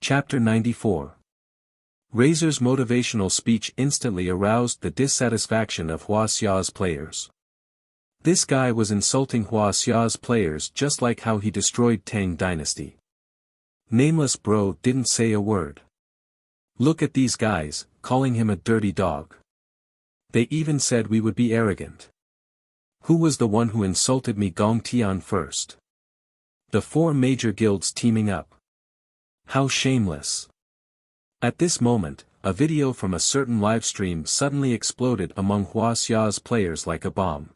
Chapter 94. Razor's motivational speech instantly aroused the dissatisfaction of Wuxia's players. This guy was insulting Wuxia's players just like how he destroyed Tang Dynasty. Nameless Bro didn't say a word. Look at these guys, calling him a dirty dog. They even said we would be arrogant. Who was the one who insulted me? Gong Tian first. The four major guilds teaming up. How shameless. At this moment, a video from a certain livestream suddenly exploded among Wuxia's players like a bomb.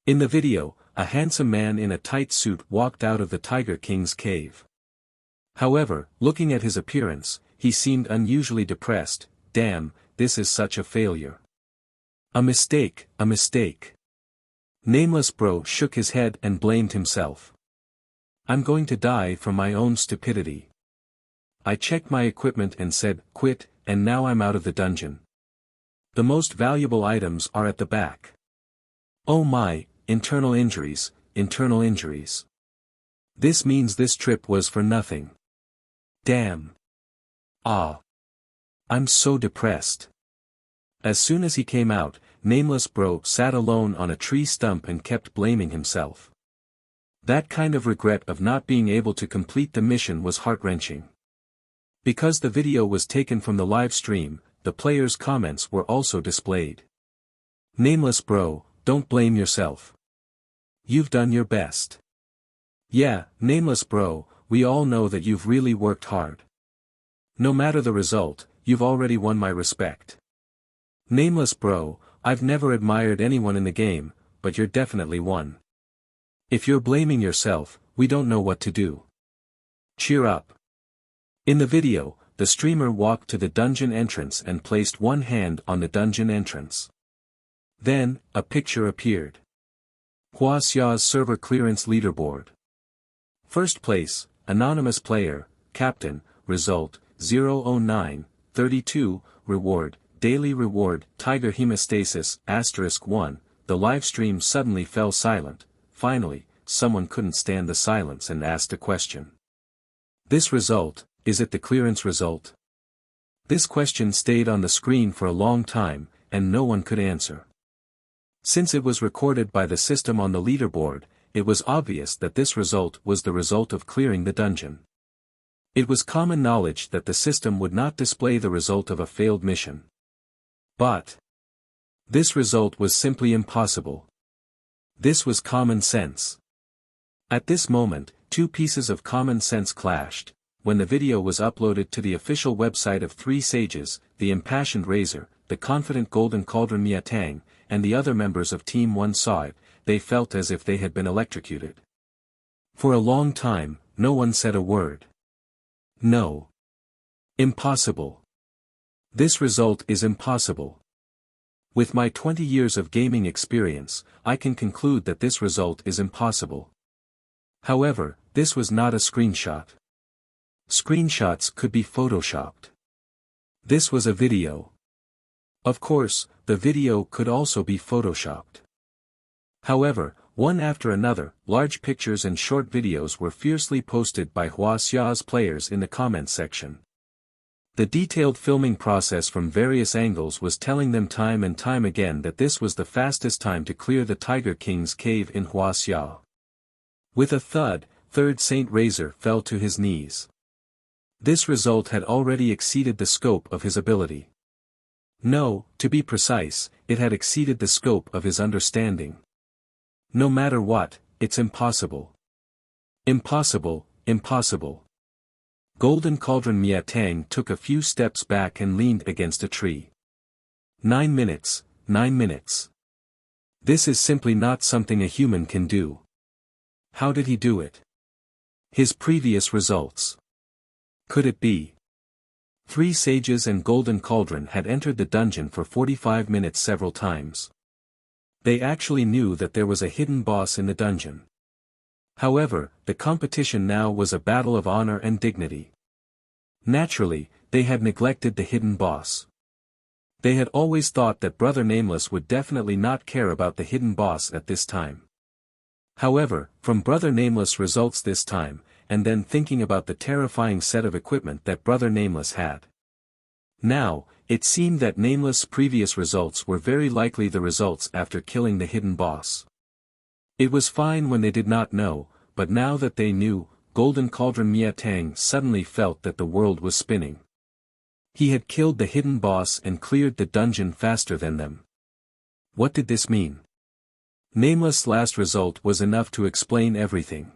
In the video, a handsome man in a tight suit walked out of the Tiger King's cave. However, looking at his appearance, he seemed unusually depressed. Damn, this is such a failure. A mistake, a mistake. Nameless Bro shook his head and blamed himself. I'm going to die from my own stupidity. I checked my equipment and said, quit, and now I'm out of the dungeon. The most valuable items are at the back. Oh my, internal injuries, internal injuries. This means this trip was for nothing. Damn. Ah. I'm so depressed. As soon as he came out, Nameless Bro sat alone on a tree stump and kept blaming himself. That kind of regret of not being able to complete the mission was heart-wrenching. Because the video was taken from the live stream, the players' comments were also displayed. Nameless Bro, don't blame yourself. You've done your best. Yeah, Nameless Bro, we all know that you've really worked hard. No matter the result, you've already won my respect. Nameless Bro, I've never admired anyone in the game, but you're definitely one. If you're blaming yourself, we don't know what to do. Cheer up. In the video, the streamer walked to the dungeon entrance and placed one hand on the dungeon entrance. Then, a picture appeared. Wuxia's server clearance leaderboard. First place, anonymous player, captain, result, 009, 32, reward, daily reward, Tiger Hemostasis, *1, the livestream suddenly fell silent. Finally, someone couldn't stand the silence and asked a question. This result, is it the clearance result? This question stayed on the screen for a long time, and no one could answer. Since it was recorded by the system on the leaderboard, it was obvious that this result was the result of clearing the dungeon. It was common knowledge that the system would not display the result of a failed mission. But this result was simply impossible. This was common sense. At this moment, two pieces of common sense clashed. When the video was uploaded to the official website of Three Sages, the impassioned Razor, the confident Golden Cauldron Miatang, and the other members of Team 1 saw it, they felt as if they had been electrocuted. For a long time, no one said a word. No. Impossible. This result is impossible. With my 20 years of gaming experience, I can conclude that this result is impossible. However, this was not a screenshot. Screenshots could be photoshopped. This was a video. Of course, the video could also be photoshopped. However, one after another, large pictures and short videos were fiercely posted by Wuxia's players in the comments section. The detailed filming process from various angles was telling them time and time again that this was the fastest time to clear the Tiger King's cave in Wuxia. With a thud, Third Saint Razor fell to his knees. This result had already exceeded the scope of his ability. No, to be precise, it had exceeded the scope of his understanding. No matter what, it's impossible. Impossible, impossible. Golden Cauldron Miatang took a few steps back and leaned against a tree. 9 minutes, 9 minutes. This is simply not something a human can do. How did he do it? His previous results. Could it be? Three Sages and Golden Cauldron had entered the dungeon for 45 minutes several times. They actually knew that there was a hidden boss in the dungeon. However, the competition now was a battle of honor and dignity. Naturally, they had neglected the hidden boss. They had always thought that Brother Nameless would definitely not care about the hidden boss at this time. However, from Brother Nameless results this time, and then thinking about the terrifying set of equipment that Brother Nameless had. Now, it seemed that Nameless' previous results were very likely the results after killing the hidden boss. It was fine when they did not know, but now that they knew, Golden Cauldron Miatang suddenly felt that the world was spinning. He had killed the hidden boss and cleared the dungeon faster than them. What did this mean? Nameless' last result was enough to explain everything.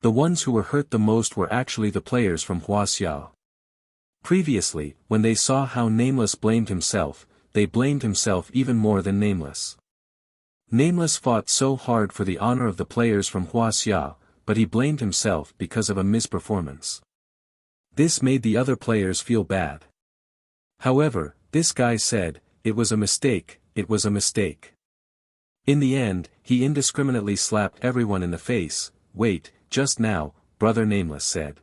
The ones who were hurt the most were actually the players from Wuxia. Previously, when they saw how Nameless blamed himself, they blamed himself even more than Nameless. Nameless fought so hard for the honor of the players from Wuxia, but he blamed himself because of a misperformance. This made the other players feel bad. However, this guy said, "It was a mistake, it was a mistake." In the end, he indiscriminately slapped everyone in the face. "Wait, just now," Brother Nameless said.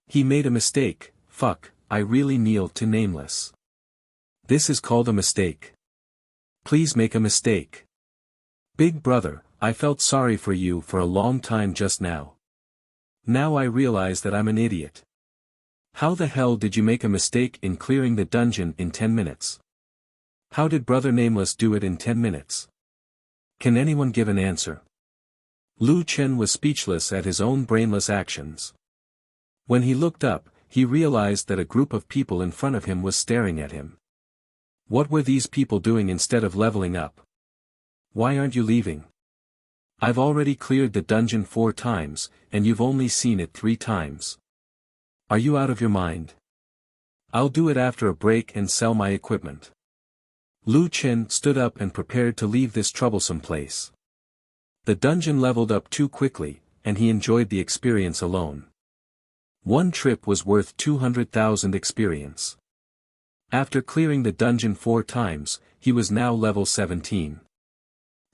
"He made a mistake, fuck, I really kneeled to Nameless. This is called a mistake. Please make a mistake. Big brother, I felt sorry for you for a long time just now. Now I realize that I'm an idiot. How the hell did you make a mistake in clearing the dungeon in 10 minutes? How did Brother Nameless do it in 10 minutes? Can anyone give an answer?" Lu Chen was speechless at his own brainless actions. When he looked up, he realized that a group of people in front of him was staring at him. What were these people doing instead of leveling up? Why aren't you leaving? I've already cleared the dungeon 4 times, and you've only seen it 3 times. Are you out of your mind? I'll do it after a break and sell my equipment. Lu Chen stood up and prepared to leave this troublesome place. The dungeon leveled up too quickly, and he enjoyed the experience alone. One trip was worth 200,000 experience. After clearing the dungeon 4 times, he was now level 17.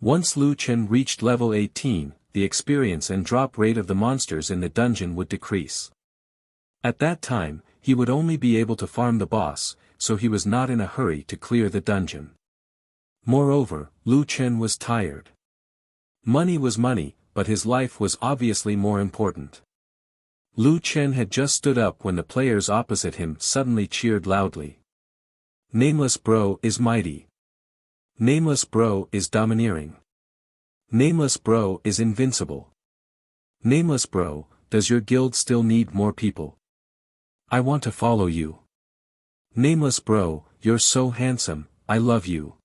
Once Lu Chen reached level 18, the experience and drop rate of the monsters in the dungeon would decrease. At that time, he would only be able to farm the boss, so he was not in a hurry to clear the dungeon. Moreover, Lu Chen was tired. Money was money, but his life was obviously more important. Lu Chen had just stood up when the players opposite him suddenly cheered loudly. Nameless Bro is mighty. Nameless Bro is domineering. Nameless Bro is invincible. Nameless Bro, does your guild still need more people? I want to follow you. Nameless Bro, you're so handsome, I love you.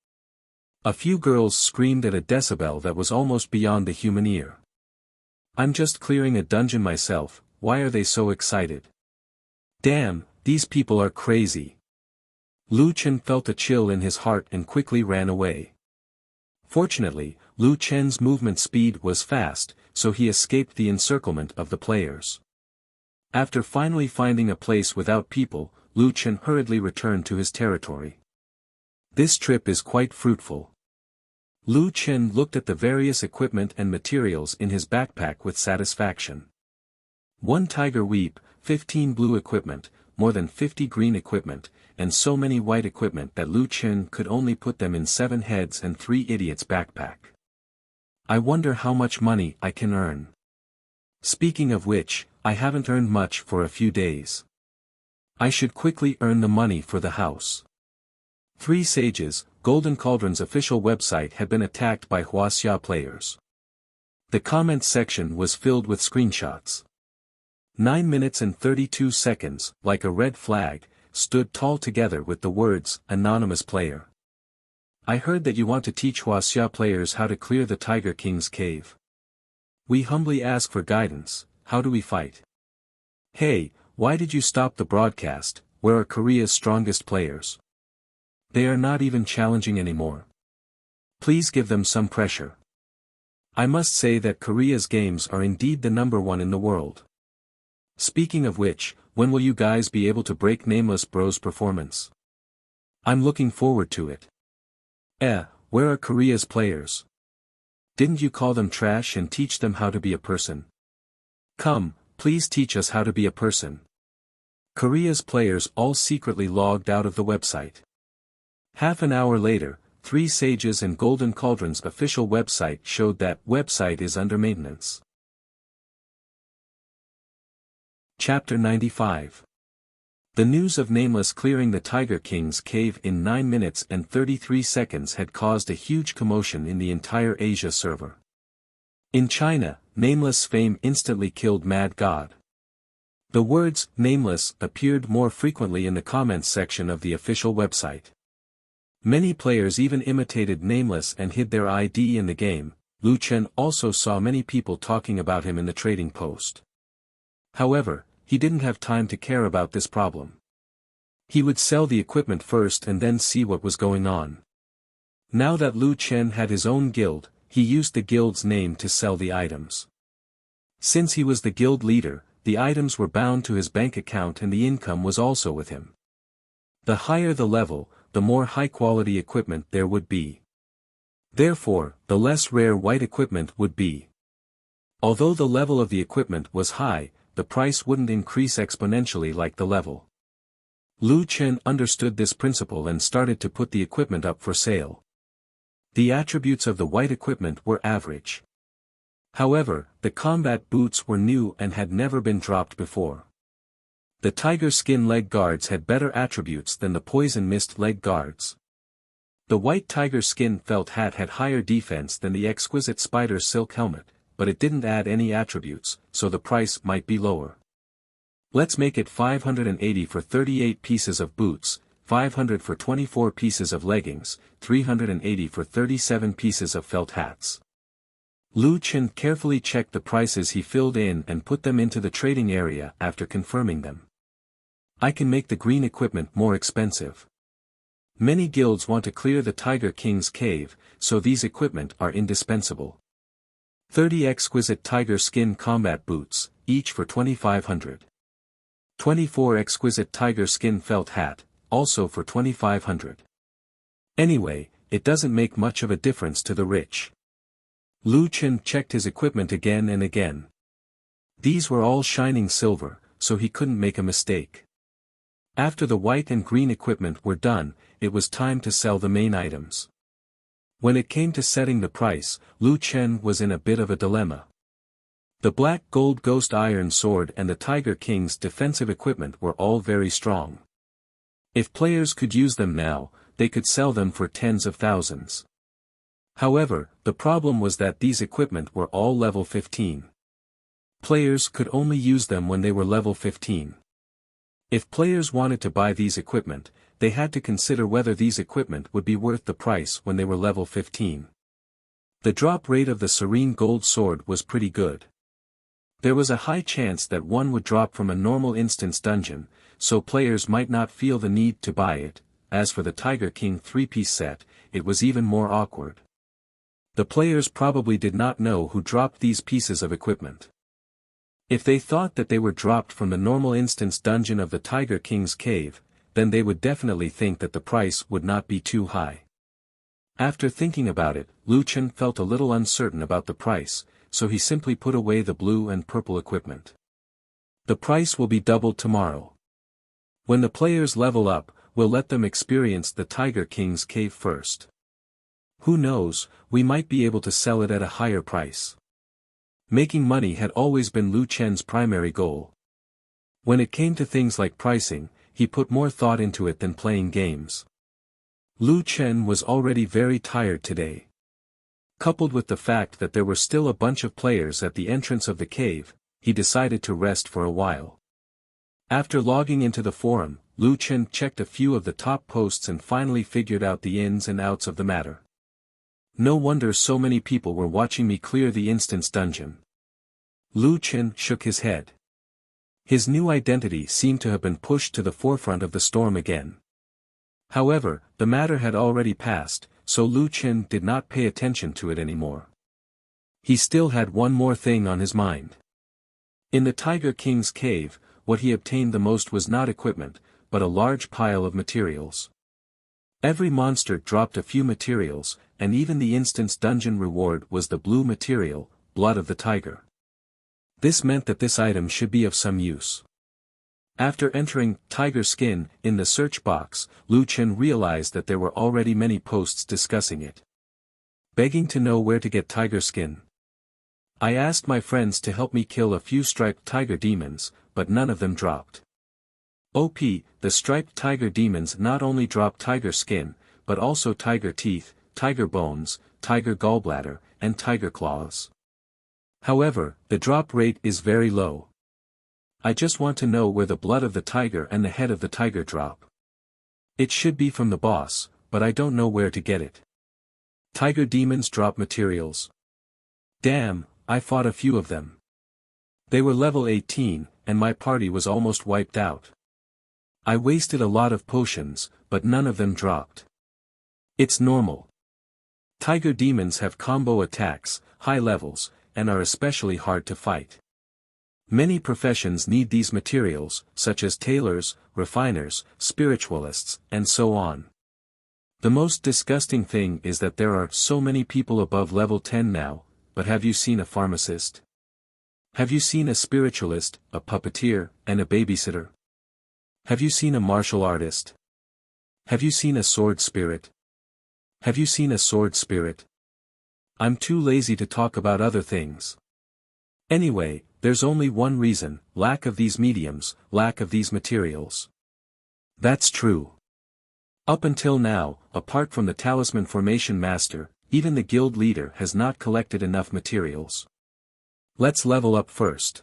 A few girls screamed at a decibel that was almost beyond the human ear. I'm just clearing a dungeon myself, why are they so excited? Damn, these people are crazy. Lu Chen felt a chill in his heart and quickly ran away. Fortunately, Lu Chen's movement speed was fast, so he escaped the encirclement of the players. After finally finding a place without people, Lu Chen hurriedly returned to his territory. This trip is quite fruitful. Lu Chen looked at the various equipment and materials in his backpack with satisfaction. 1 tiger weep, 15 blue equipment, more than 50 green equipment, and so many white equipment that Lu Chen could only put them in 7 heads and 3 idiots' backpack. I wonder how much money I can earn. Speaking of which, I haven't earned much for a few days. I should quickly earn the money for the house. 3 sages, Golden Cauldron's official website had been attacked by Wuxia players. The comments section was filled with screenshots. 9 minutes and 32 seconds, like a red flag, stood tall together with the words, "Anonymous player. I heard that you want to teach Wuxia players how to clear the Tiger King's cave. We humbly ask for guidance, how do we fight? Hey, why did you stop the broadcast, where are Korea's strongest players? They are not even challenging anymore. Please give them some pressure. I must say that Korea's games are indeed the #1 in the world. Speaking of which, when will you guys be able to break Nameless Bro's performance? I'm looking forward to it. Where are Korea's players? Didn't you call them trash and teach them how to be a person? Come, please teach us how to be a person." Korea's players all secretly logged out of the website. Half an hour later, 3 sages and Golden Cauldron's official website showed that website is under maintenance. Chapter 95. The news of Nameless clearing the Tiger King's cave in 9 minutes and 33 seconds had caused a huge commotion in the entire Asia server. In China, Nameless' fame instantly killed Mad God. The words, Nameless, appeared more frequently in the comments section of the official website. Many players even imitated Nameless and hid their ID in the game. Lu Chen also saw many people talking about him in the trading post. However, he didn't have time to care about this problem. He would sell the equipment first and then see what was going on. Now that Lu Chen had his own guild, he used the guild's name to sell the items. Since he was the guild leader, the items were bound to his bank account and the income was also with him. The higher the level, the more high-quality equipment there would be. Therefore, the less rare white equipment would be. Although the level of the equipment was high, the price wouldn't increase exponentially like the level. Lu Chen understood this principle and started to put the equipment up for sale. The attributes of the white equipment were average. However, the combat boots were new and had never been dropped before. The tiger skin leg guards had better attributes than the poison mist leg guards. The white tiger skin felt hat had higher defense than the exquisite spider silk helmet, but it didn't add any attributes, so the price might be lower. Let's make it 580 for 38 pieces of boots, 500 for 24 pieces of leggings, 380 for 37 pieces of felt hats. Lu Chen carefully checked the prices he filled in and put them into the trading area after confirming them. I can make the green equipment more expensive. Many guilds want to clear the Tiger King's cave, so these equipment are indispensable. 30 exquisite tiger skin combat boots, each for 2,500. 24 exquisite tiger skin felt hat, also for 2,500. Anyway, it doesn't make much of a difference to the rich. Lu Chen checked his equipment again and again. These were all shining silver, so he couldn't make a mistake. After the white and green equipment were done, it was time to sell the main items. When it came to setting the price, Lu Chen was in a bit of a dilemma. The black gold ghost iron sword and the Tiger King's defensive equipment were all very strong. If players could use them now, they could sell them for tens of thousands. However, the problem was that these equipment were all level 15. Players could only use them when they were level 15. If players wanted to buy these equipment, they had to consider whether these equipment would be worth the price when they were level 15. The drop rate of the Serene Gold Sword was pretty good. There was a high chance that one would drop from a normal instance dungeon, so players might not feel the need to buy it. As for the Tiger King 3-piece set, it was even more awkward. The players probably did not know who dropped these pieces of equipment. If they thought that they were dropped from the normal instance dungeon of the Tiger King's cave, then they would definitely think that the price would not be too high. After thinking about it, Lu Chen felt a little uncertain about the price, so he simply put away the blue and purple equipment. The price will be doubled tomorrow. When the players level up, we'll let them experience the Tiger King's cave first. Who knows, we might be able to sell it at a higher price. Making money had always been Lu Chen's primary goal. When it came to things like pricing, he put more thought into it than playing games. Lu Chen was already very tired today. Coupled with the fact that there were still a bunch of players at the entrance of the cave, he decided to rest for a while. After logging into the forum, Lu Chen checked a few of the top posts and finally figured out the ins and outs of the matter. No wonder so many people were watching me clear the instance dungeon. Lu Chen shook his head. His new identity seemed to have been pushed to the forefront of the storm again. However, the matter had already passed, so Lu Chen did not pay attention to it anymore. He still had one more thing on his mind. In the Tiger King's cave, what he obtained the most was not equipment, but a large pile of materials. Every monster dropped a few materials, and even the instance dungeon reward was the blue material, blood of the tiger. This meant that this item should be of some use. After entering tiger skin in the search box, Lu Chen realized that there were already many posts discussing it. Begging to know where to get tiger skin. I asked my friends to help me kill a few striped tiger demons, but none of them dropped. OP, the striped tiger demons not only drop tiger skin, but also tiger teeth, tiger bones, tiger gallbladder, and tiger claws. However, the drop rate is very low. I just want to know where the blood of the tiger and the head of the tiger drop. It should be from the boss, but I don't know where to get it. Tiger demons drop materials. Damn, I fought a few of them. They were level 18, and my party was almost wiped out. I wasted a lot of potions, but none of them dropped. It's normal. Tiger demons have combo attacks, high levels, and are especially hard to fight. Many professions need these materials, such as tailors, refiners, spiritualists, and so on. The most disgusting thing is that there are so many people above level 10 now, but have you seen a pharmacist? Have you seen a spiritualist, a puppeteer, and a babysitter? Have you seen a martial artist? Have you seen a sword spirit? Have you seen a sword spirit? I'm too lazy to talk about other things. Anyway, there's only one reason: lack of these mediums, lack of these materials. That's true. Up until now, apart from the Talisman Formation Master, even the guild leader has not collected enough materials. Let's level up first.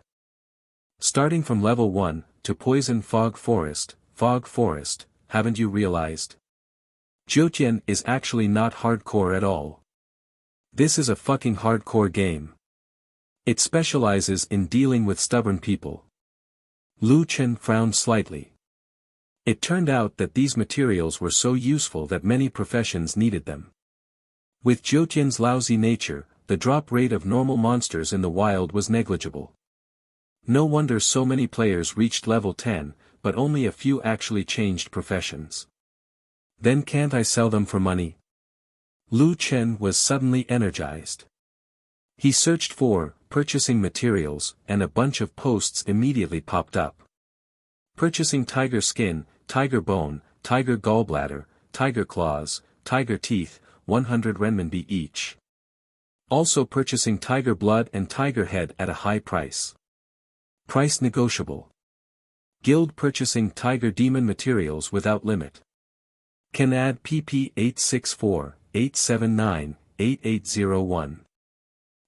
Starting from level 1, to Poison Fog Forest, haven't you realized? Jiutian is actually not hardcore at all. This is a fucking hardcore game. It specializes in dealing with stubborn people. Lu Chen frowned slightly. It turned out that these materials were so useful that many professions needed them. With Jiutian's lousy nature, the drop rate of normal monsters in the wild was negligible. No wonder so many players reached level 10, but only a few actually changed professions. Then can't I sell them for money? Lu Chen was suddenly energized. He searched for purchasing materials, and a bunch of posts immediately popped up. Purchasing tiger skin, tiger bone, tiger gallbladder, tiger claws, tiger teeth, 100 renminbi each. Also purchasing tiger blood and tiger head at a high price. Price negotiable. Guild purchasing tiger demon materials without limit. Can add PP 864-879-8801.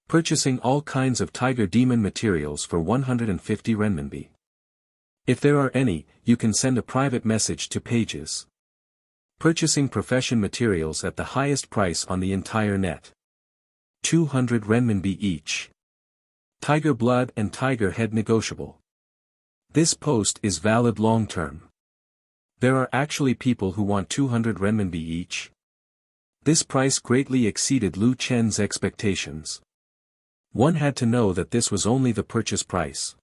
Purchasing all kinds of tiger demon materials for 150 renminbi. If there are any, you can send a private message to pages. Purchasing profession materials at the highest price on the entire net. 200 renminbi each. Tiger blood and tiger head negotiable. This post is valid long term. There are actually people who want 200 renminbi each. This price greatly exceeded Lu Chen's expectations. One had to know that this was only the purchase price.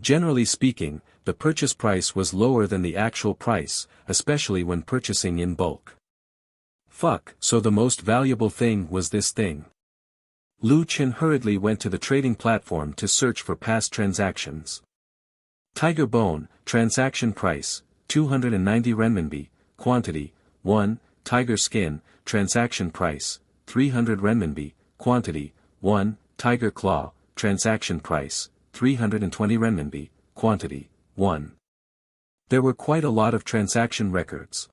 Generally speaking, the purchase price was lower than the actual price, especially when purchasing in bulk. Fuck, so the most valuable thing was this thing. Lu Chen hurriedly went to the trading platform to search for past transactions. Tiger bone, transaction price, 290 renminbi, quantity, 1, tiger skin, transaction price, 300 renminbi, quantity, 1, tiger claw, transaction price, 320 renminbi, quantity, 1. There were quite a lot of transaction records.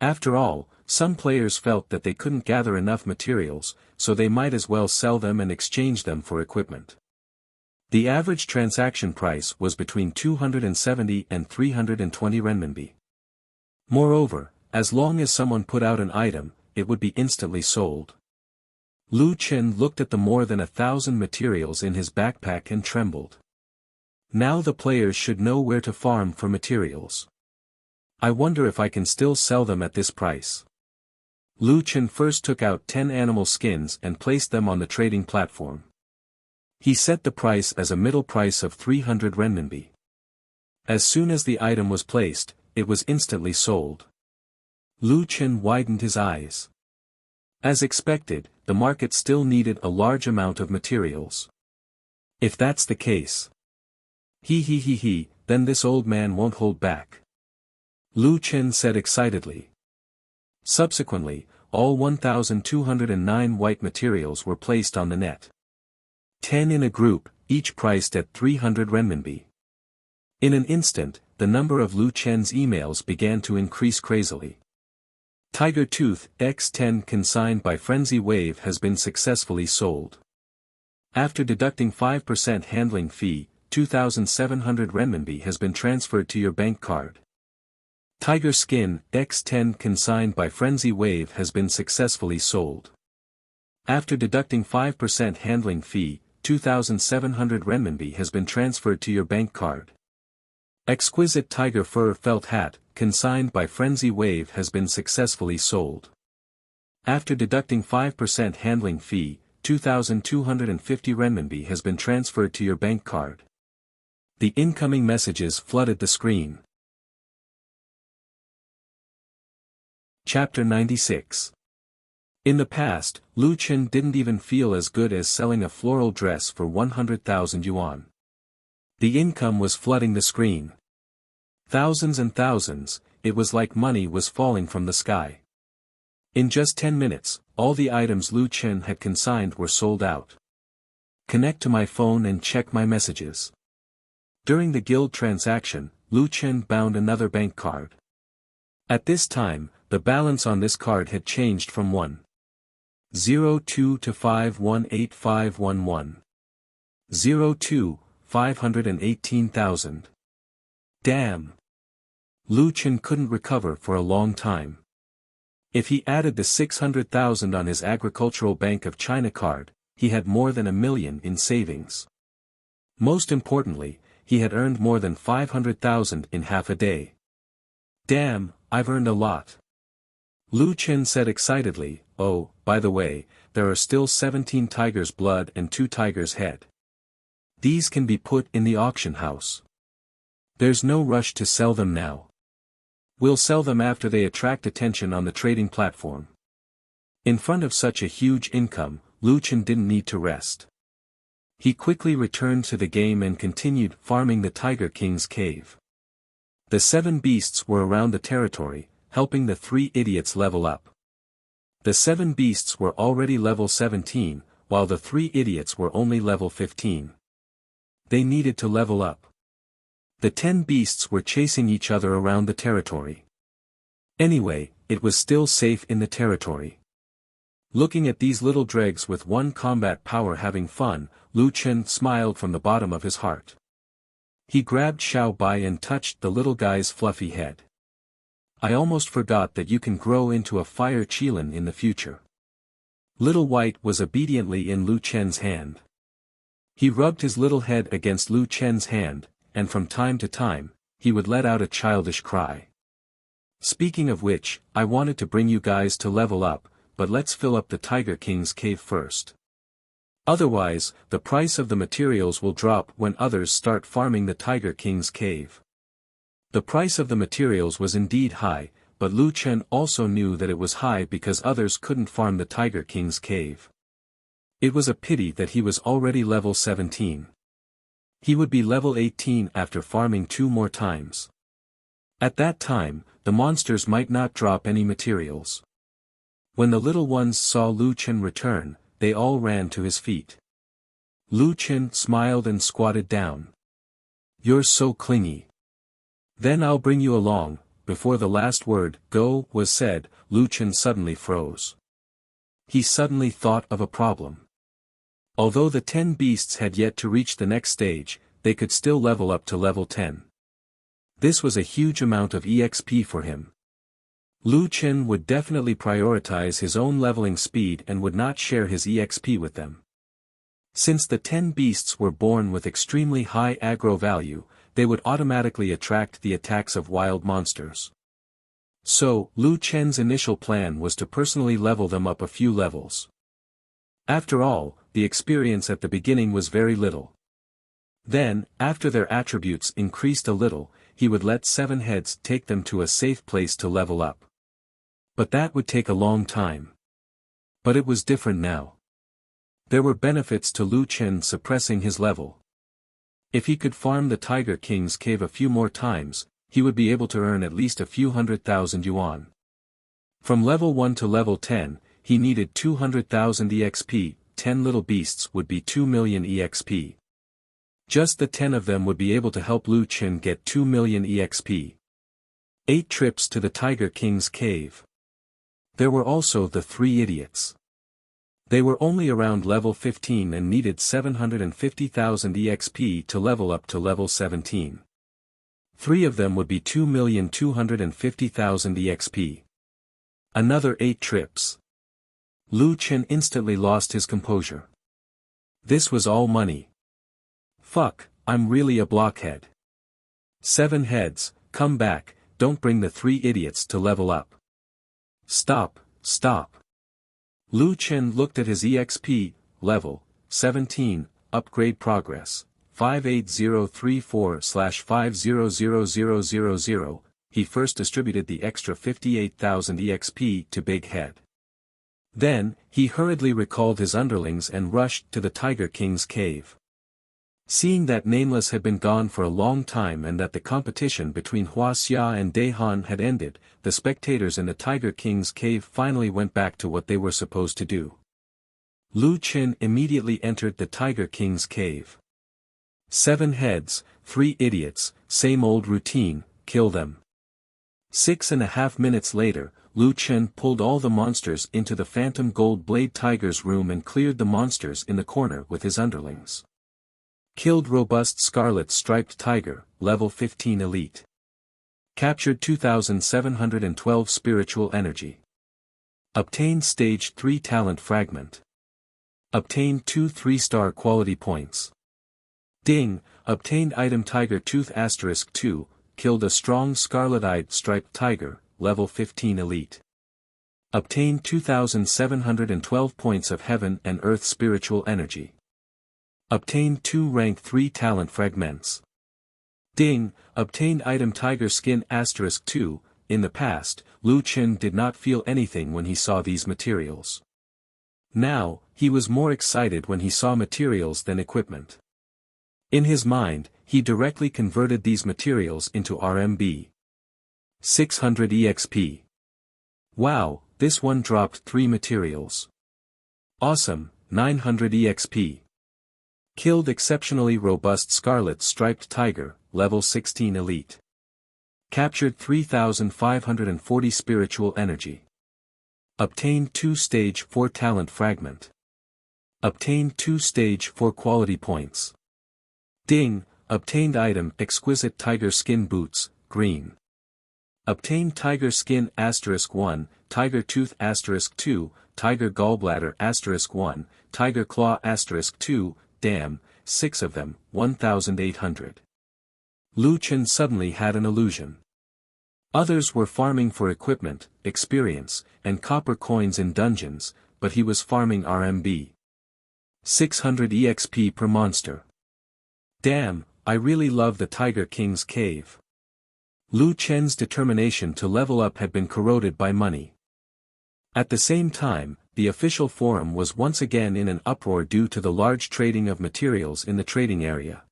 After all, some players felt that they couldn't gather enough materials, so they might as well sell them and exchange them for equipment. The average transaction price was between 270 and 320 renminbi. Moreover, as long as someone put out an item, it would be instantly sold. Lu Chen looked at the more than 1,000 materials in his backpack and trembled. Now the players should know where to farm for materials. I wonder if I can still sell them at this price. Lu Chen first took out 10 animal skins and placed them on the trading platform. He set the price as a middle price of 300 renminbi. As soon as the item was placed, it was instantly sold. Lu Chen widened his eyes. As expected, the market still needed a large amount of materials. If that's the case, then this old man won't hold back. Lu Chen said excitedly. Subsequently, all 1,209 white materials were placed on the net. 10 in a group, each priced at 300 renminbi. In an instant, the number of Lu Chen's emails began to increase crazily. Tiger Tooth X10 consigned by Frenzy Wave has been successfully sold. After deducting 5% handling fee, 2,700 renminbi has been transferred to your bank card. Tiger Skin X10 consigned by Frenzy Wave has been successfully sold. After deducting 5% handling fee, 2,700 renminbi has been transferred to your bank card. Exquisite Tiger Fur Felt Hat, consigned by Frenzy Wave has been successfully sold. After deducting 5% handling fee, 2,250 renminbi has been transferred to your bank card. The incoming messages flooded the screen. Chapter 96. In the past, Lu Chen didn't even feel as good as selling a floral dress for 100,000 yuan. The income was flooding the screen. Thousands and thousands, it was like money was falling from the sky. In just 10 minutes, all the items Lu Chen had consigned were sold out. Connect to my phone and check my messages. During the guild transaction, Lu Chen bound another bank card. At this time, the balance on this card had changed from 102 to 518511. 02, 518,000. Damn! Lu Chen couldn't recover for a long time. If he added the 600,000 on his Agricultural Bank of China card, he had more than 1 million in savings. Most importantly, he had earned more than 500,000 in half a day. Damn, I've earned a lot. Lu Chen said excitedly, oh, by the way, there are still 17 tigers' blood and 2 tigers' head. These can be put in the auction house. There's no rush to sell them now. We'll sell them after they attract attention on the trading platform. In front of such a huge income, Lu Chen didn't need to rest. He quickly returned to the game and continued farming the Tiger King's cave. The 7 beasts were around the territory, helping the 3 idiots level up. The 7 beasts were already level 17, while the 3 idiots were only level 15. They needed to level up. The 10 beasts were chasing each other around the territory. Anyway, it was still safe in the territory. Looking at these little dregs with 1 combat power having fun, Lu Chen smiled from the bottom of his heart. He grabbed Xiao Bai and touched the little guy's fluffy head. I almost forgot that you can grow into a fire qilin in the future. Little White was obediently in Lu Chen's hand. He rubbed his little head against Lu Chen's hand, and from time to time, he would let out a childish cry. Speaking of which, I wanted to bring you guys to level up, but let's fill up the Tiger King's cave first. Otherwise, the price of the materials will drop when others start farming the Tiger King's cave. The price of the materials was indeed high, but Lu Chen also knew that it was high because others couldn't farm the Tiger King's cave. It was a pity that he was already level 17. He would be level 18 after farming 2 more times. At that time, the monsters might not drop any materials. When the little ones saw Lu Chen return, they all ran to his feet. Lu Chen smiled and squatted down. You're so clingy. Then I'll bring you along. Before the last word, go, was said, Lu Chen suddenly froze. He suddenly thought of a problem. Although the 10 beasts had yet to reach the next stage, they could still level up to level 10. This was a huge amount of EXP for him. Lu Chen would definitely prioritize his own leveling speed and would not share his EXP with them. Since the 10 beasts were born with extremely high aggro value, they would automatically attract the attacks of wild monsters. So, Lu Chen's initial plan was to personally level them up a few levels. After all, the experience at the beginning was very little. Then, after their attributes increased a little, he would let 7 heads take them to a safe place to level up. But that would take a long time. But it was different now. There were benefits to Lu Chen suppressing his level. If he could farm the Tiger King's cave a few more times, he would be able to earn at least a few 100,000 yuan. From level 1 to level 10, he needed 200,000 EXP, 10 little beasts would be 2 million EXP. Just the 10 of them would be able to help Lu Qin get 2 million EXP. 8 trips to the Tiger King's cave. There were also the 3 idiots. They were only around level 15 and needed 750,000 EXP to level up to level 17. 3 of them would be 2,250,000 EXP. Another 8 trips. Lu Qin instantly lost his composure. This was all money. Fuck, I'm really a blockhead. 7 heads, come back, don't bring the 3 idiots to level up. Stop, stop. Lu Qin looked at his EXP, level, 17, upgrade progress, 58034/500000. He first distributed the extra 58,000 EXP to Big Head. Then, he hurriedly recalled his underlings and rushed to the Tiger King's cave. Seeing that Nameless had been gone for a long time and that the competition between Wuxia and Dahan had ended, the spectators in the Tiger King's cave finally went back to what they were supposed to do. Lu Qin immediately entered the Tiger King's cave. 7 heads, 3 idiots, same old routine, kill them. 6.5 minutes later, Lu Qin pulled all the monsters into the Phantom Gold Blade Tiger's room and cleared the monsters in the corner with his underlings. Killed Robust Scarlet Striped Tiger, level 15 elite. Captured 2,712 spiritual energy. Obtained Stage 3 Talent Fragment. Obtained 2 3-star quality points. Ding, obtained item Tiger Tooth *2, killed a strong scarlet-eyed striped tiger, level 15 elite. Obtained 2,712 points of heaven and earth spiritual energy. Obtained 2 rank 3 talent fragments. Ding, obtained item Tiger Skin *2, in the past, Lu Qin did not feel anything when he saw these materials. Now, he was more excited when he saw materials than equipment. In his mind, he directly converted these materials into RMB. 600 EXP. Wow, this one dropped 3 materials. Awesome, 900 EXP. Killed exceptionally robust scarlet striped tiger, level 16 elite. Captured 3,540 spiritual energy. Obtained 2 stage 4 talent fragment. Obtained 2 stage 4 quality points. Ding, obtained item exquisite tiger skin boots, green. Obtained tiger skin *1, tiger tooth *2, tiger gallbladder *1, tiger claw *2, damn, 6 of them, 1,800. Lu Qin suddenly had an illusion. Others were farming for equipment, experience, and copper coins in dungeons, but he was farming RMB. 600 EXP per monster. Damn, I really love the Tiger King's cave. Lu Qin's determination to level up had been corroded by money. At the same time, the official forum was once again in an uproar due to the large trading of materials in the trading area.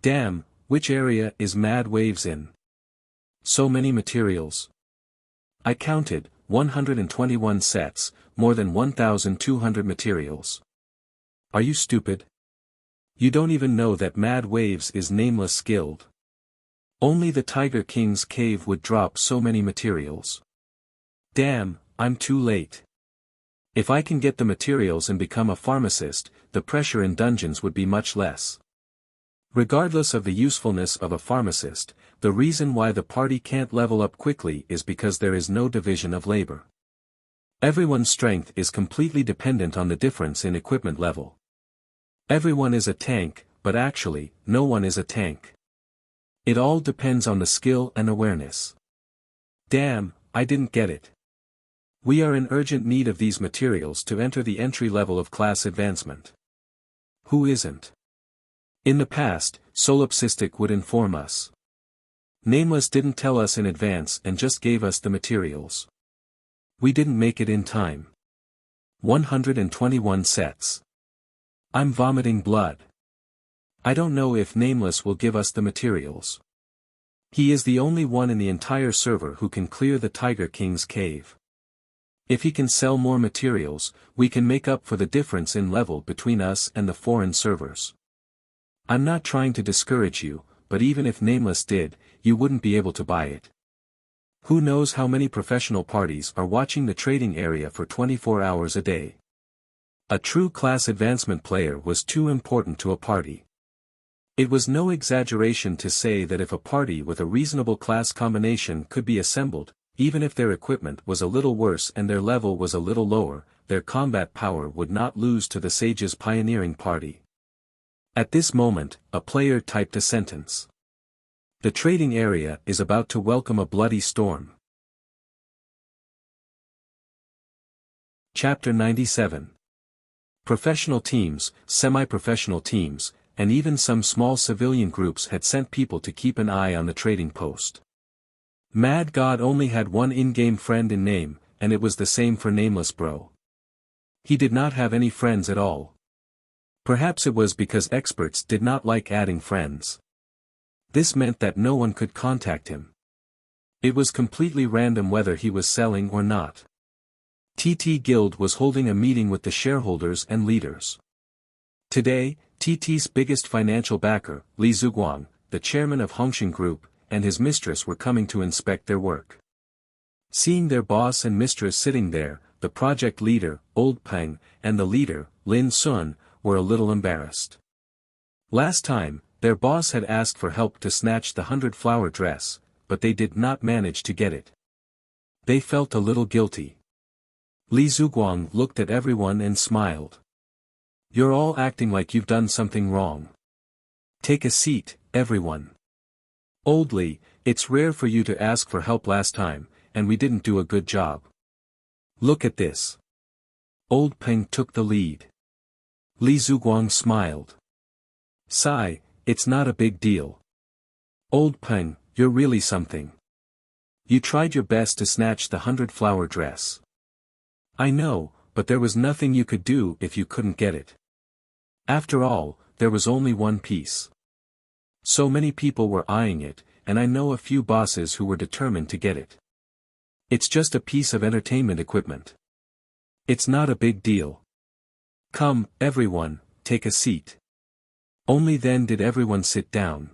Damn, which area is Mad Waves in? So many materials. I counted, 121 sets, more than 1,200 materials. Are you stupid? You don't even know that Mad Waves is Nameless Guild. Only the Tiger King's cave would drop so many materials. Damn, I'm too late. If I can get the materials and become a pharmacist, the pressure in dungeons would be much less. Regardless of the usefulness of a pharmacist, the reason why the party can't level up quickly is because there is no division of labor. Everyone's strength is completely dependent on the difference in equipment level. Everyone is a tank, but actually, no one is a tank. It all depends on the skill and awareness. Damn, I didn't get it. We are in urgent need of these materials to enter the entry level of class advancement. Who isn't? In the past, Solipsistic would inform us. Nameless didn't tell us in advance and just gave us the materials. We didn't make it in time. 121 sets. I'm vomiting blood. I don't know if Nameless will give us the materials. He is the only one in the entire server who can clear the Tiger King's cave. If he can sell more materials, we can make up for the difference in level between us and the foreign servers. I'm not trying to discourage you, but even if Nameless did, you wouldn't be able to buy it. Who knows how many professional parties are watching the trading area for 24 hours a day. A true class advancement player was too important to a party. It was no exaggeration to say that if a party with a reasonable class combination could be assembled, even if their equipment was a little worse and their level was a little lower, their combat power would not lose to the Sage's pioneering party. At this moment, a player typed a sentence. The trading area is about to welcome a bloody storm. Chapter 97. Professional teams, semi-professional teams, and even some small civilian groups had sent people to keep an eye on the trading post. Mad God only had one in-game friend in name, and it was the same for Nameless Bro. He did not have any friends at all. Perhaps it was because experts did not like adding friends. This meant that no one could contact him. It was completely random whether he was selling or not. TT Guild was holding a meeting with the shareholders and leaders. Today, TT's biggest financial backer, Li Zhuguang, the chairman of Hongxing Group, and his mistress were coming to inspect their work. Seeing their boss and mistress sitting there, the project leader, Old Peng, and the leader, Lin Sun, were a little embarrassed. Last time, their boss had asked for help to snatch the 100-flower dress, but they did not manage to get it. They felt a little guilty. Li Zhuguang looked at everyone and smiled. You're all acting like you've done something wrong. Take a seat, everyone. Old Li, it's rare for you to ask for help last time, and we didn't do a good job. Look at this. Old Peng took the lead. Li Zhuguang smiled. Sigh, it's not a big deal. Old Peng, you're really something. You tried your best to snatch the 100-flower dress. I know, but there was nothing you could do if you couldn't get it. After all, there was only one piece. So many people were eyeing it, and I know a few bosses who were determined to get it. It's just a piece of entertainment equipment. It's not a big deal. Come, everyone, take a seat. Only then did everyone sit down.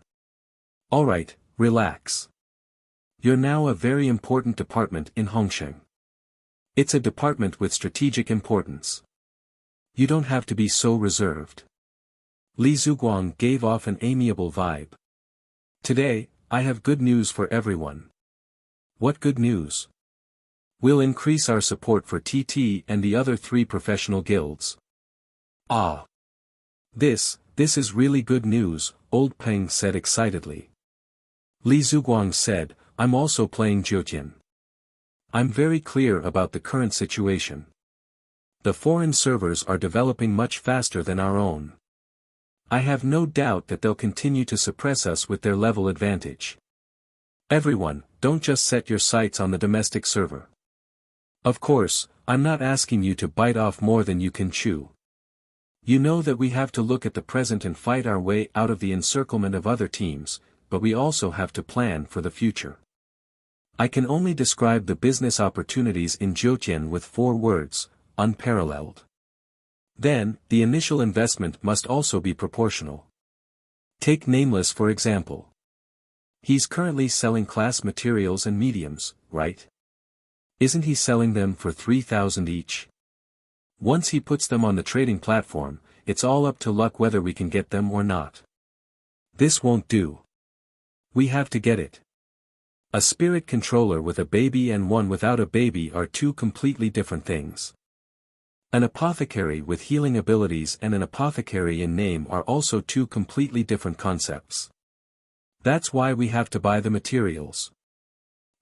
Alright, relax. You're now a very important department in Hongxing. It's a department with strategic importance. You don't have to be so reserved. Li Zhuguang gave off an amiable vibe. Today, I have good news for everyone. What good news? We'll increase our support for TT and the other 3 professional guilds. Ah! This is really good news, Old Peng said excitedly. Li Zhuguang said, I'm also playing Jiutian. I'm very clear about the current situation. The foreign servers are developing much faster than our own. I have no doubt that they'll continue to suppress us with their level advantage. Everyone, don't just set your sights on the domestic server. Of course, I'm not asking you to bite off more than you can chew. You know that we have to look at the present and fight our way out of the encirclement of other teams, but we also have to plan for the future. I can only describe the business opportunities in Jiutian with 4 words: unparalleled. Then, the initial investment must also be proportional. Take Nameless for example. He's currently selling class materials and mediums, right? Isn't he selling them for 3,000 each? Once he puts them on the trading platform, it's all up to luck whether we can get them or not. This won't do. We have to get it. A spirit controller with a baby and one without a baby are 2 completely different things. An apothecary with healing abilities and an apothecary in name are also 2 completely different concepts. That's why we have to buy the materials.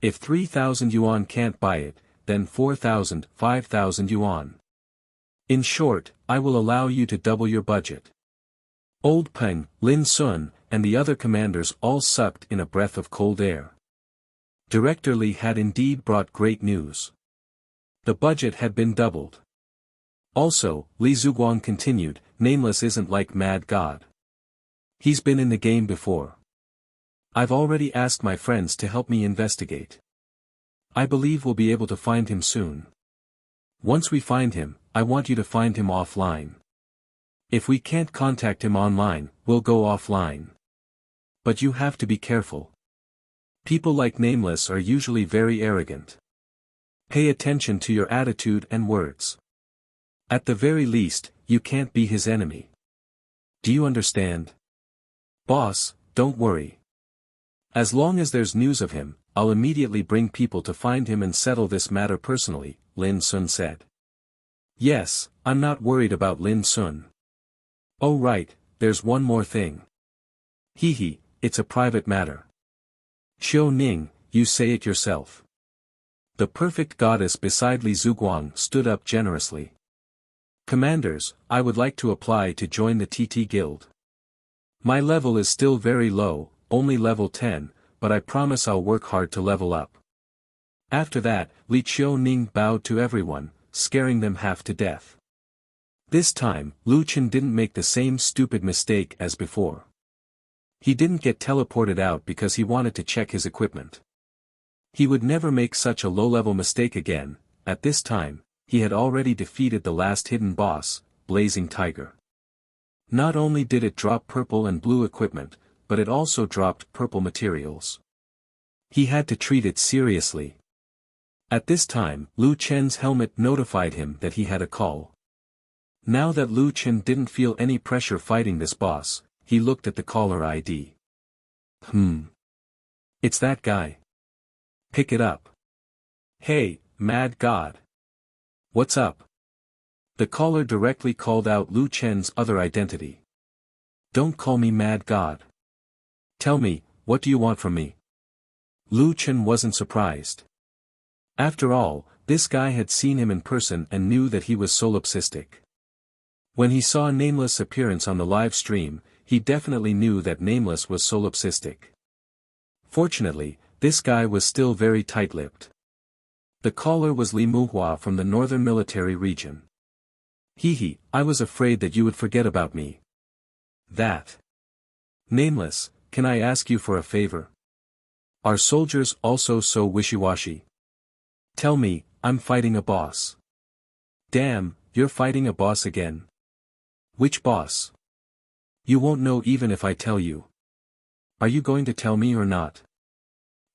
If 3,000 yuan can't buy it, then 4,000, 5,000 yuan. In short, I will allow you to double your budget. Old Peng, Lin Sun, and the other commanders all sucked in a breath of cold air. Director Li had indeed brought great news. The budget had been doubled. Also, Li Zhuguang continued, Nameless isn't like Mad God. He's been in the game before. I've already asked my friends to help me investigate. I believe we'll be able to find him soon. Once we find him, I want you to find him offline. If we can't contact him online, we'll go offline. But you have to be careful. People like Nameless are usually very arrogant. Pay attention to your attitude and words. At the very least, you can't be his enemy. Do you understand? Boss, don't worry. As long as there's news of him, I'll immediately bring people to find him and settle this matter personally, Lin Sun said. Yes, I'm not worried about Lin Sun. Oh right, there's one more thing. Hehe, it's a private matter. Xiao Ning, you say it yourself. The perfect goddess beside Li Zhuguang stood up generously. Commanders, I would like to apply to join the TT Guild. My level is still very low, only level 10, but I promise I'll work hard to level up. After that, Li Qiuning bowed to everyone, scaring them half to death. This time, Lu Chen didn't make the same stupid mistake as before. He didn't get teleported out because he wanted to check his equipment. He would never make such a low-level mistake again. At this time, he had already defeated the last hidden boss, Blazing Tiger. Not only did it drop purple and blue equipment, but it also dropped purple materials. He had to treat it seriously. At this time, Lu Chen's helmet notified him that he had a call. Now that Lu Chen didn't feel any pressure fighting this boss, he looked at the caller ID. It's that guy. Pick it up. Hey, Mad God. What's up? The caller directly called out Lu Chen's other identity. Don't call me Mad God. Tell me, what do you want from me? Lu Chen wasn't surprised. After all, this guy had seen him in person and knew that he was solipsistic. When he saw Nameless' appearance on the live stream, he definitely knew that Nameless was solipsistic. Fortunately, this guy was still very tight-lipped. The caller was Li Muhua from the Northern Military Region. Hehe, I was afraid that you would forget about me. That. Nameless, can I ask you for a favor? Are soldiers also so wishy-washy? Tell me, I'm fighting a boss. Damn, you're fighting a boss again. Which boss? You won't know even if I tell you. Are you going to tell me or not?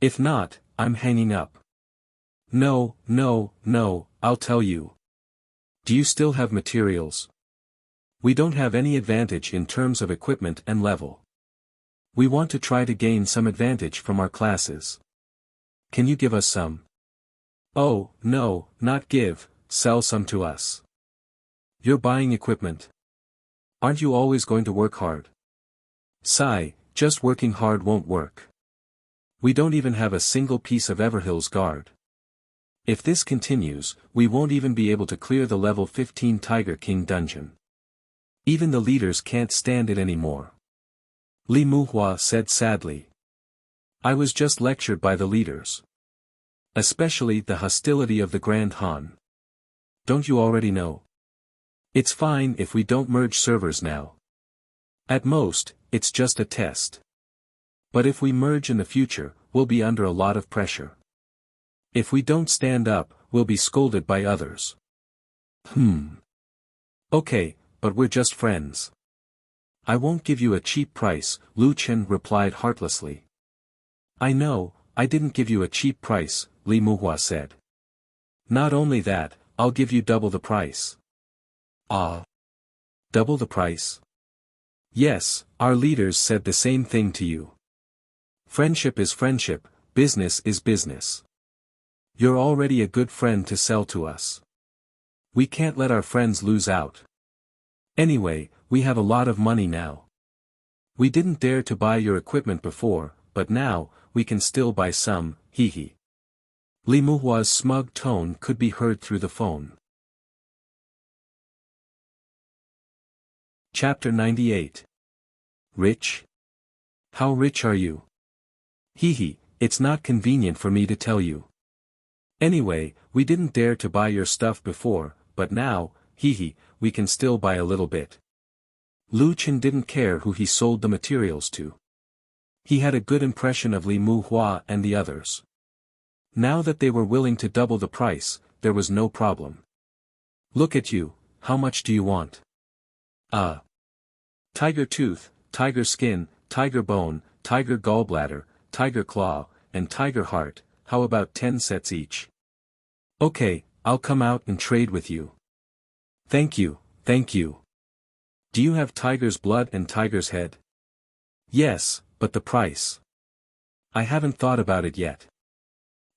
If not, I'm hanging up. No, I'll tell you. Do you still have materials? We don't have any advantage in terms of equipment and level. We want to try to gain some advantage from our classes. Can you give us some? Oh, no, not give, sell some to us. You're buying equipment. Aren't you always going to work hard? Sigh, just working hard won't work. We don't even have a single piece of Everhill's guard. If this continues, we won't even be able to clear the level 15 Tiger King dungeon. Even the leaders can't stand it anymore. Li Muhua said sadly. I was just lectured by the leaders. Especially the hostility of the Grand Han. Don't you already know? It's fine if we don't merge servers now. At most, it's just a test. But if we merge in the future, we'll be under a lot of pressure. If we don't stand up, we'll be scolded by others. Okay, but we're just friends. I won't give you a cheap price, Lu Chen replied heartlessly. I know, I didn't give you a cheap price, Li Muhua said. Not only that, I'll give you double the price. Ah. Double the price? Yes, our leaders said the same thing to you. Friendship is friendship, business is business. You're already a good friend to sell to us. We can't let our friends lose out. Anyway, we have a lot of money now. We didn't dare to buy your equipment before, but now, we can still buy some, hehe. Li Muhua's smug tone could be heard through the phone. Chapter 98. Rich? How rich are you? Hehe, it's not convenient for me to tell you. Anyway, we didn't dare to buy your stuff before, but now, hehe, we can still buy a little bit. Lu Chen didn't care who he sold the materials to. He had a good impression of Li Muhua and the others. Now that they were willing to double the price, there was no problem. Look at you, how much do you want? Ah. Tiger tooth, tiger skin, tiger bone, tiger gallbladder, tiger claw, and tiger heart, how about 10 sets each? Okay, I'll come out and trade with you. Thank you, thank you. Do you have tiger's blood and tiger's head? Yes, but the price. I haven't thought about it yet.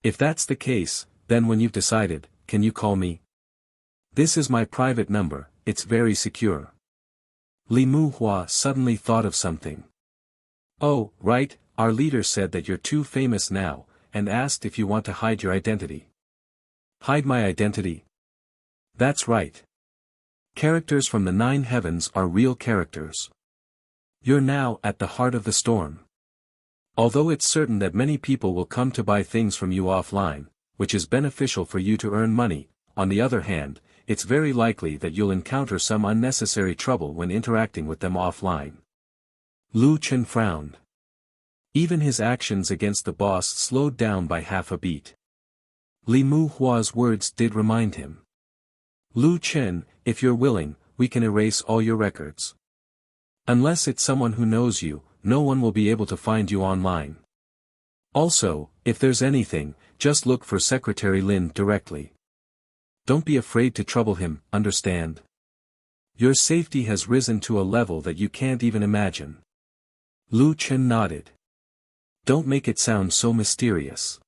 If that's the case, then when you've decided, can you call me? This is my private number, it's very secure. Li Muhua suddenly thought of something. Oh, right, our leader said that you're too famous now, and asked if you want to hide your identity. Hide my identity? That's right. Characters from the 9 heavens are real characters. You're now at the heart of the storm. Although it's certain that many people will come to buy things from you offline, which is beneficial for you to earn money, on the other hand, it's very likely that you'll encounter some unnecessary trouble when interacting with them offline. Lu Chen frowned. Even his actions against the boss slowed down by half a beat. Li Muhua's words did remind him. Lu Chen, if you're willing, we can erase all your records. Unless it's someone who knows you, no one will be able to find you online. Also, if there's anything, just look for Secretary Lin directly. Don't be afraid to trouble him, understand? Your safety has risen to a level that you can't even imagine. Lu Chen nodded. Don't make it sound so mysterious.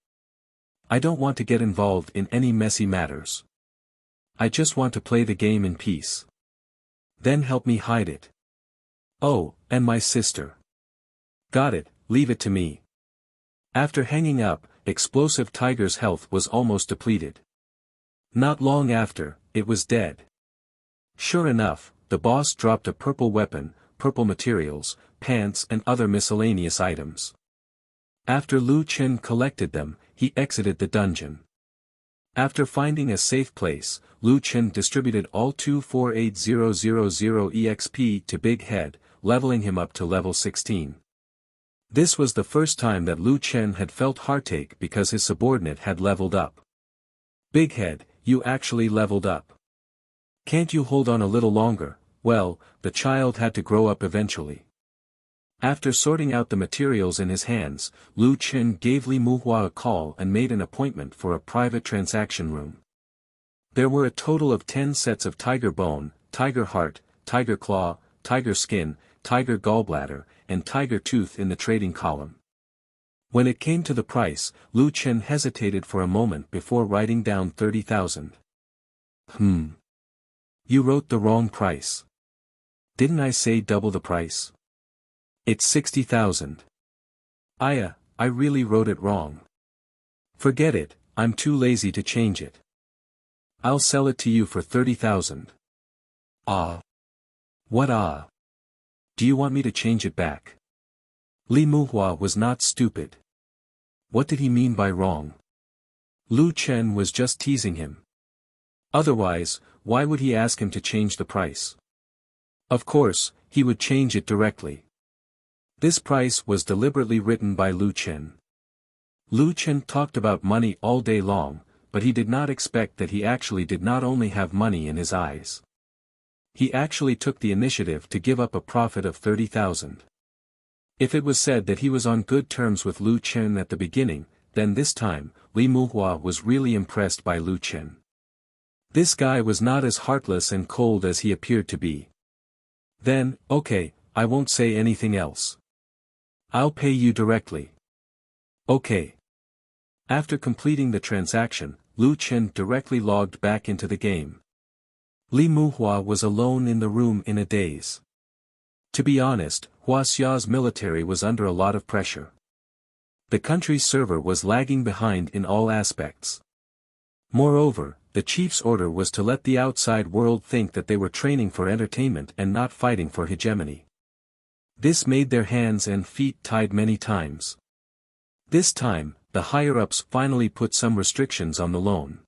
I don't want to get involved in any messy matters. I just want to play the game in peace. Then help me hide it. Oh, and my sister. Got it, leave it to me. After hanging up, Explosive Tiger's health was almost depleted. Not long after, it was dead. Sure enough, the boss dropped a purple weapon, purple materials, pants and other miscellaneous items. After Lu Chen collected them, he exited the dungeon. After finding a safe place, Lu Chen distributed all 248000 EXP to Big Head, leveling him up to level 16. This was the first time that Lu Chen had felt heartache because his subordinate had leveled up. Big Head, you actually leveled up. Can't you hold on a little longer? Well, the child had to grow up eventually. After sorting out the materials in his hands, Lu Chen gave Li Muhua a call and made an appointment for a private transaction room. There were a total of 10 sets of tiger bone, tiger heart, tiger claw, tiger skin, tiger gallbladder, and tiger tooth in the trading column. When it came to the price, Lu Chen hesitated for a moment before writing down 30,000. You wrote the wrong price. Didn't I say double the price? It's 60,000. I really wrote it wrong. Forget it, I'm too lazy to change it. I'll sell it to you for 30,000. Ah. What ah? Do you want me to change it back? Li Muhua was not stupid. What did he mean by wrong? Lu Chen was just teasing him. Otherwise, why would he ask him to change the price? Of course, he would change it directly. This price was deliberately written by Lu Chen. Lu Chen talked about money all day long, but he did not expect that he actually did not only have money in his eyes. He actually took the initiative to give up a profit of 30,000. If it was said that he was on good terms with Lu Chen at the beginning, then this time, Li Muhua was really impressed by Lu Chen. This guy was not as heartless and cold as he appeared to be. Then, okay, I won't say anything else. I'll pay you directly. Okay. After completing the transaction, Lu Chen directly logged back into the game. Li Muhua was alone in the room in a daze. To be honest, Wuxia's military was under a lot of pressure. The country's server was lagging behind in all aspects. Moreover, the chief's order was to let the outside world think that they were training for entertainment and not fighting for hegemony. This made their hands and feet tied many times. This time, the higher-ups finally put some restrictions on the loan.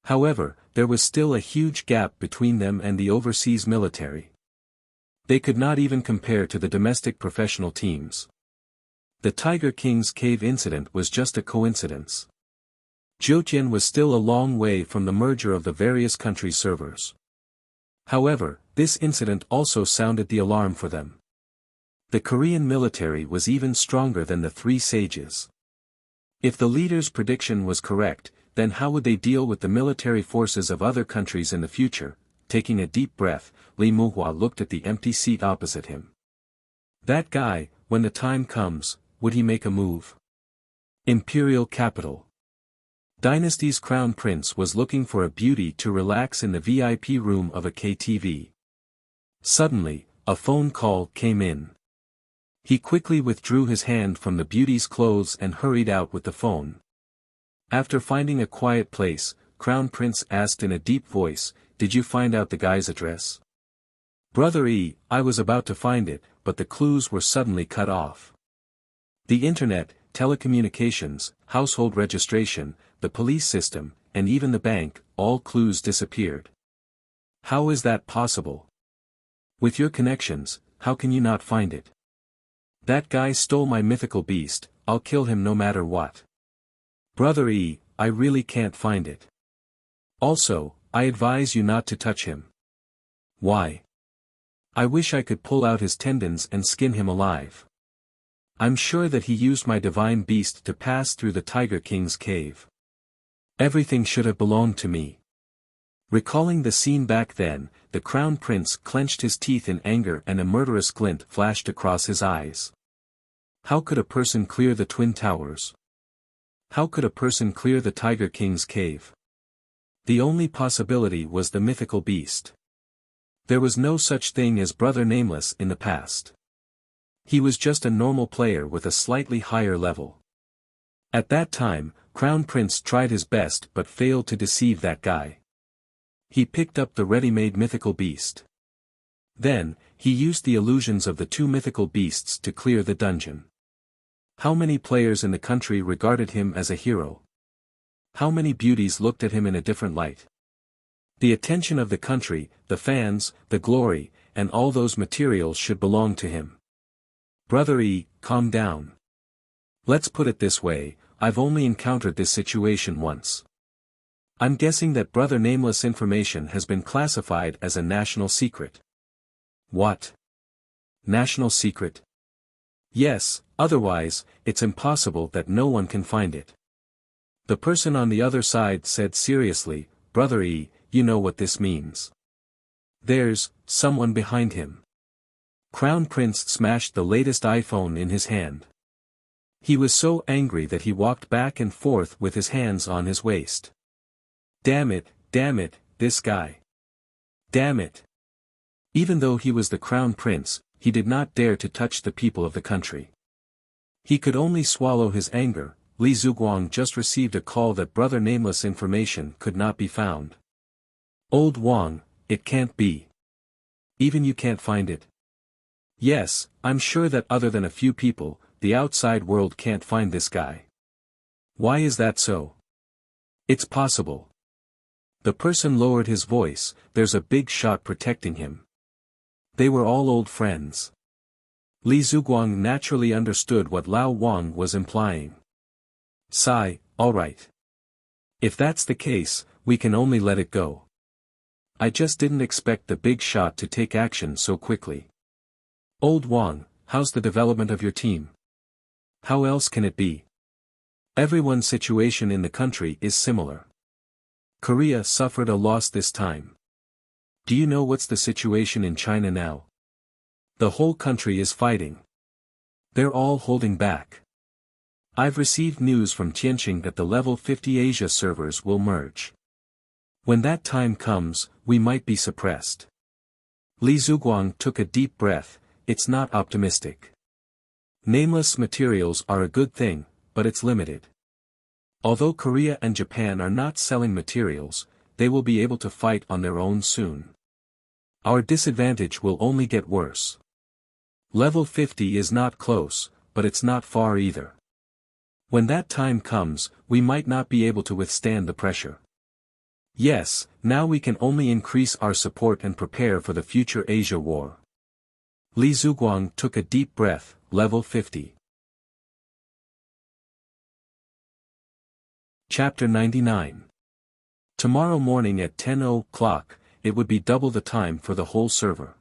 However, there was still a huge gap between them and the overseas military. They could not even compare to the domestic professional teams. The Tiger King's cave incident was just a coincidence. Zhoutian was still a long way from the merger of the various countries' servers. However, this incident also sounded the alarm for them. The Korean military was even stronger than the three sages. If the leader's prediction was correct, then how would they deal with the military forces of other countries in the future? Taking a deep breath, Li Muhua looked at the empty seat opposite him. That guy, when the time comes, would he make a move? Imperial capital. Dynasty's crown prince was looking for a beauty to relax in the VIP room of a KTV. Suddenly, a phone call came in. He quickly withdrew his hand from the beauty's clothes and hurried out with the phone. After finding a quiet place, Crown Prince asked in a deep voice, "Did you find out the guy's address?" "Brother E, I was about to find it, but the clues were suddenly cut off. The internet, telecommunications, household registration, the police system, and even the bank, all clues disappeared." "How is that possible? With your connections, how can you not find it?" "That guy stole my mythical beast, I'll kill him no matter what." "Brother E, I really can't find it. Also, I advise you not to touch him." "Why?" "I wish I could pull out his tendons and skin him alive. I'm sure that he used my divine beast to pass through the Tiger King's cave. Everything should have belonged to me." Recalling the scene back then, the Crown Prince clenched his teeth in anger and a murderous glint flashed across his eyes. How could a person clear the Twin Towers? How could a person clear the Tiger King's cave? The only possibility was the mythical beast. There was no such thing as Brother Nameless in the past. He was just a normal player with a slightly higher level. At that time, Crown Prince tried his best but failed to deceive that guy. He picked up the ready-made mythical beast. Then, he used the illusions of the two mythical beasts to clear the dungeon. How many players in the country regarded him as a hero? How many beauties looked at him in a different light? The attention of the country, the fans, the glory, and all those materials should belong to him. Brother E, calm down. Let's put it this way, I've only encountered this situation once. I'm guessing that Brother Nameless information has been classified as a national secret. What? National secret? Yes, otherwise, it's impossible that no one can find it. The person on the other side said seriously, "Brother E, you know what this means. There's someone behind him." Crown Prince smashed the latest iPhone in his hand. He was so angry that he walked back and forth with his hands on his waist. Damn it, this guy. Damn it. Even though he was the Crown Prince, he did not dare to touch the people of the country. He could only swallow his anger. Li Zhuguang just received a call that Brother Nameless information could not be found. Old Wang, it can't be. Even you can't find it? Yes, I'm sure that other than a few people, the outside world can't find this guy. Why is that so? It's possible. The person lowered his voice, there's a big shot protecting him. They were all old friends. Li Zhuguang naturally understood what Lao Wang was implying. Sigh, alright. If that's the case, we can only let it go. I just didn't expect the big shot to take action so quickly. Old Wang, how's the development of your team? How else can it be? Everyone's situation in the country is similar. Korea suffered a loss this time. Do you know what's the situation in China now? The whole country is fighting. They're all holding back. I've received news from Tianqing that the level 50 Asia servers will merge. When that time comes, we might be suppressed. Li Zhuguang took a deep breath, it's not optimistic. Nameless materials are a good thing, but it's limited. Although Korea and Japan are not selling materials, they will be able to fight on their own soon. Our disadvantage will only get worse. Level 50 is not close, but it's not far either. When that time comes, we might not be able to withstand the pressure. Yes, now we can only increase our support and prepare for the future Asia war. Li Zhuguang took a deep breath, level 50. Chapter 99. Tomorrow morning at 10 o'clock, it would be double the time for the whole server.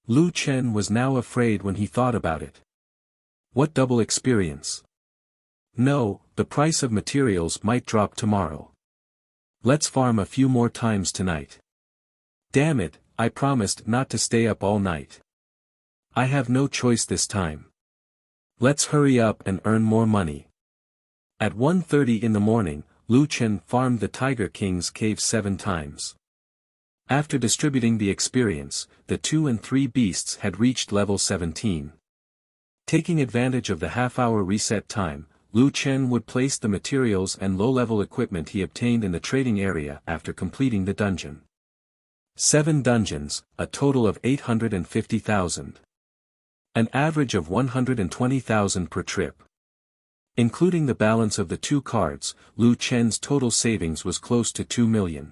Lu Chen was now afraid when he thought about it. What double experience? No, the price of materials might drop tomorrow. Let's farm a few more times tonight. Damn it, I promised not to stay up all night. I have no choice this time. Let's hurry up and earn more money. At 1:30 in the morning, Lu Chen farmed the Tiger King's cave 7 times. After distributing the experience, the 2 and 3 beasts had reached level 17. Taking advantage of the half-hour reset time, Lu Chen would place the materials and low-level equipment he obtained in the trading area after completing the dungeon. 7 dungeons, a total of 850,000. An average of 120,000 per trip. Including the balance of the 2 cards, Lu Chen's total savings was close to 2 million.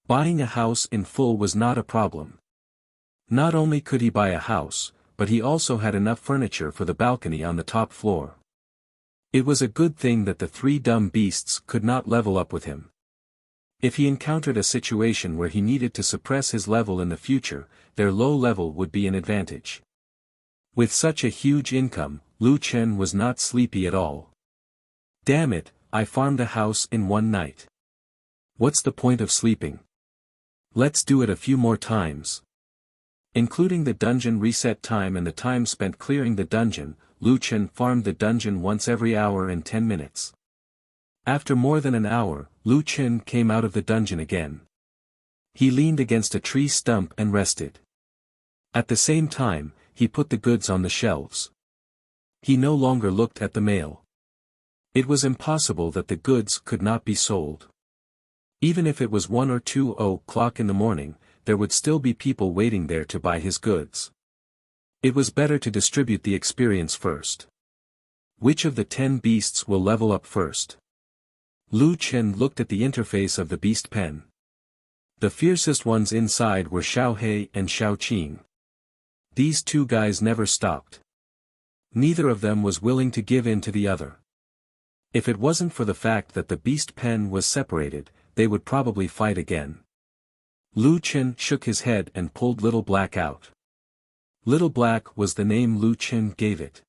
Buying a house in full was not a problem. Not only could he buy a house, but he also had enough furniture for the balcony on the top floor. It was a good thing that the 3 dumb beasts could not level up with him. If he encountered a situation where he needed to suppress his level in the future, their low level would be an advantage. With such a huge income, Lu Chen was not sleepy at all. Damn it, I farmed a house in one night. What's the point of sleeping? Let's do it a few more times. Including the dungeon reset time and the time spent clearing the dungeon, Lu Chen farmed the dungeon once every hour and 10 minutes. After more than an hour, Lu Chen came out of the dungeon again. He leaned against a tree stump and rested. At the same time, he put the goods on the shelves. He no longer looked at the mail. It was impossible that the goods could not be sold. Even if it was 1 or 2 o'clock in the morning, there would still be people waiting there to buy his goods. It was better to distribute the experience first. Which of the 10 beasts will level up first? Lu Chen looked at the interface of the beast pen. The fiercest ones inside were Xiao He and Xiao Qing. These 2 guys never stopped. Neither of them was willing to give in to the other. If it wasn't for the fact that the beast pen was separated, they would probably fight again. Lu Chen shook his head and pulled Little Black out. Little Black was the name Lu Chen gave it.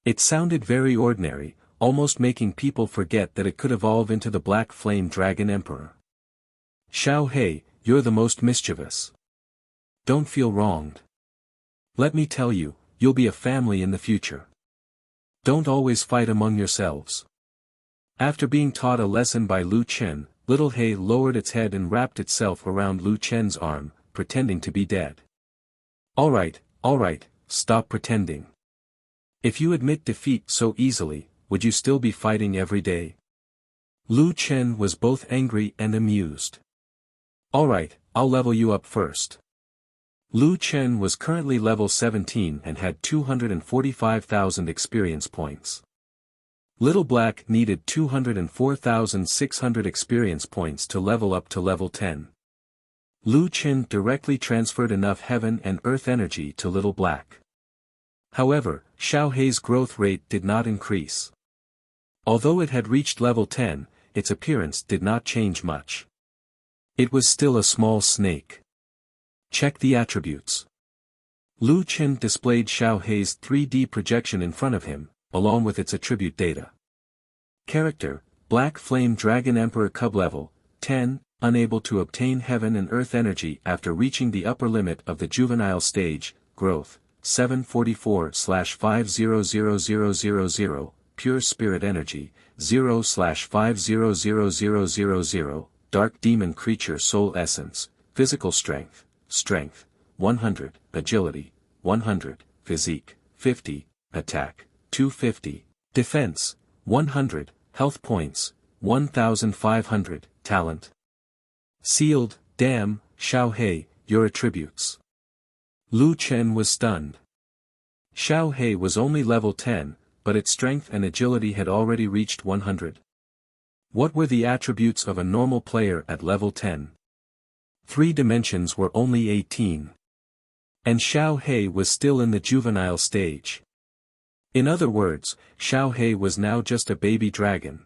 It sounded very ordinary, almost making people forget that it could evolve into the Black Flame Dragon Emperor. Xiao He, you're the most mischievous. Don't feel wronged. Let me tell you, you'll be a family in the future. Don't always fight among yourselves. After being taught a lesson by Lu Chen, Little He lowered its head and wrapped itself around Lu Chen's arm, pretending to be dead. All right, stop pretending. If you admit defeat so easily, would you still be fighting every day? Lu Chen was both angry and amused. All right, I'll level you up first. Lu Chen was currently level 17 and had 245,000 experience points. Little Black needed 204,600 experience points to level up to level 10. Lu Chen directly transferred enough heaven and earth energy to Little Black. However, Xiao He's growth rate did not increase. Although it had reached level 10, its appearance did not change much. It was still a small snake. Check the attributes. Lu Chen displayed Xiao He's 3D projection in front of him, along with its attribute data. Character, Black Flame Dragon Emperor Cub level, 10, unable to obtain heaven and earth energy after reaching the upper limit of the juvenile stage, growth, 744/500000, pure spirit energy, 0/500000, dark demon creature soul essence, physical strength, 100, agility, 100, physique, 50, attack, 250, defense, 100, health points, 1,500, talent. Sealed, damn, Xiao He, your attributes. Lu Chen was stunned. Xiao He was only level 10, but its strength and agility had already reached 100. What were the attributes of a normal player at level 10? 3 dimensions were only 18. And Xiao He was still in the juvenile stage. In other words, Xiao He was now just a baby dragon.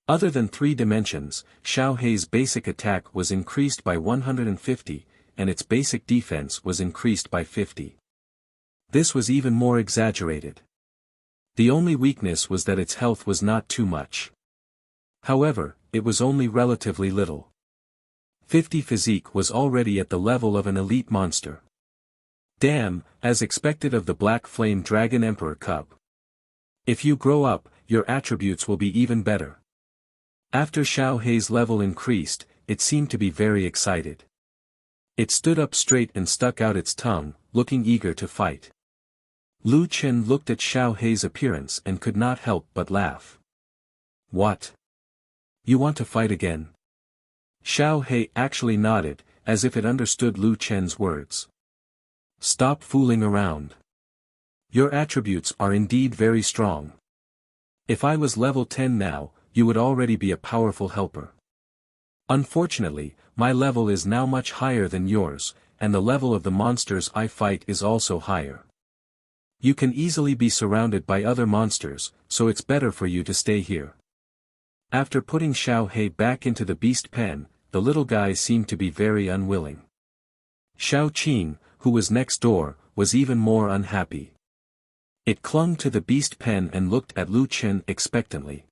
Other than 3 dimensions, Xiao Hei's basic attack was increased by 150, and its basic defense was increased by 50. This was even more exaggerated. The only weakness was that its health was not too much. However, it was only relatively little. 50 physique was already at the level of an elite monster. Damn, as expected of the Black Flame Dragon Emperor cub. If you grow up, your attributes will be even better. After Xiao Hei's level increased, it seemed to be very excited. It stood up straight and stuck out its tongue, looking eager to fight. Lu Chen looked at Xiao Hei's appearance and could not help but laugh. What? You want to fight again? Xiao Hei actually nodded, as if it understood Lu Chen's words. Stop fooling around. Your attributes are indeed very strong. If I was level 10 now, you would already be a powerful helper. Unfortunately, my level is now much higher than yours, and the level of the monsters I fight is also higher. You can easily be surrounded by other monsters, so it's better for you to stay here. After putting Xiao Hei back into the beast pen, the little guy seemed to be very unwilling. Xiao Qing, who was next door, was even more unhappy. It clung to the beast pen and looked at Lu Chen expectantly.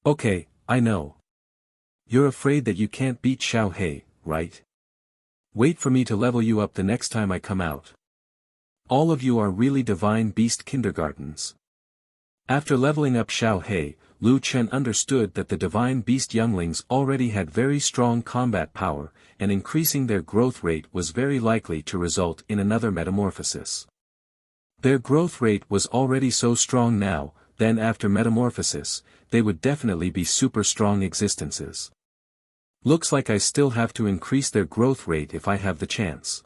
Okay, I know. You're afraid that you can't beat Xiao Hei, right? Wait for me to level you up the next time I come out. All of you are really divine beast kindergartens. After leveling up Xiao Hei, Lu Chen understood that the divine beast younglings already had very strong combat power, and increasing their growth rate was very likely to result in another metamorphosis. Their growth rate was already so strong now, then after metamorphosis, they would definitely be super strong existences. Looks like I still have to increase their growth rate if I have the chance.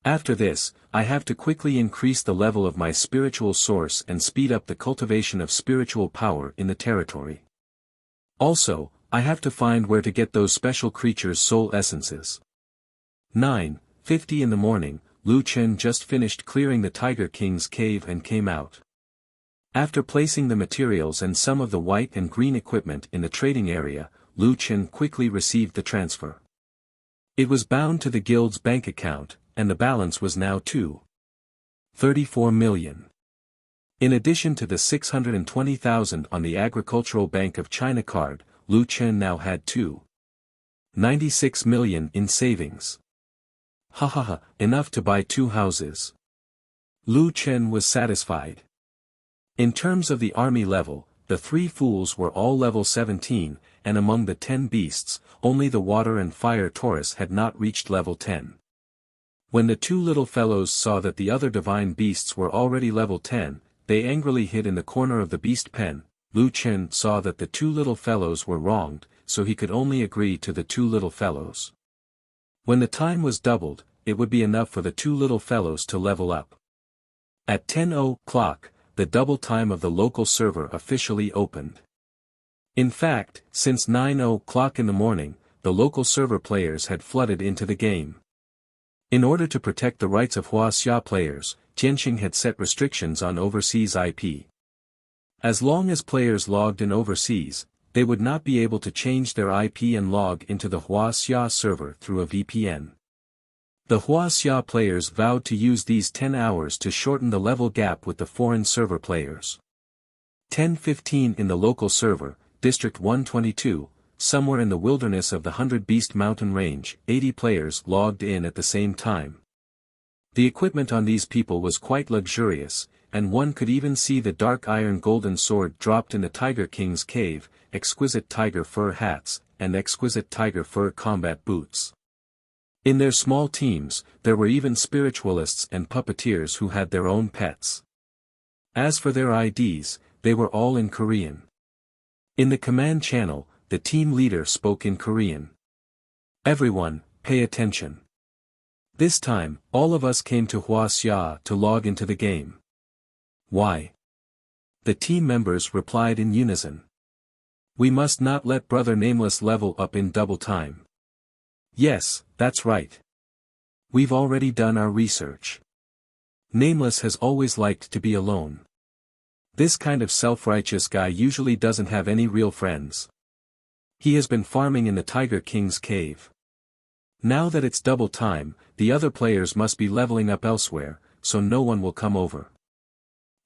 After this, I have to quickly increase the level of my spiritual source and speed up the cultivation of spiritual power in the territory. Also, I have to find where to get those special creatures' soul essences. 9:50 in the morning, Lu Chen just finished clearing the Tiger King's cave and came out. After placing the materials and some of the white and green equipment in the trading area, Lu Chen quickly received the transfer. It was bound to the guild's bank account, and the balance was now 2.34 million. In addition to the 620,000 on the Agricultural Bank of China card, Lu Chen now had 2.96 million in savings. Enough to buy 2 houses. Lu Chen was satisfied. In terms of the army level, the 3 fools were all level 17, and among the 10 beasts, only the water and fire Taurus had not reached level 10. When the 2 little fellows saw that the other divine beasts were already level 10, they angrily hid in the corner of the beast pen. Lu Chen saw that the 2 little fellows were wronged, so he could only agree to the 2 little fellows. When the time was doubled, it would be enough for the 2 little fellows to level up. At 10 o'clock, the double time of the local server officially opened. In fact, since 9 o'clock in the morning, the local server players had flooded into the game. In order to protect the rights of Wuxia players, Jianxing had set restrictions on overseas IP. As long as players logged in overseas, they would not be able to change their IP and log into the Wuxia server through a VPN. The Wuxia players vowed to use these 10 hours to shorten the level gap with the foreign server players. 10:15 in the local server, District 122, somewhere in the wilderness of the 100 Beast Mountain Range, 80 players logged in at the same time. The equipment on these people was quite luxurious, and one could even see the dark iron golden sword dropped in the Tiger King's cave, exquisite tiger fur hats, and exquisite tiger fur combat boots. In their small teams, there were even spiritualists and puppeteers who had their own pets. As for their IDs, they were all in Korean. In the command channel, the team leader spoke in Korean. Everyone, pay attention. This time, all of us came to Wuxia to log into the game. Why? The team members replied in unison. We must not let Brother Nameless level up in double time. Yes, that's right. We've already done our research. Nameless has always liked to be alone. This kind of self-righteous guy usually doesn't have any real friends. He has been farming in the Tiger King's cave. Now that it's double time, the other players must be leveling up elsewhere, so no one will come over.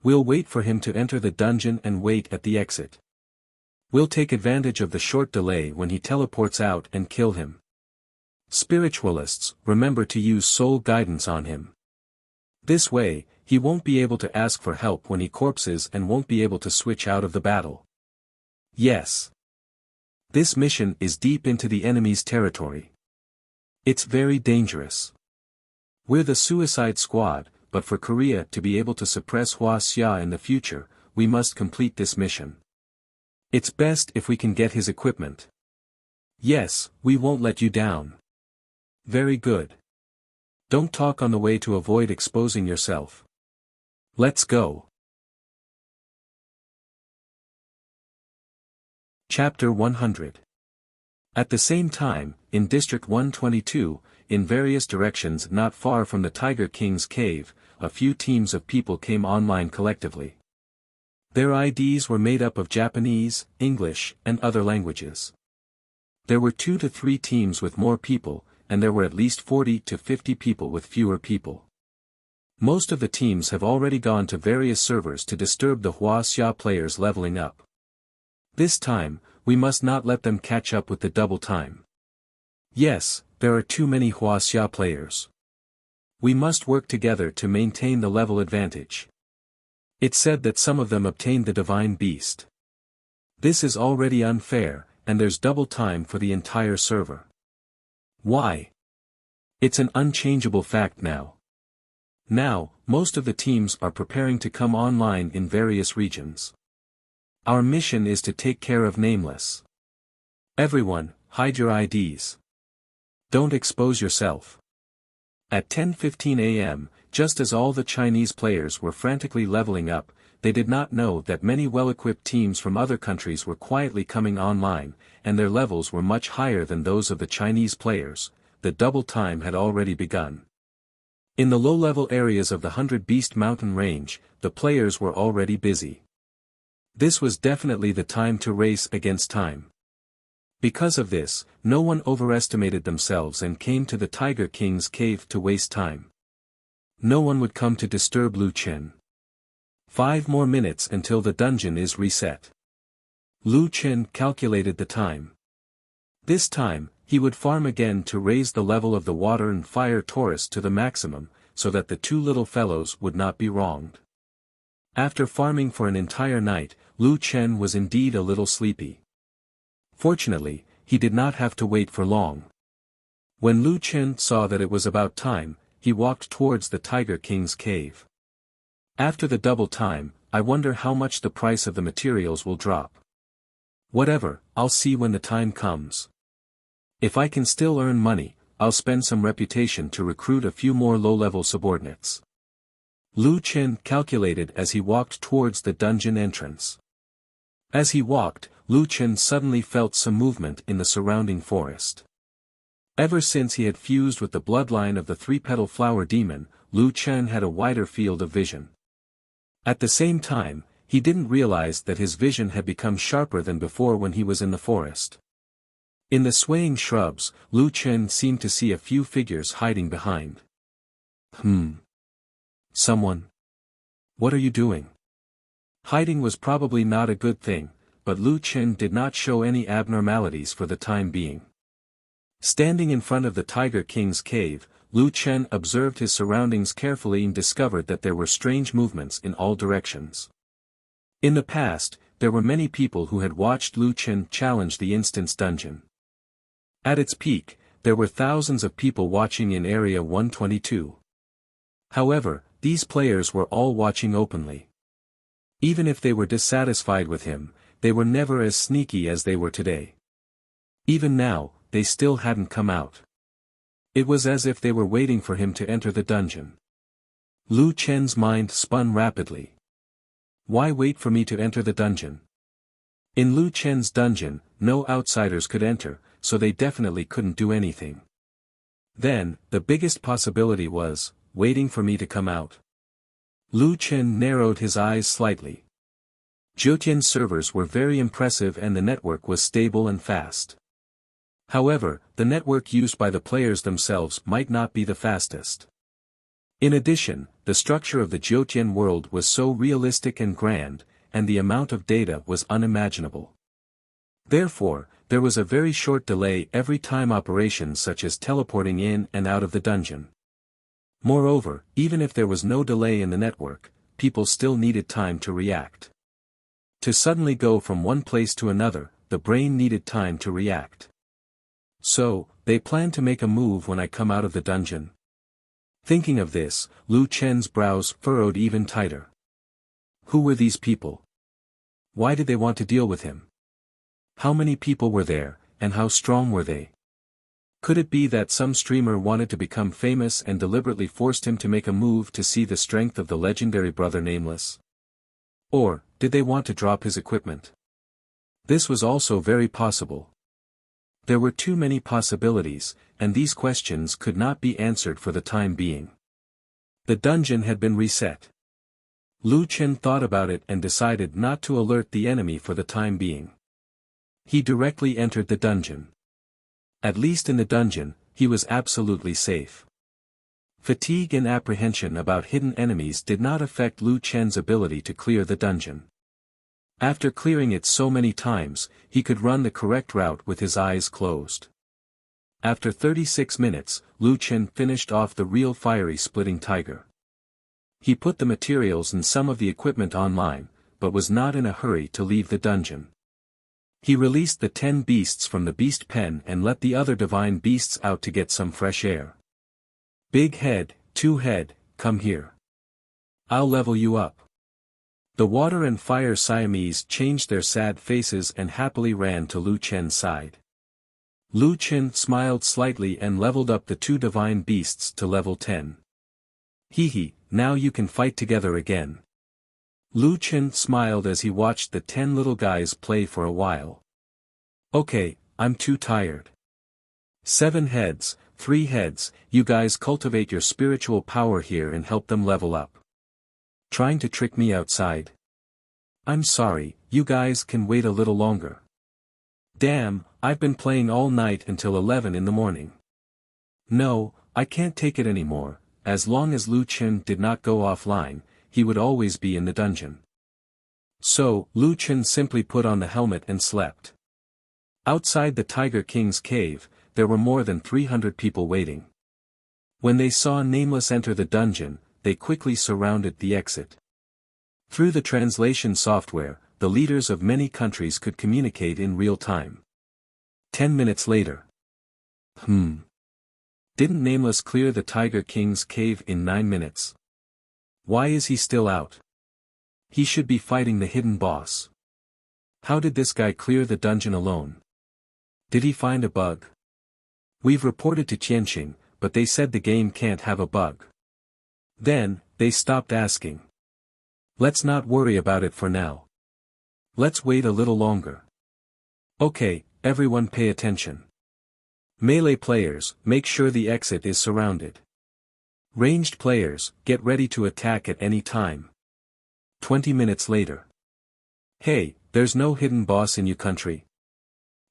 We'll wait for him to enter the dungeon and wait at the exit. We'll take advantage of the short delay when he teleports out and kill him. Spiritualists, remember to use soul guidance on him. This way, he won't be able to ask for help when he corpses and won't be able to switch out of the battle. Yes. This mission is deep into the enemy's territory. It's very dangerous. We're the Suicide Squad, but for Korea to be able to suppress Wuxia in the future, we must complete this mission. It's best if we can get his equipment. Yes, we won't let you down. Very good. Don't talk on the way to avoid exposing yourself. Let's go. Chapter 100. At the same time, in District 122, in various directions not far from the Tiger King's cave, a few teams of people came online collectively. Their IDs were made up of Japanese, English, and other languages. There were 2 to 3 teams with more people, and there were at least 40 to 50 people with fewer people. Most of the teams have already gone to various servers to disturb the Wuxia players leveling up. This time, we must not let them catch up with the double time. Yes, there are too many Wuxia players. We must work together to maintain the level advantage. It's said that some of them obtained the divine beast. This is already unfair, and there's double time for the entire server. Why? It's an unchangeable fact now. Now, most of the teams are preparing to come online in various regions. Our mission is to take care of Nameless. Everyone, hide your IDs. Don't expose yourself. At 10:15 a.m., just as all the Chinese players were frantically leveling up, they did not know that many well-equipped teams from other countries were quietly coming online, and their levels were much higher than those of the Chinese players. The double time had already begun. In the low-level areas of the 100 Beast Mountain range, the players were already busy. This was definitely the time to race against time. Because of this, no one overestimated themselves and came to the Tiger King's cave to waste time. No one would come to disturb Lu Qin. 5 more minutes until the dungeon is reset. Lu Qin calculated the time. This time, he would farm again to raise the level of the water and fire Taurus to the maximum, so that the 2 little fellows would not be wronged. After farming for an entire night, Lu Qin was indeed a little sleepy. Fortunately, he did not have to wait for long. When Lu Qin saw that it was about time, he walked towards the Tiger King's cave. After the double time, I wonder how much the price of the materials will drop. Whatever, I'll see when the time comes. If I can still earn money, I'll spend some reputation to recruit a few more low-level subordinates. Lu Qin calculated as he walked towards the dungeon entrance. As he walked, Lu Qin suddenly felt some movement in the surrounding forest. Ever since he had fused with the bloodline of the 3-petal flower demon, Lu Qin had a wider field of vision. At the same time, he didn't realize that his vision had become sharper than before when he was in the forest. In the swaying shrubs, Lu Qin seemed to see a few figures hiding behind. Someone? What are you doing? Hiding was probably not a good thing, but Lu Qin did not show any abnormalities for the time being. Standing in front of the Tiger King's cave, Lu Qin observed his surroundings carefully and discovered that there were strange movements in all directions. In the past, there were many people who had watched Lu Qin challenge the Instance Dungeon. At its peak, there were thousands of people watching in Area 122. However, these players were all watching openly. Even if they were dissatisfied with him, they were never as sneaky as they were today. Even now, they still hadn't come out. It was as if they were waiting for him to enter the dungeon. Lu Qin's mind spun rapidly. Why wait for me to enter the dungeon? In Lu Qin's dungeon, no outsiders could enter, so they definitely couldn't do anything. Then, the biggest possibility was, waiting for me to come out. Lu Qin narrowed his eyes slightly. Zhoutian's servers were very impressive and the network was stable and fast. However, the network used by the players themselves might not be the fastest. In addition, the structure of the Zhoutian world was so realistic and grand, and the amount of data was unimaginable. Therefore, there was a very short delay every time operations such as teleporting in and out of the dungeon. Moreover, even if there was no delay in the network, people still needed time to react. To suddenly go from one place to another, the brain needed time to react. So, they plan to make a move when I come out of the dungeon. Thinking of this, Lu Chen's brows furrowed even tighter. Who were these people? Why did they want to deal with him? How many people were there, and how strong were they? Could it be that some streamer wanted to become famous and deliberately forced him to make a move to see the strength of the legendary brother Nameless? Or, did they want to drop his equipment? This was also very possible. There were too many possibilities, and these questions could not be answered for the time being. The dungeon had been reset. Lu Chen thought about it and decided not to alert the enemy for the time being. He directly entered the dungeon. At least in the dungeon, he was absolutely safe. Fatigue and apprehension about hidden enemies did not affect Lu Chen's ability to clear the dungeon. After clearing it so many times, he could run the correct route with his eyes closed. After 36 minutes, Lu Chen finished off the real fiery splitting tiger. He put the materials and some of the equipment online, but was not in a hurry to leave the dungeon. He released the 10 beasts from the beast pen and let the other divine beasts out to get some fresh air. Big head, 2 head, come here. I'll level you up. The water and fire Siamese changed their sad faces and happily ran to Lu Chen's side. Lu Chen smiled slightly and leveled up the 2 divine beasts to level 10. Hee, now you can fight together again. Lu Chen smiled as he watched the 10 little guys play for a while. Okay, I'm too tired. 7 heads, 3 heads, you guys cultivate your spiritual power here and help them level up. Trying to trick me outside? I'm sorry, you guys can wait a little longer. Damn, I've been playing all night until 11 in the morning. No, I can't take it anymore. As long as Lu Chen did not go offline, he would always be in the dungeon. So, Lu Chen simply put on the helmet and slept. Outside the Tiger King's cave, there were more than 300 people waiting. When they saw Nameless enter the dungeon, they quickly surrounded the exit. Through the translation software, the leaders of many countries could communicate in real time. 10 minutes later. Didn't Nameless clear the Tiger King's cave in 9 minutes? Why is he still out? He should be fighting the hidden boss. How did this guy clear the dungeon alone? Did he find a bug? We've reported to Tianqing, but they said the game can't have a bug. Then, they stopped asking. Let's not worry about it for now. Let's wait a little longer. Okay, everyone pay attention. Melee players, make sure the exit is surrounded. Ranged players, get ready to attack at any time. 20 minutes later. Hey, there's no hidden boss in your country.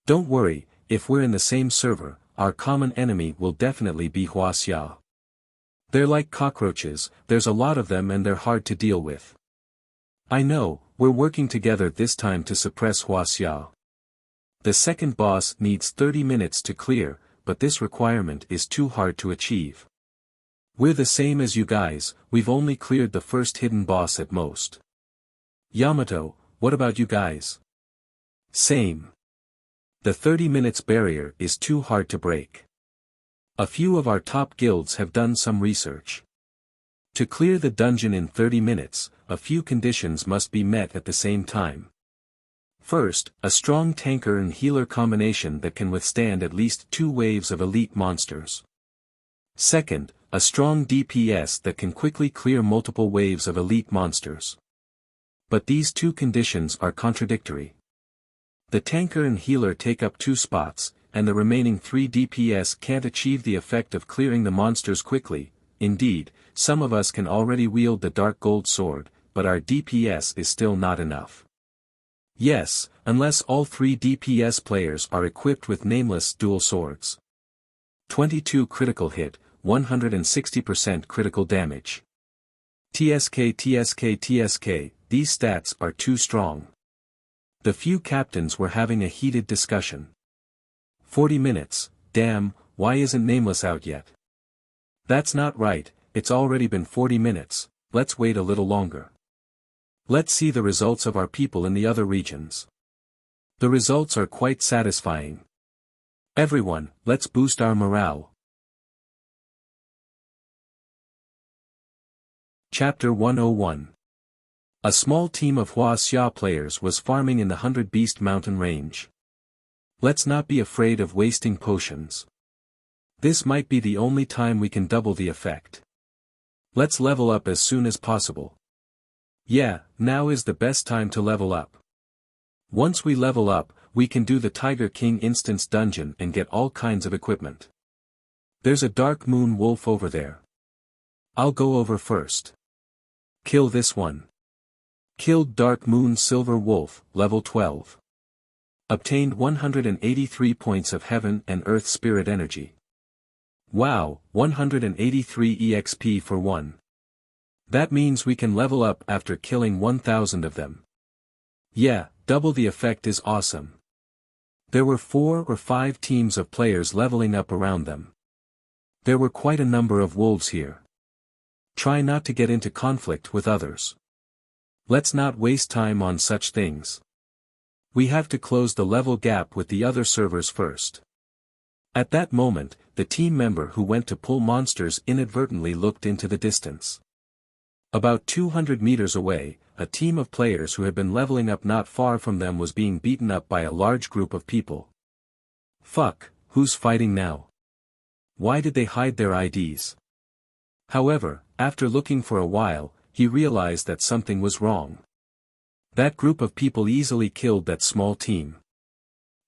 Don't worry, if we're in the same server, our common enemy will definitely be Wuxia. They're like cockroaches, there's a lot of them and they're hard to deal with. I know, we're working together this time to suppress Wuxia. The second boss needs 30 minutes to clear, but this requirement is too hard to achieve. We're the same as you guys, we've only cleared the first hidden boss at most. Yamato, what about you guys? Same. The 30 minutes barrier is too hard to break. A few of our top guilds have done some research. To clear the dungeon in 30 minutes, a few conditions must be met at the same time. First, a strong tanker and healer combination that can withstand at least 2 waves of elite monsters. Second, a strong DPS that can quickly clear multiple waves of elite monsters. But these 2 conditions are contradictory. The tanker and healer take up 2 spots, and the remaining 3 DPS can't achieve the effect of clearing the monsters quickly. Indeed, some of us can already wield the dark gold sword, but our DPS is still not enough. Yes, unless all 3 DPS players are equipped with nameless dual swords. 22 critical hit, 160% critical damage. TSK, these stats are too strong. The few captains were having a heated discussion. 40 minutes, damn, why isn't Nameless out yet? That's not right, it's already been 40 minutes, let's wait a little longer. Let's see the results of our people in the other regions. The results are quite satisfying. Everyone, let's boost our morale. Chapter 101. A small team of Wuxia players was farming in the 100 Beast Mountain range. Let's not be afraid of wasting potions. This might be the only time we can double the effect. Let's level up as soon as possible. Yeah, now is the best time to level up. Once we level up, we can do the Tiger King instance dungeon and get all kinds of equipment. There's a Dark Moon Wolf over there. I'll go over first. Kill this one. Killed Dark Moon Silver Wolf, level 12. Obtained 183 points of Heaven and Earth Spirit Energy. Wow, 183 EXP for one. That means we can level up after killing 1000 of them. Yeah, double the effect is awesome. There were 4 or 5 teams of players leveling up around them. There were quite a number of wolves here. Try not to get into conflict with others. Let's not waste time on such things. We have to close the level gap with the other servers first. At that moment, the team member who went to pull monsters inadvertently looked into the distance. About 200 meters away, a team of players who had been leveling up not far from them was being beaten up by a large group of people. Fuck, who's fighting now? Why did they hide their IDs? However, after looking for a while, he realized that something was wrong. That group of people easily killed that small team.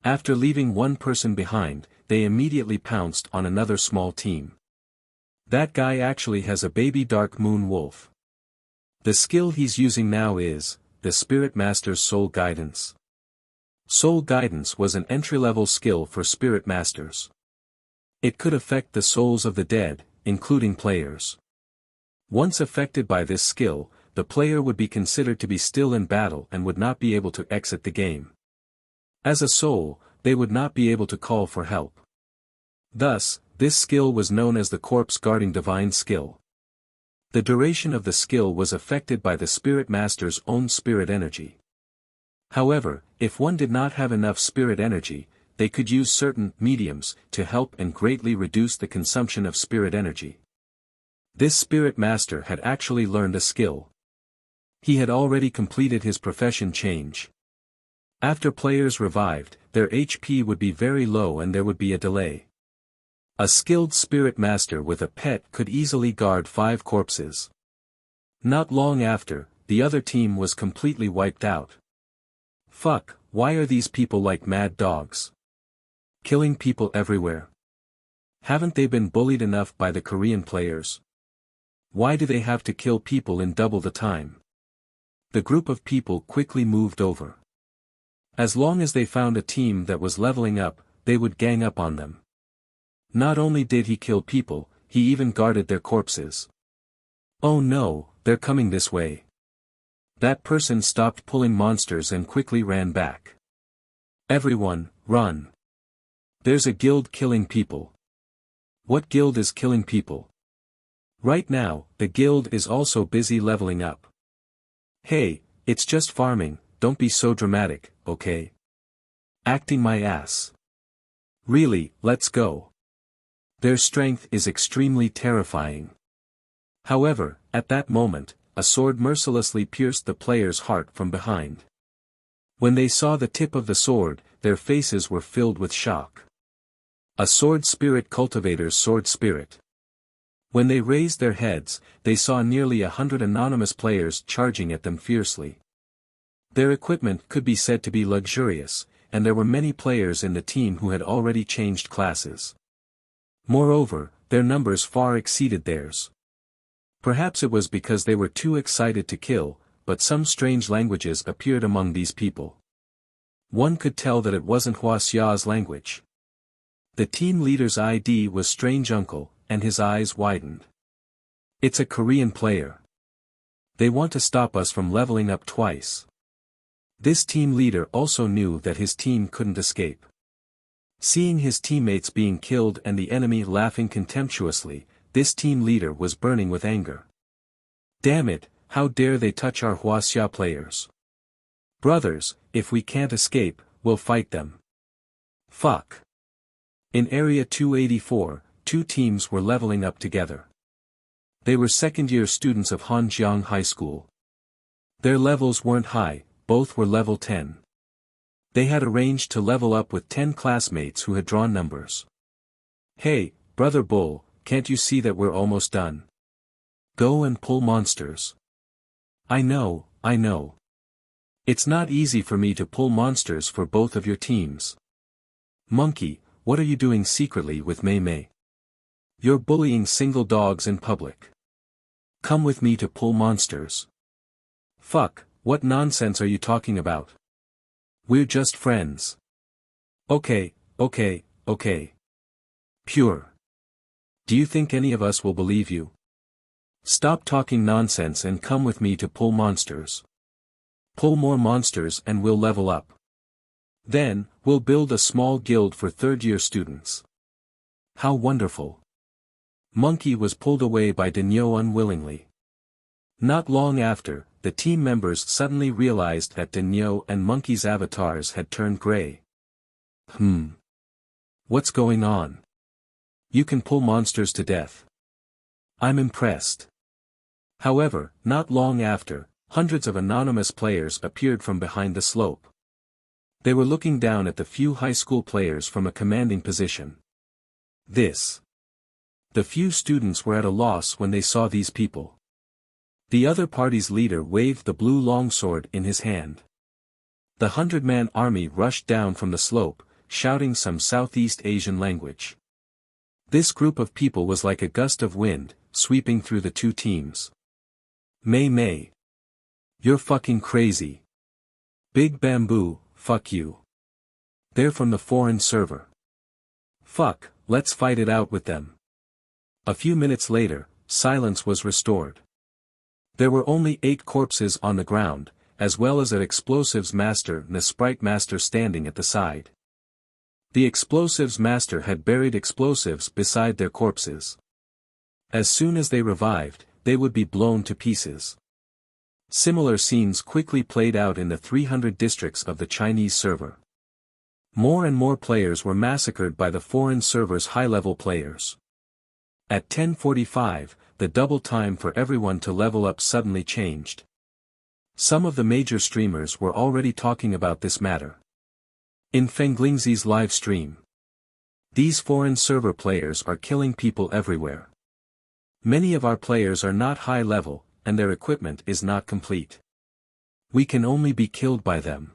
After leaving one person behind, they immediately pounced on another small team. That guy actually has a baby Dark Moon Wolf. The skill he's using now is, the Spirit Master's Soul Guidance. Soul Guidance was an entry-level skill for Spirit Masters. It could affect the souls of the dead, including players. Once affected by this skill, the player would be considered to be still in battle and would not be able to exit the game. As a soul, they would not be able to call for help. Thus, this skill was known as the Corpse Guarding Divine skill. The duration of the skill was affected by the Spirit Master's own spirit energy. However, if one did not have enough spirit energy, they could use certain mediums to help and greatly reduce the consumption of spirit energy. This Spirit Master had actually learned a skill. He had already completed his profession change. After players revived, their HP would be very low and there would be a delay. A skilled Spirit Master with a pet could easily guard 5 corpses. Not long after, the other team was completely wiped out. Fuck, why are these people like mad dogs? Killing people everywhere. Haven't they been bullied enough by the Korean players? Why do they have to kill people in double the time? The group of people quickly moved over. As long as they found a team that was leveling up, they would gang up on them. Not only did he kill people, he even guarded their corpses. Oh no, they're coming this way. That person stopped pulling monsters and quickly ran back. Everyone, run. There's a guild killing people. What guild is killing people? Right now, the guild is also busy leveling up. Hey, it's just farming, don't be so dramatic, okay? Acting my ass. Really, let's go. Their strength is extremely terrifying. However, at that moment, a sword mercilessly pierced the player's heart from behind. When they saw the tip of the sword, their faces were filled with shock. A sword spirit cultivator's sword spirit. When they raised their heads, they saw nearly 100 anonymous players charging at them fiercely. Their equipment could be said to be luxurious, and there were many players in the team who had already changed classes. Moreover, their numbers far exceeded theirs. Perhaps it was because they were too excited to kill, but some strange languages appeared among these people. One could tell that it wasn't Wuxia's language. The team leader's ID was Strange Uncle, and his eyes widened. It's a Korean player. They want to stop us from leveling up twice. This team leader also knew that his team couldn't escape. Seeing his teammates being killed and the enemy laughing contemptuously, this team leader was burning with anger. Damn it, how dare they touch our Wuxia players? Brothers, if we can't escape, we'll fight them. Fuck. In Area 284, two teams were leveling up together. They were second-year students of Hanjiang High School. Their levels weren't high, both were level 10. They had arranged to level up with 10 classmates who had drawn numbers. Hey, Brother Bull, can't you see that we're almost done? Go and pull monsters. I know. It's not easy for me to pull monsters for both of your teams. Monkey, what are you doing secretly with Mei Mei? You're bullying single dogs in public. Come with me to pull monsters. Fuck, what nonsense are you talking about? We're just friends. Okay. Pure. Do you think any of us will believe you? Stop talking nonsense and come with me to pull monsters. Pull more monsters and we'll level up. Then, we'll build a small guild for third-year students. How wonderful. Monkey was pulled away by Denyo unwillingly. Not long after, the team members suddenly realized that Denyo and Monkey's avatars had turned gray. What's going on? You can pull monsters to death. I'm impressed. However, not long after, hundreds of anonymous players appeared from behind the slope. They were looking down at the few high school players from a commanding position. The few students were at a loss when they saw these people. The other party's leader waved the blue longsword in his hand. The 100-man army rushed down from the slope, shouting some Southeast Asian language. This group of people was like a gust of wind, sweeping through the two teams. Mei Mei. You're fucking crazy. Big Bamboo, fuck you. They're from the foreign server. Fuck, let's fight it out with them. A few minutes later, silence was restored. There were only 8 corpses on the ground, as well as an explosives master and a sprite master standing at the side. The explosives master had buried explosives beside their corpses. As soon as they revived, they would be blown to pieces. Similar scenes quickly played out in the 300 districts of the Chinese server. More and more players were massacred by the foreign server's high-level players. At 10:45, the double time for everyone to level up suddenly changed. Some of the major streamers were already talking about this matter. In Fenglingzi's live stream, these foreign server players are killing people everywhere. Many of our players are not high level, and their equipment is not complete. We can only be killed by them.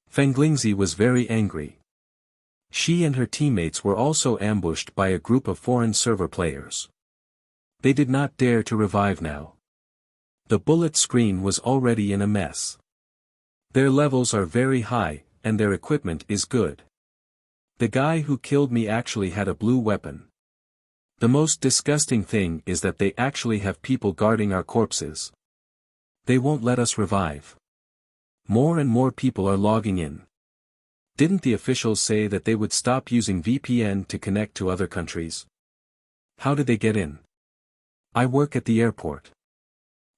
Fenglingzi was very angry. She and her teammates were also ambushed by a group of foreign server players. They did not dare to revive now. The bullet screen was already in a mess. Their levels are very high, and their equipment is good. The guy who killed me actually had a blue weapon. The most disgusting thing is that they actually have people guarding our corpses. They won't let us revive. More and more people are logging in. Didn't the officials say that they would stop using VPN to connect to other countries? How did they get in? I work at the airport.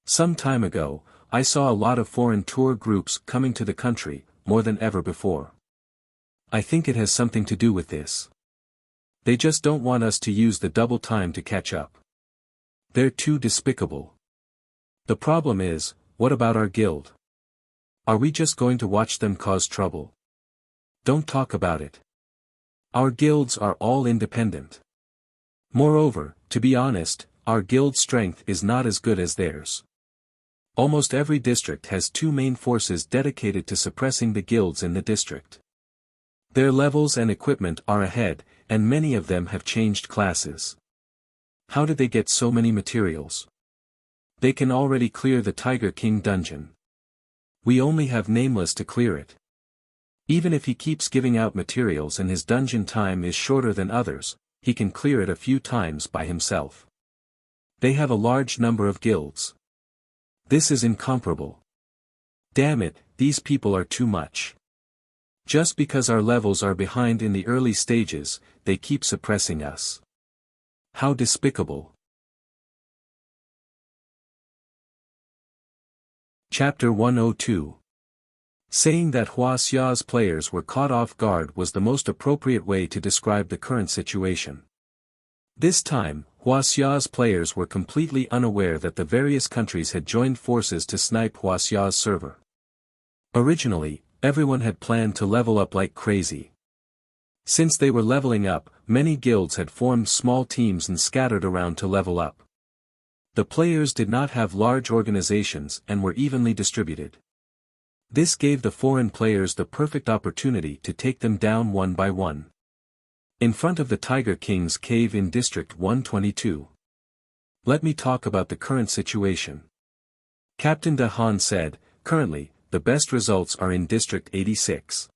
Some time ago, I saw a lot of foreign tour groups coming to the country, more than ever before. I think it has something to do with this. They just don't want us to use the double time to catch up. They're too despicable. The problem is, what about our guild? Are we just going to watch them cause trouble? Don't talk about it. Our guilds are all independent. Moreover, to be honest, our guild strength is not as good as theirs. Almost every district has 2 main forces dedicated to suppressing the guilds in the district. Their levels and equipment are ahead, and many of them have changed classes. How did they get so many materials? They can already clear the Tiger King dungeon. We only have Nameless to clear it. Even if he keeps giving out materials and his dungeon time is shorter than others, he can clear it a few times by himself. They have a large number of guilds. This is incomparable. Damn it, these people are too much. Just because our levels are behind in the early stages, they keep suppressing us. How despicable. Chapter 102. Saying that Wuxia's players were caught off guard was the most appropriate way to describe the current situation. This time, Wuxia's players were completely unaware that the various countries had joined forces to snipe Wuxia's server. Originally, everyone had planned to level up like crazy. Since they were leveling up, many guilds had formed small teams and scattered around to level up. The players did not have large organizations and were evenly distributed. This gave the foreign players the perfect opportunity to take them down one by one. In front of the Tiger King's cave in District 122. Let me talk about the current situation. Captain De Haan said, currently, the best results are in District 86.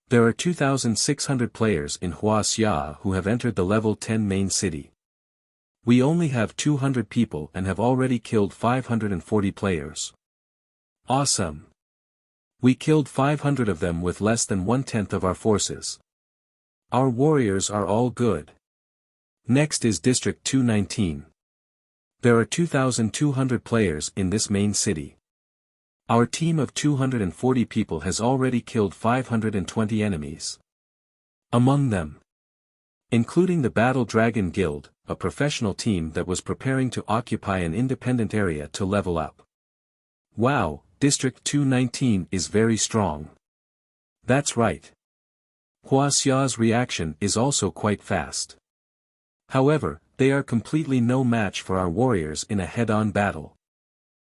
There are 2,600 players in Wuxia who have entered the level 10 main city. We only have 200 people and have already killed 540 players. Awesome. We killed 500 of them with less than 1/10 of our forces. Our warriors are all good. Next is District 219. There are 2,200 players in this main city. Our team of 240 people has already killed 520 enemies. Among them, including the Battle Dragon Guild, a professional team that was preparing to occupy an independent area to level up. Wow, District 219 is very strong. That's right. Wuxia's reaction is also quite fast. However, they are completely no match for our warriors in a head-on battle.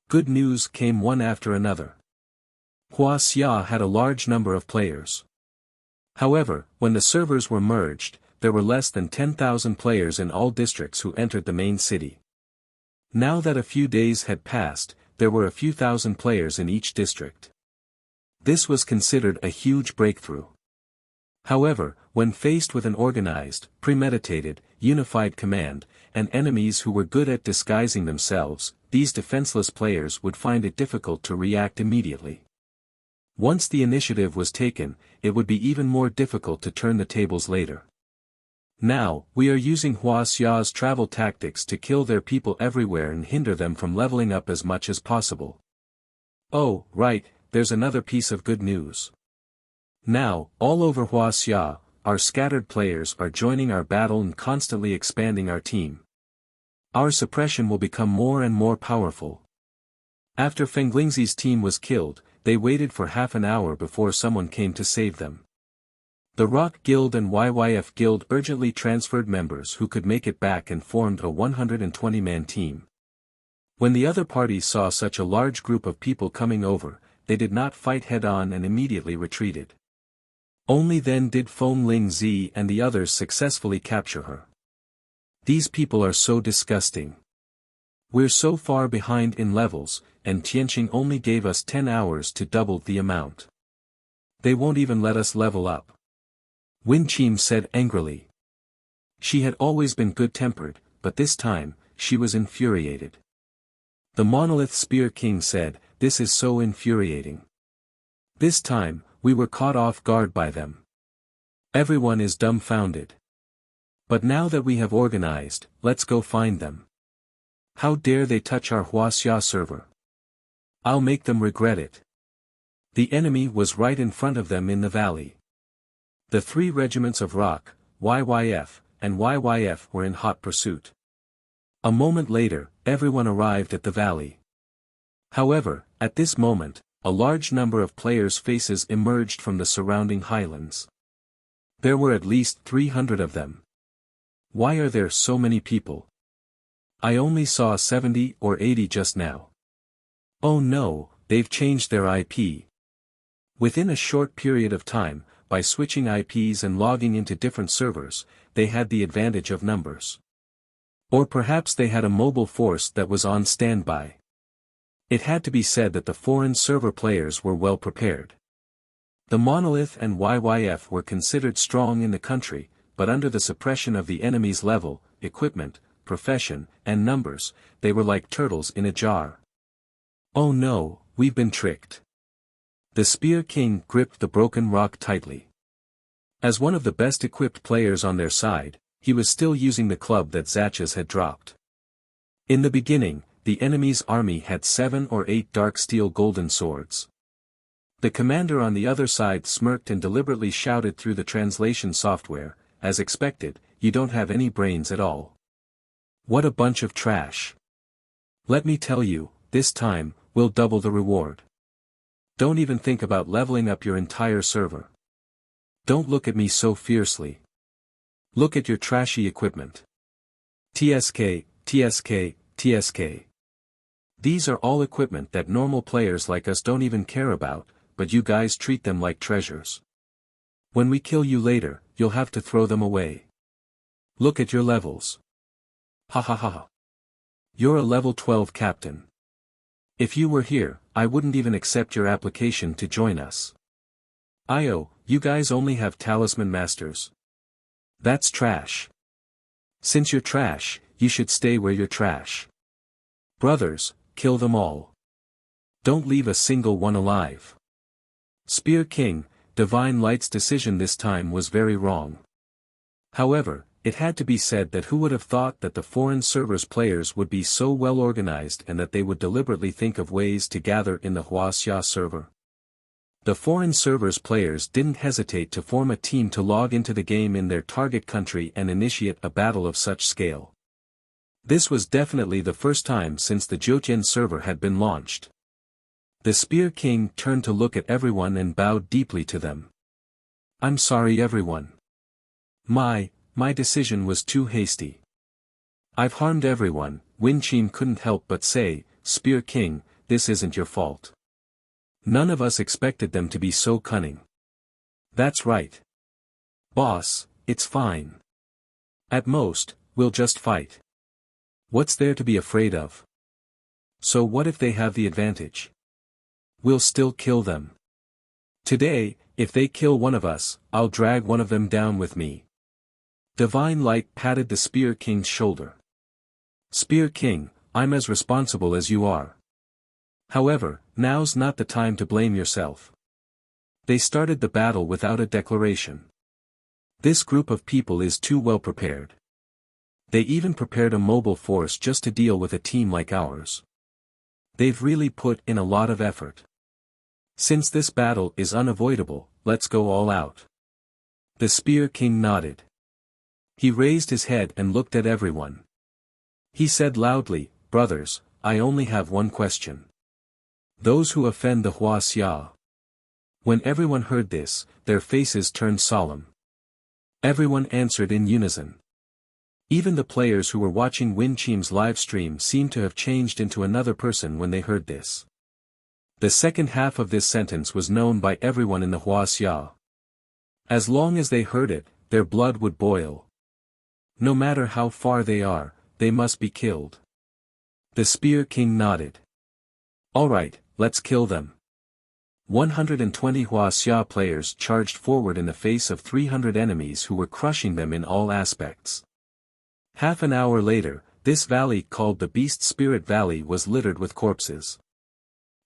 Good news came one after another. Wuxia had a large number of players. However, when the servers were merged, there were less than 10,000 players in all districts who entered the main city. Now that a few days had passed, there were a few thousand players in each district. This was considered a huge breakthrough. However, when faced with an organized, premeditated, unified command, and enemies who were good at disguising themselves, these defenseless players would find it difficult to react immediately. Once the initiative was taken, it would be even more difficult to turn the tables later. Now, we are using Wuxia's travel tactics to kill their people everywhere and hinder them from leveling up as much as possible. Oh, right, there's another piece of good news. Now, all over Wuxia, our scattered players are joining our battle and constantly expanding our team. Our suppression will become more and more powerful. After Fenglingzi's team was killed, they waited for half an hour before someone came to save them. The Rock Guild and YYF Guild urgently transferred members who could make it back and formed a 120-man team. When the other parties saw such a large group of people coming over, they did not fight head-on and immediately retreated. Only then did Fenglingzi and the others successfully capture her. These people are so disgusting. We're so far behind in levels, and Tianqing only gave us 10 hours to double the amount. They won't even let us level up. Wen Qim said angrily. She had always been good-tempered, but this time, she was infuriated. The Monolith Spear King said, "This is so infuriating. This time, we were caught off guard by them. Everyone is dumbfounded. But now that we have organized, let's go find them. How dare they touch our Wuxia server? I'll make them regret it." The enemy was right in front of them in the valley. The 3 regiments of Rock, YYF, and YYF were in hot pursuit. A moment later, everyone arrived at the valley. However, at this moment, a large number of players' faces emerged from the surrounding highlands. There were at least 300 of them. Why are there so many people? I only saw 70 or 80 just now. Oh no, they've changed their IP. Within a short period of time, by switching IPs and logging into different servers, they had the advantage of numbers. Or perhaps they had a mobile force that was on standby. It had to be said that the foreign server players were well prepared. The Monolith and YYF were considered strong in the country, but under the suppression of the enemy's level, equipment, profession, and numbers, they were like turtles in a jar. Oh no, we've been tricked. The Spear King gripped the broken rock tightly. As one of the best equipped players on their side, he was still using the club that Zachas had dropped. In the beginning, the enemy's army had 7 or 8 dark steel golden swords. The commander on the other side smirked and deliberately shouted through the translation software, as expected, "You don't have any brains at all. What a bunch of trash. Let me tell you, this time, we'll double the reward. Don't even think about leveling up your entire server. Don't look at me so fiercely. Look at your trashy equipment. TSK, TSK, TSK. These are all equipment that normal players like us don't even care about, but you guys treat them like treasures. When we kill you later, you'll have to throw them away. Look at your levels. Ha ha ha ha. You're a level 12 captain. If you were here, I wouldn't even accept your application to join us. Io, you guys only have talisman masters. That's trash. Since you're trash, you should stay where you're trash. Brothers, kill them all. Don't leave a single one alive. Spear King, Divine Light's decision this time was very wrong. However, it had to be said that who would have thought that the foreign server's players would be so well organized and that they would deliberately think of ways to gather in the Wuxia server. The foreign server's players didn't hesitate to form a team to log into the game in their target country and initiate a battle of such scale. This was definitely the first time since the Zhoutian server had been launched. The Spear King turned to look at everyone and bowed deeply to them. I'm sorry everyone. My decision was too hasty. I've harmed everyone. Winchim couldn't help but say, Spear King, this isn't your fault. None of us expected them to be so cunning. That's right. Boss, it's fine. At most, we'll just fight. What's there to be afraid of? So what if they have the advantage? We'll still kill them. Today, if they kill one of us, I'll drag one of them down with me. Divine Light patted the Spear King's shoulder. Spear King, I'm as responsible as you are. However, now's not the time to blame yourself. They started the battle without a declaration. This group of people is too well prepared. They even prepared a mobile force just to deal with a team like ours. They've really put in a lot of effort. Since this battle is unavoidable, let's go all out. The Spear King nodded. He raised his head and looked at everyone. He said loudly, Brothers, I only have one question. Those who offend the Wuxia. When everyone heard this, their faces turned solemn. Everyone answered in unison. Even the players who were watching Winchim's live stream seemed to have changed into another person when they heard this. The second half of this sentence was known by everyone in the Wuxia. As long as they heard it, their blood would boil. No matter how far they are, they must be killed. The Spear King nodded. Alright, let's kill them. 120 Wuxia players charged forward in the face of 300 enemies who were crushing them in all aspects. Half an hour later, this valley called the Beast Spirit Valley was littered with corpses.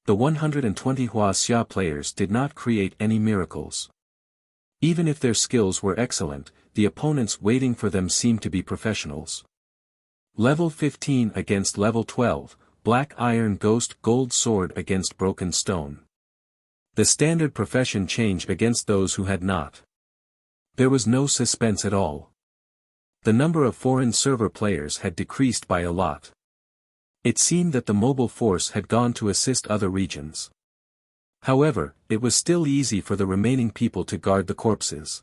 The 120 Wuxia players did not create any miracles. Even if their skills were excellent, the opponents waiting for them seemed to be professionals. Level 15 against level 12, Black Iron Ghost Gold Sword against Broken Stone. The standard profession changed against those who had not. There was no suspense at all. The number of foreign server players had decreased by a lot. It seemed that the mobile force had gone to assist other regions. However, it was still easy for the remaining people to guard the corpses.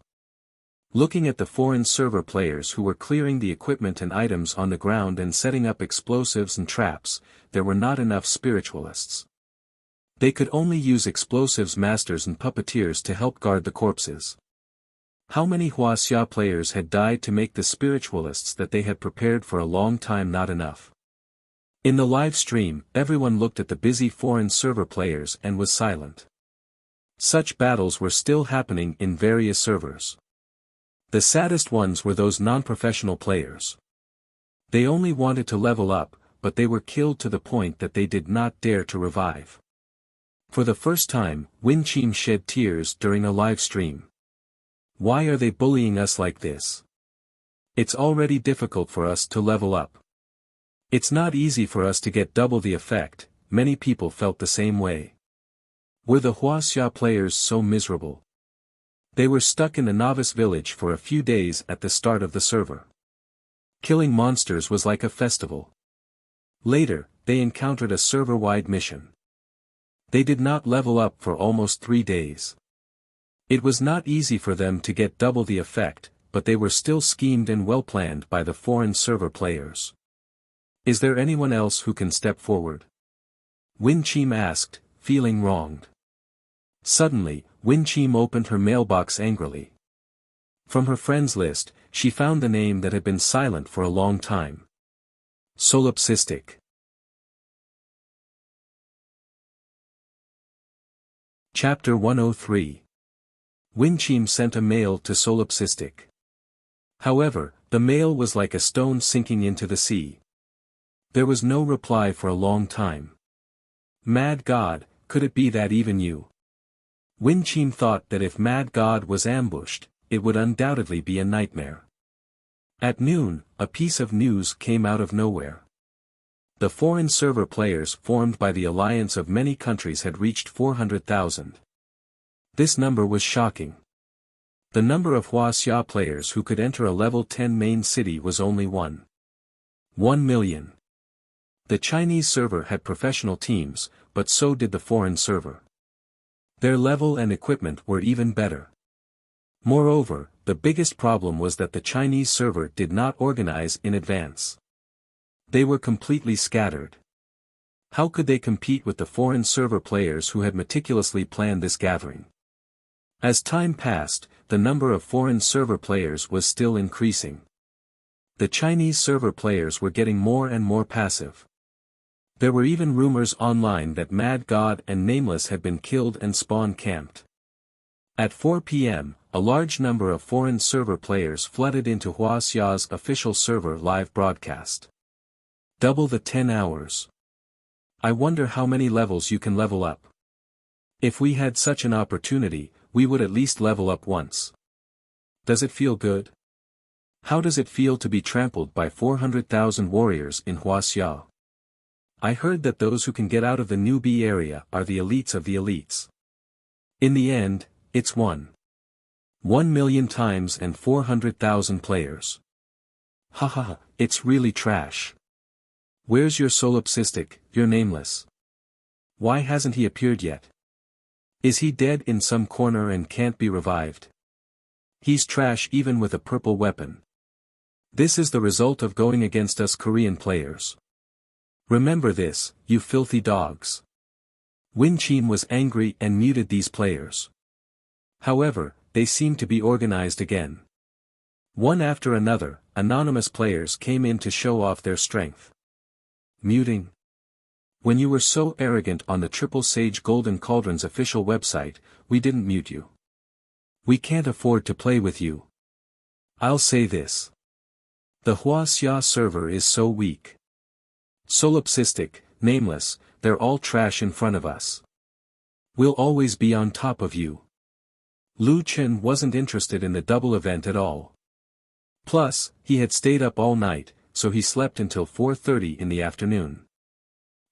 Looking at the foreign server players who were clearing the equipment and items on the ground and setting up explosives and traps, there were not enough spiritualists. They could only use explosives masters and puppeteers to help guard the corpses. How many Wuxia players had died to make the spiritualists that they had prepared for a long time not enough? In the live stream, everyone looked at the busy foreign server players and was silent. Such battles were still happening in various servers. The saddest ones were those non-professional players. They only wanted to level up, but they were killed to the point that they did not dare to revive. For the first time, Wuxia shed tears during a live stream. Why are they bullying us like this? It's already difficult for us to level up. It's not easy for us to get double the effect. Many people felt the same way. Were the Wuxia players so miserable? They were stuck in the novice village for a few days at the start of the server. Killing monsters was like a festival. Later, they encountered a server-wide mission. They did not level up for almost 3 days. It was not easy for them to get double the effect, but they were still schemed and well-planned by the foreign server players. Is there anyone else who can step forward? Wuxia asked, feeling wronged. Suddenly, Wuxia opened her mailbox angrily. From her friends list, she found the name that had been silent for a long time. Solipsistic. Chapter 103. Wuxia sent a mail to Solipsistic. However, the mail was like a stone sinking into the sea. There was no reply for a long time. Mad God, could it be that even you? Wuxia thought that if Mad God was ambushed, it would undoubtedly be a nightmare. At noon, a piece of news came out of nowhere. The foreign server players formed by the alliance of many countries had reached 400,000. This number was shocking. The number of Wuxia players who could enter a level 10 main city was only 1 million. The Chinese server had professional teams, but so did the foreign server. Their level and equipment were even better. Moreover, the biggest problem was that the Chinese server did not organize in advance. They were completely scattered. How could they compete with the foreign server players who had meticulously planned this gathering? As time passed, the number of foreign server players was still increasing. The Chinese server players were getting more and more passive. There were even rumors online that Mad God and Nameless had been killed and spawn camped. At 4 p.m., a large number of foreign server players flooded into Wuxia's official server live broadcast. Double the 10 hours. I wonder how many levels you can level up. If we had such an opportunity, we would at least level up once. Does it feel good? How does it feel to be trampled by 400,000 warriors in Wuxia? I heard that those who can get out of the newbie area are the elites of the elites. In the end, it's 1 million times and 400,000 players. Haha, it's really trash. Where's your Solipsistic, your Nameless? Why hasn't he appeared yet? Is he dead in some corner and can't be revived? He's trash even with a purple weapon. This is the result of going against us Korean players. Remember this, you filthy dogs. Wuxia was angry and muted these players. However, they seemed to be organized again. One after another, anonymous players came in to show off their strength. Muting. When you were so arrogant on the Triple Sage Golden Cauldron's official website, we didn't mute you. We can't afford to play with you. I'll say this. The Wuxia server is so weak. Solipsistic, Nameless, they're all trash in front of us. We'll always be on top of you. Lu Chen wasn't interested in the double event at all. Plus, he had stayed up all night, so he slept until 4:30 in the afternoon.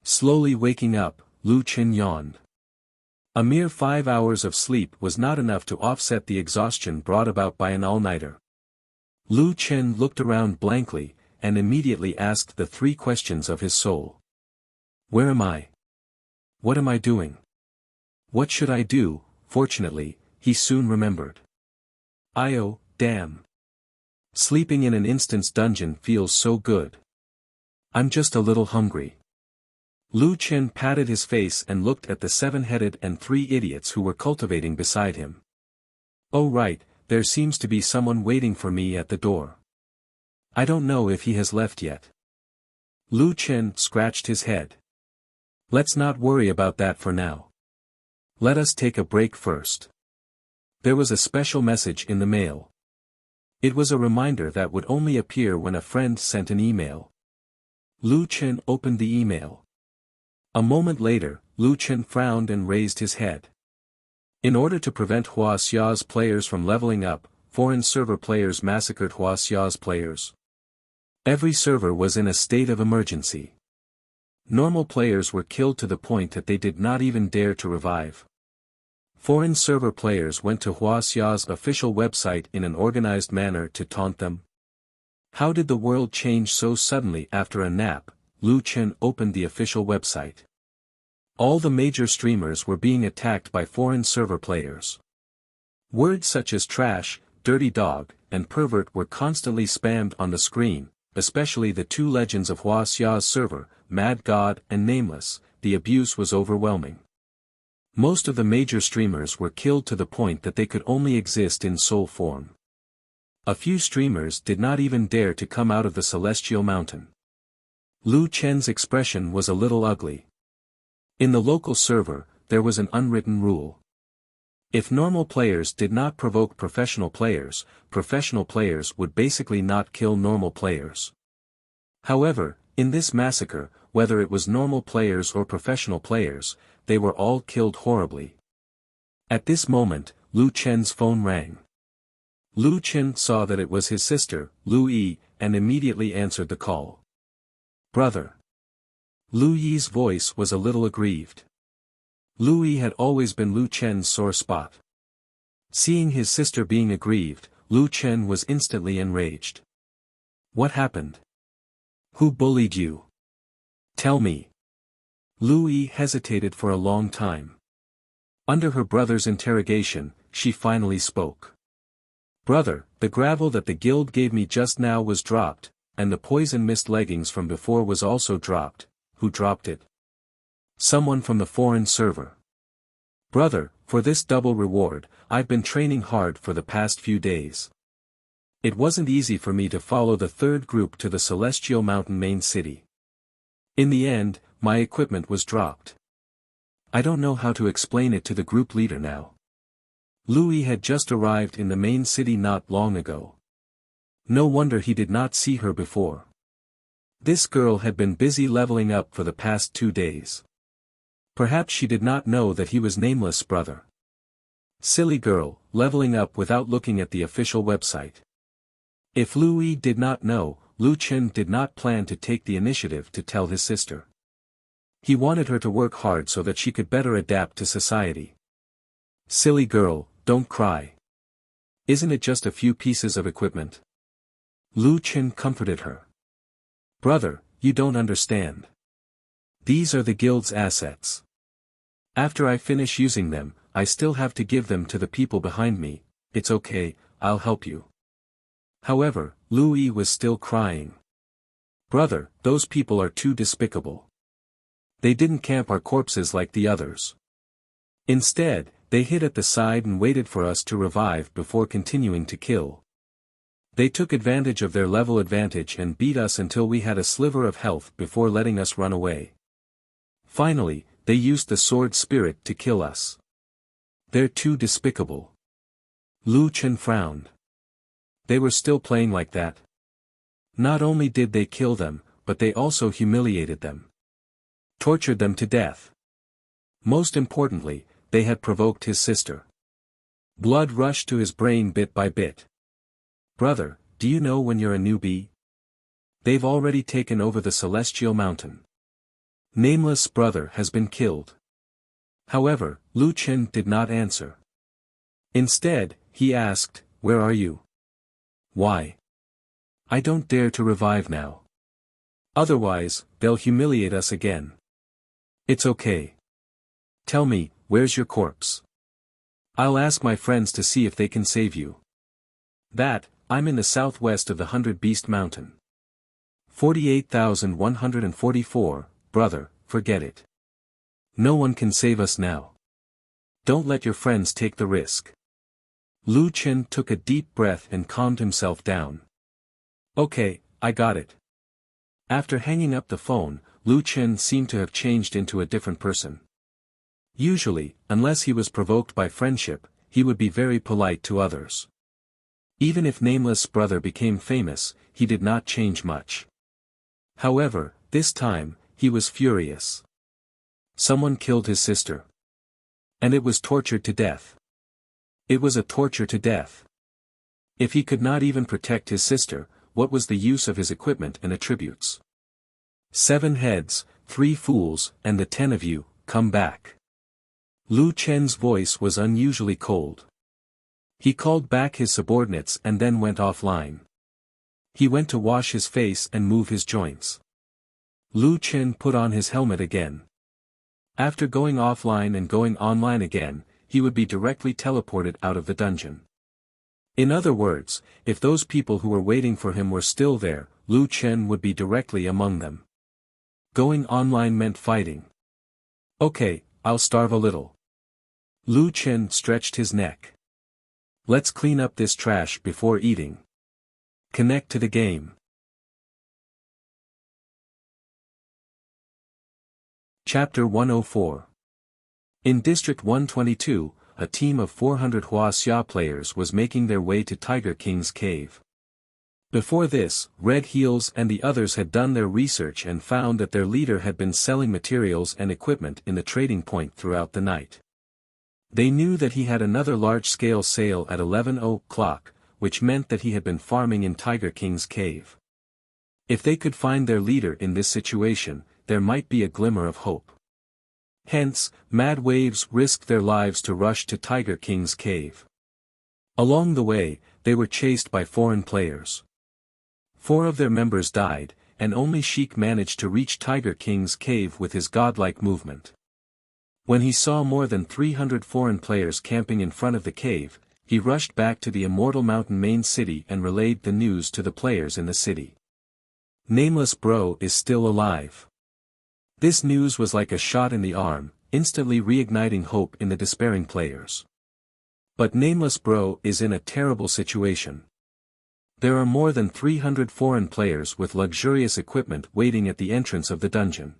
Slowly waking up, Lu Chen yawned. A mere 5 hours of sleep was not enough to offset the exhaustion brought about by an all-nighter. Lu Chen looked around blankly, and immediately asked the 3 questions of his soul. Where am I? What am I doing? What should I do? Fortunately, he soon remembered. Oh, damn. Sleeping in an instance dungeon feels so good. I'm just a little hungry. Lu Chen patted his face and looked at the 7-headed and 3 idiots who were cultivating beside him. Oh right, there seems to be someone waiting for me at the door. I don't know if he has left yet. Lu Chen scratched his head. Let's not worry about that for now. Let us take a break first. There was a special message in the mail. It was a reminder that would only appear when a friend sent an email. Lu Chen opened the email. A moment later, Lu Chen frowned and raised his head. In order to prevent Wuxia's players from leveling up, foreign server players massacred Wuxia's players. Every server was in a state of emergency. Normal players were killed to the point that they did not even dare to revive. Foreign server players went to Wuxia's official website in an organized manner to taunt them. How did the world change so suddenly after a nap? Lu Chen opened the official website. All the major streamers were being attacked by foreign server players. Words such as trash, dirty dog, and pervert were constantly spammed on the screen, especially the two legends of Wuxia's server, Mad God and Nameless. The abuse was overwhelming. Most of the major streamers were killed to the point that they could only exist in soul form. A few streamers did not even dare to come out of the celestial mountain. Lu Chen's expression was a little ugly. In the local server, there was an unwritten rule. If normal players did not provoke professional players would basically not kill normal players. However, in this massacre, whether it was normal players or professional players, they were all killed horribly. At this moment, Lu Chen's phone rang. Lu Chen saw that it was his sister, Lu Yi, and immediately answered the call. Brother. Lu Yi's voice was a little aggrieved. Lu Yi had always been Lu Chen's sore spot. Seeing his sister being aggrieved, Lu Chen was instantly enraged. What happened? Who bullied you? Tell me. Lu Yi hesitated for a long time. Under her brother's interrogation, she finally spoke. Brother, the gravel that the guild gave me just now was dropped, and the poison mist leggings from before was also dropped. Who dropped it? Someone from the foreign server. Brother, for this double reward, I've been training hard for the past few days. It wasn't easy for me to follow the third group to the Celestial Mountain main city. In the end, my equipment was dropped. I don't know how to explain it to the group leader now. Louis had just arrived in the main city not long ago. No wonder he did not see her before. This girl had been busy leveling up for the past 2 days. Perhaps she did not know that he was Nameless' brother. Silly girl, leveling up without looking at the official website. If Louis did not know, Lu Chen did not plan to take the initiative to tell his sister. He wanted her to work hard so that she could better adapt to society. Silly girl, don't cry. Isn't it just a few pieces of equipment? Lu Chen comforted her. Brother, you don't understand. These are the guild's assets. After I finish using them, I still have to give them to the people behind me. It's okay, I'll help you. However, Louis was still crying. Brother, those people are too despicable. They didn't camp our corpses like the others. Instead, they hid at the side and waited for us to revive before continuing to kill. They took advantage of their level advantage and beat us until we had a sliver of health before letting us run away. Finally, they used the sword spirit to kill us. They're too despicable. Lu Chen frowned. They were still playing like that. Not only did they kill them, but they also humiliated them. Tortured them to death. Most importantly, they had provoked his sister. Blood rushed to his brain bit by bit. Brother, do you know when you're a newbie? They've already taken over the Celestial Mountain. Nameless' brother has been killed. However, Lu Chen did not answer. Instead, he asked, where are you? Why? I don't dare to revive now. Otherwise, they'll humiliate us again. It's okay. Tell me, where's your corpse? I'll ask my friends to see if they can save you. I'm in the southwest of the 100 Beast Mountain. 48,144, brother, forget it. No one can save us now. Don't let your friends take the risk. Lu Chen took a deep breath and calmed himself down. Okay, I got it. After hanging up the phone, Lu Chen seemed to have changed into a different person. Usually, unless he was provoked by friendship, he would be very polite to others. Even if Nameless' brother became famous, he did not change much. However, this time, he was furious. Someone killed his sister. And it was tortured to death. It was a torture to death. If he could not even protect his sister, what was the use of his equipment and attributes? 7 heads, 3 fools, and the 10 of you, come back. Lu Chen's voice was unusually cold. He called back his subordinates and then went offline. He went to wash his face and move his joints. Lu Chen put on his helmet again. After going offline and going online again, he would be directly teleported out of the dungeon. In other words, if those people who were waiting for him were still there, Lu Chen would be directly among them. Going online meant fighting. Okay, I'll starve a little. Lu Chen stretched his neck. Let's clean up this trash before eating. Connect to the game. Chapter 104. In District 122, a team of 400 Wuxia players was making their way to Tiger King's cave. Before this, Red Heels and the others had done their research and found that their leader had been selling materials and equipment in the trading point throughout the night. They knew that he had another large-scale sale at 11 o'clock, which meant that he had been farming in Tiger King's cave. If they could find their leader in this situation, there might be a glimmer of hope. Hence, Mad Waves risked their lives to rush to Tiger King's cave. Along the way, they were chased by foreign players. 4 of their members died, and only Sheik managed to reach Tiger King's cave with his godlike movement. When he saw more than 300 foreign players camping in front of the cave, he rushed back to the Immortal Mountain main city and relayed the news to the players in the city. Nameless Bro is still alive. This news was like a shot in the arm, instantly reigniting hope in the despairing players. But Nameless Bro is in a terrible situation. There are more than 300 foreign players with luxurious equipment waiting at the entrance of the dungeon.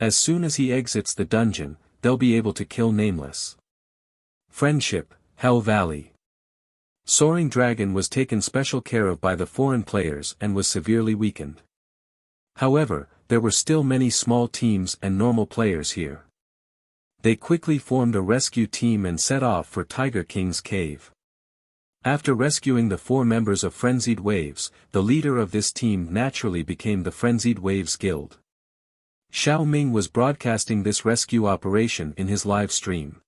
As soon as he exits the dungeon, they'll be able to kill Nameless. Friendship, Hell Valley. Soaring Dragon was taken special care of by the foreign players and was severely weakened. However, there were still many small teams and normal players here. They quickly formed a rescue team and set off for Tiger King's cave. After rescuing the 4 members of Frenzied Waves, the leader of this team naturally became the Frenzied Waves Guild. Xiao Ming was broadcasting this rescue operation in his live stream.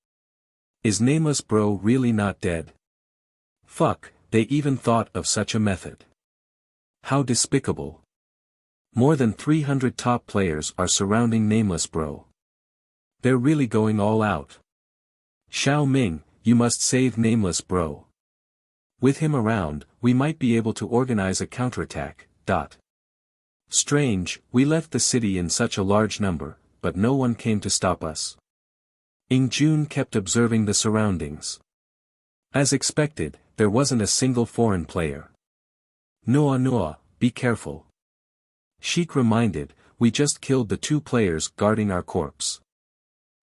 Is Nameless Bro really not dead? Fuck, they even thought of such a method. How despicable. More than 300 top players are surrounding Nameless Bro. They're really going all out. Xiao Ming, you must save Nameless Bro. With him around, we might be able to organize a counterattack. Strange, we left the city in such a large number, but no one came to stop us. Ying Jun kept observing the surroundings. As expected, there wasn't a single foreign player. Noah, be careful. Sheik reminded, we just killed the 2 players guarding our corpse.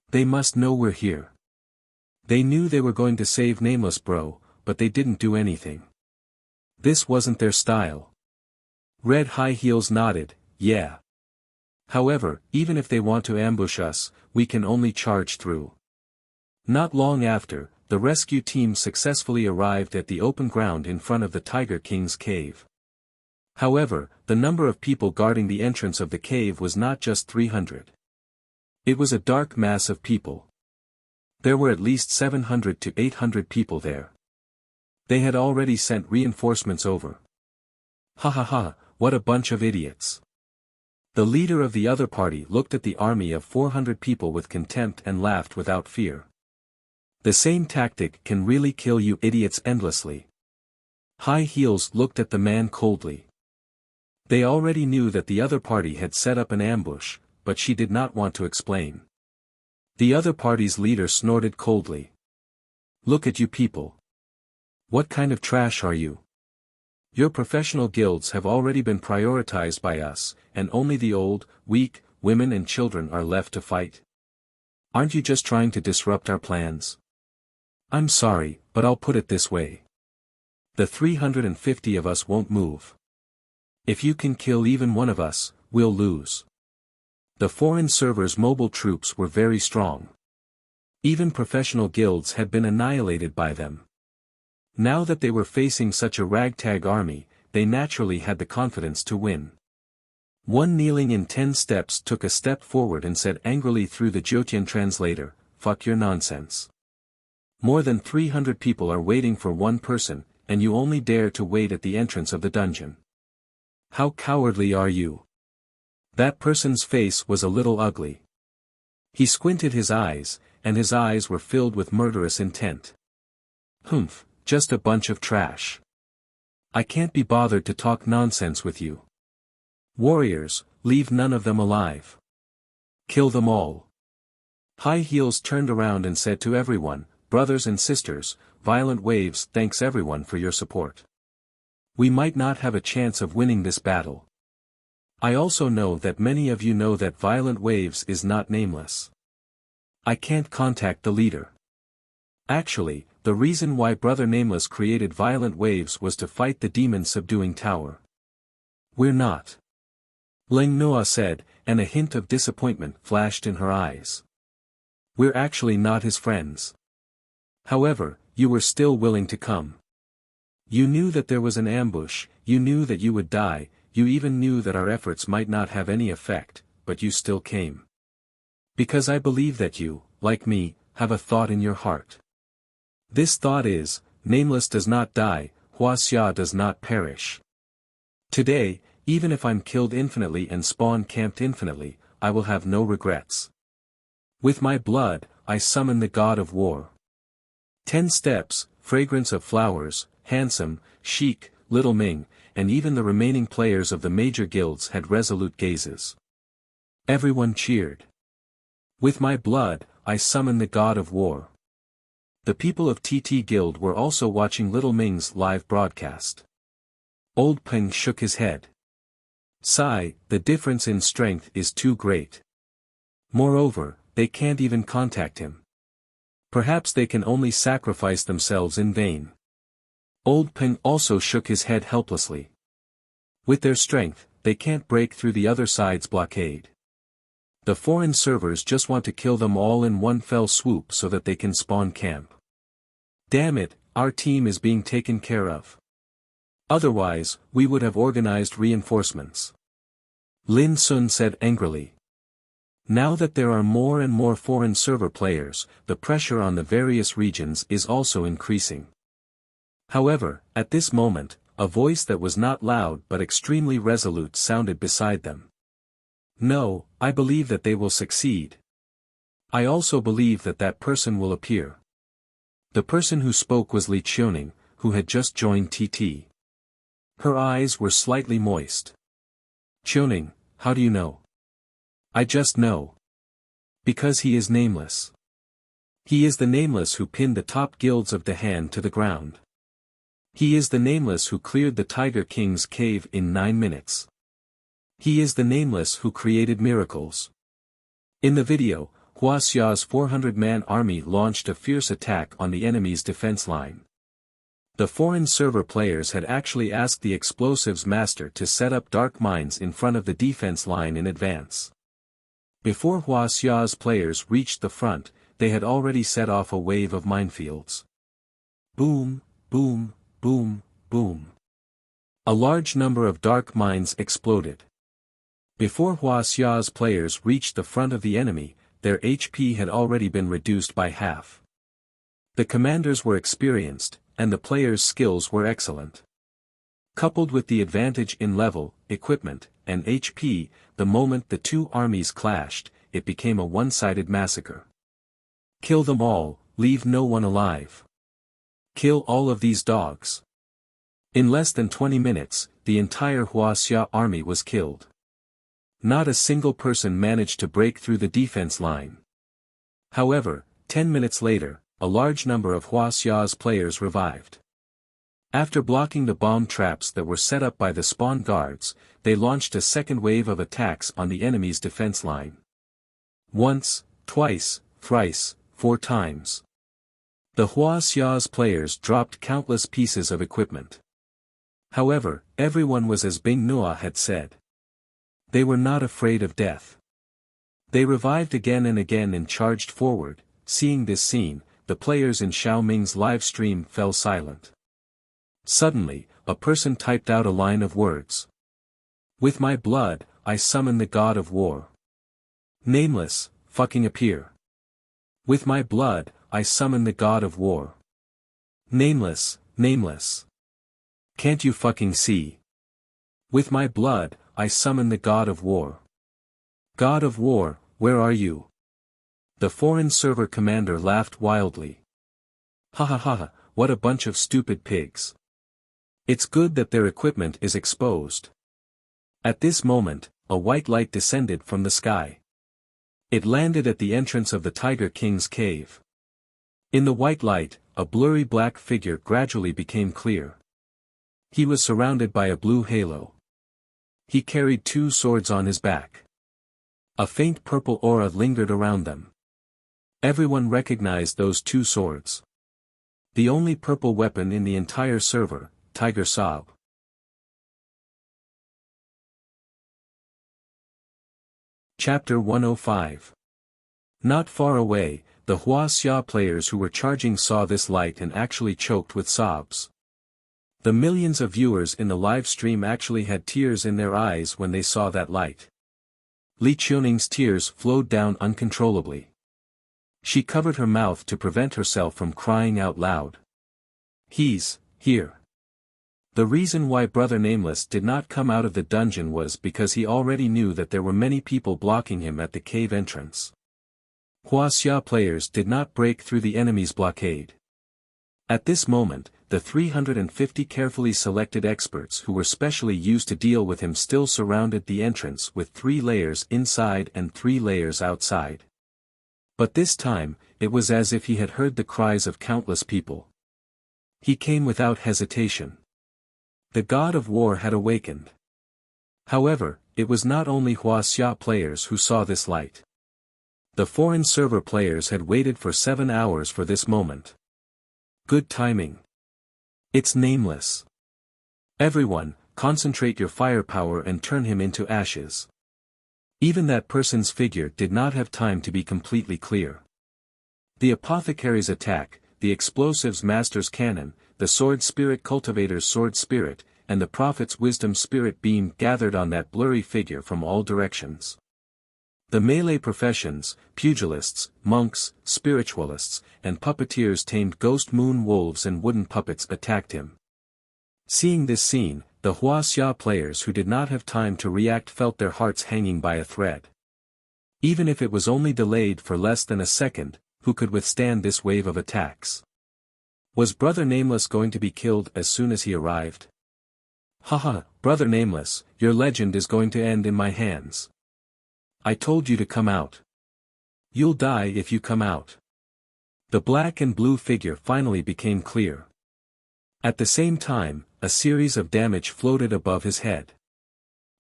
They must know we're here. They knew they were going to save Nameless Bro, but they didn't do anything. This wasn't their style. Red High Heels nodded, yeah. However, even if they want to ambush us, we can only charge through. Not long after, the rescue team successfully arrived at the open ground in front of the Tiger King's cave. However, the number of people guarding the entrance of the cave was not just 300. It was a dark mass of people. There were at least 700 to 800 people there. They had already sent reinforcements over. Ha ha ha, what a bunch of idiots. The leader of the other party looked at the army of 400 people with contempt and laughed without fear. The same tactic can really kill you idiots endlessly. High Heels looked at the man coldly. They already knew that the other party had set up an ambush, but she did not want to explain. The other party's leader snorted coldly. Look at you people. What kind of trash are you? Your professional guilds have already been prioritized by us, and only the old, weak, women and children are left to fight. Aren't you just trying to disrupt our plans? I'm sorry, but I'll put it this way. The 350 of us won't move. If you can kill even one of us, we'll lose. The foreign servers' mobile troops were very strong. Even professional guilds had been annihilated by them. Now that they were facing such a ragtag army, they naturally had the confidence to win. One kneeling in 10 steps took a step forward and said angrily through the Jyotian translator, "Fuck your nonsense. More than 300 people are waiting for one person, and you only dare to wait at the entrance of the dungeon. How cowardly are you?" That person's face was a little ugly. He squinted his eyes, and his eyes were filled with murderous intent. "Humph, just a bunch of trash. I can't be bothered to talk nonsense with you. Warriors, leave none of them alive. Kill them all." High Heels turned around and said to everyone, "Brothers and sisters, Violent Waves thanks everyone for your support. We might not have a chance of winning this battle. I also know that many of you know that Violent Waves is not nameless. I can't contact the leader. Actually, the reason why Brother Nameless created Violent Waves was to fight the demon subduing tower. We're not." Ling Noa said, and a hint of disappointment flashed in her eyes. "We're actually not his friends. However, you were still willing to come. You knew that there was an ambush, you knew that you would die, you even knew that our efforts might not have any effect, but you still came. Because I believe that you, like me, have a thought in your heart. This thought is, Nameless does not die, Wuxia does not perish. Today, even if I'm killed infinitely and spawn camped infinitely, I will have no regrets. With my blood, I summon the god of war." 10 steps, fragrance of flowers, handsome, chic, Little Ming, and even the remaining players of the major guilds had resolute gazes. Everyone cheered. "With my blood, I summon the god of war." The people of TT Guild were also watching Little Ming's live broadcast. Old Peng shook his head. "Sigh, the difference in strength is too great. Moreover, they can't even contact him. Perhaps they can only sacrifice themselves in vain." Old Peng also shook his head helplessly. "With their strength, they can't break through the other side's blockade. The foreign servers just want to kill them all in one fell swoop so that they can spawn camp. Damn it, our team is being taken care of. Otherwise, we would have organized reinforcements." Lin Sun said angrily. Now that there are more and more foreign server players, the pressure on the various regions is also increasing. However, at this moment, a voice that was not loud but extremely resolute sounded beside them. "No, I believe that they will succeed. I also believe that that person will appear." The person who spoke was Li Qiuning, who had just joined TT. Her eyes were slightly moist. "Qiuning, how do you know?" "I just know. Because he is nameless. He is the nameless who pinned the top guilds of Dahan to the ground. He is the nameless who cleared the Tiger King's cave in 9 minutes. He is the nameless who created miracles." In the video, Wuxia's 400-man army launched a fierce attack on the enemy's defense line. The foreign server players had actually asked the explosives master to set up dark mines in front of the defense line in advance. Before Wuxia's players reached the front, they had already set off a wave of minefields. Boom, boom, boom, boom. A large number of dark mines exploded. Before Wuxia's players reached the front of the enemy, their HP had already been reduced by half. The commanders were experienced, and the players' skills were excellent. Coupled with the advantage in level, equipment, and HP, the moment the two armies clashed, it became a one-sided massacre. "Kill them all, leave no one alive. Kill all of these dogs." In less than 20 minutes, the entire Wuxia army was killed. Not a single person managed to break through the defense line. However, 10 minutes later, a large number of Wuxia's players revived. After blocking the bomb traps that were set up by the spawn guards, they launched a second wave of attacks on the enemy's defense line. Once, twice, thrice, 4 times. The Wuxia's players dropped countless pieces of equipment. However, everyone was as Bing Nua had said. They were not afraid of death. They revived again and again and charged forward. Seeing this scene, the players in Xiaoming's live stream fell silent. Suddenly, a person typed out a line of words. With my blood, I summon the god of war. Nameless, fucking appear. With my blood, I summon the god of war. Nameless, nameless. Can't you fucking see? With my blood, I summon the god of war. God of war, where are you? The foreign server commander laughed wildly. Ha ha ha ha, what a bunch of stupid pigs. It's good that their equipment is exposed. At this moment, a white light descended from the sky. It landed at the entrance of the Tiger King's cave. In the white light, a blurry black figure gradually became clear. He was surrounded by a blue halo. He carried 2 swords on his back. A faint purple aura lingered around them. Everyone recognized those 2 swords. The only purple weapon in the entire server, Tiger Sob. Chapter 105. Not far away, the Wuxia players who were charging saw this light and actually choked with sobs. The millions of viewers in the live stream actually had tears in their eyes when they saw that light. Li Chuning's tears flowed down uncontrollably. She covered her mouth to prevent herself from crying out loud. He's here. The reason why Brother Nameless did not come out of the dungeon was because he already knew that there were many people blocking him at the cave entrance. Wuxia players did not break through the enemy's blockade. At this moment, the 350 carefully selected experts who were specially used to deal with him still surrounded the entrance with 3 layers inside and 3 layers outside. But this time, it was as if he had heard the cries of countless people. He came without hesitation. The god of war had awakened. However, it was not only Wuxia players who saw this light. The foreign server players had waited for 7 hours for this moment. Good timing. It's Nameless. Everyone, concentrate your firepower and turn him into ashes. Even that person's figure did not have time to be completely clear. The apothecary's attack, the explosives master's cannon, the sword spirit cultivator's sword spirit, and the prophet's wisdom spirit beam gathered on that blurry figure from all directions. The melee professions, pugilists, monks, spiritualists, and puppeteers tamed ghost moon wolves and wooden puppets attacked him. Seeing this scene, the Wuxia players who did not have time to react felt their hearts hanging by a thread. Even if it was only delayed for less than a second, who could withstand this wave of attacks? Was Brother Nameless going to be killed as soon as he arrived? Haha, Brother Nameless, your legend is going to end in my hands. I told you to come out. You'll die if you come out. The black and blue figure finally became clear. At the same time, a series of damage floated above his head.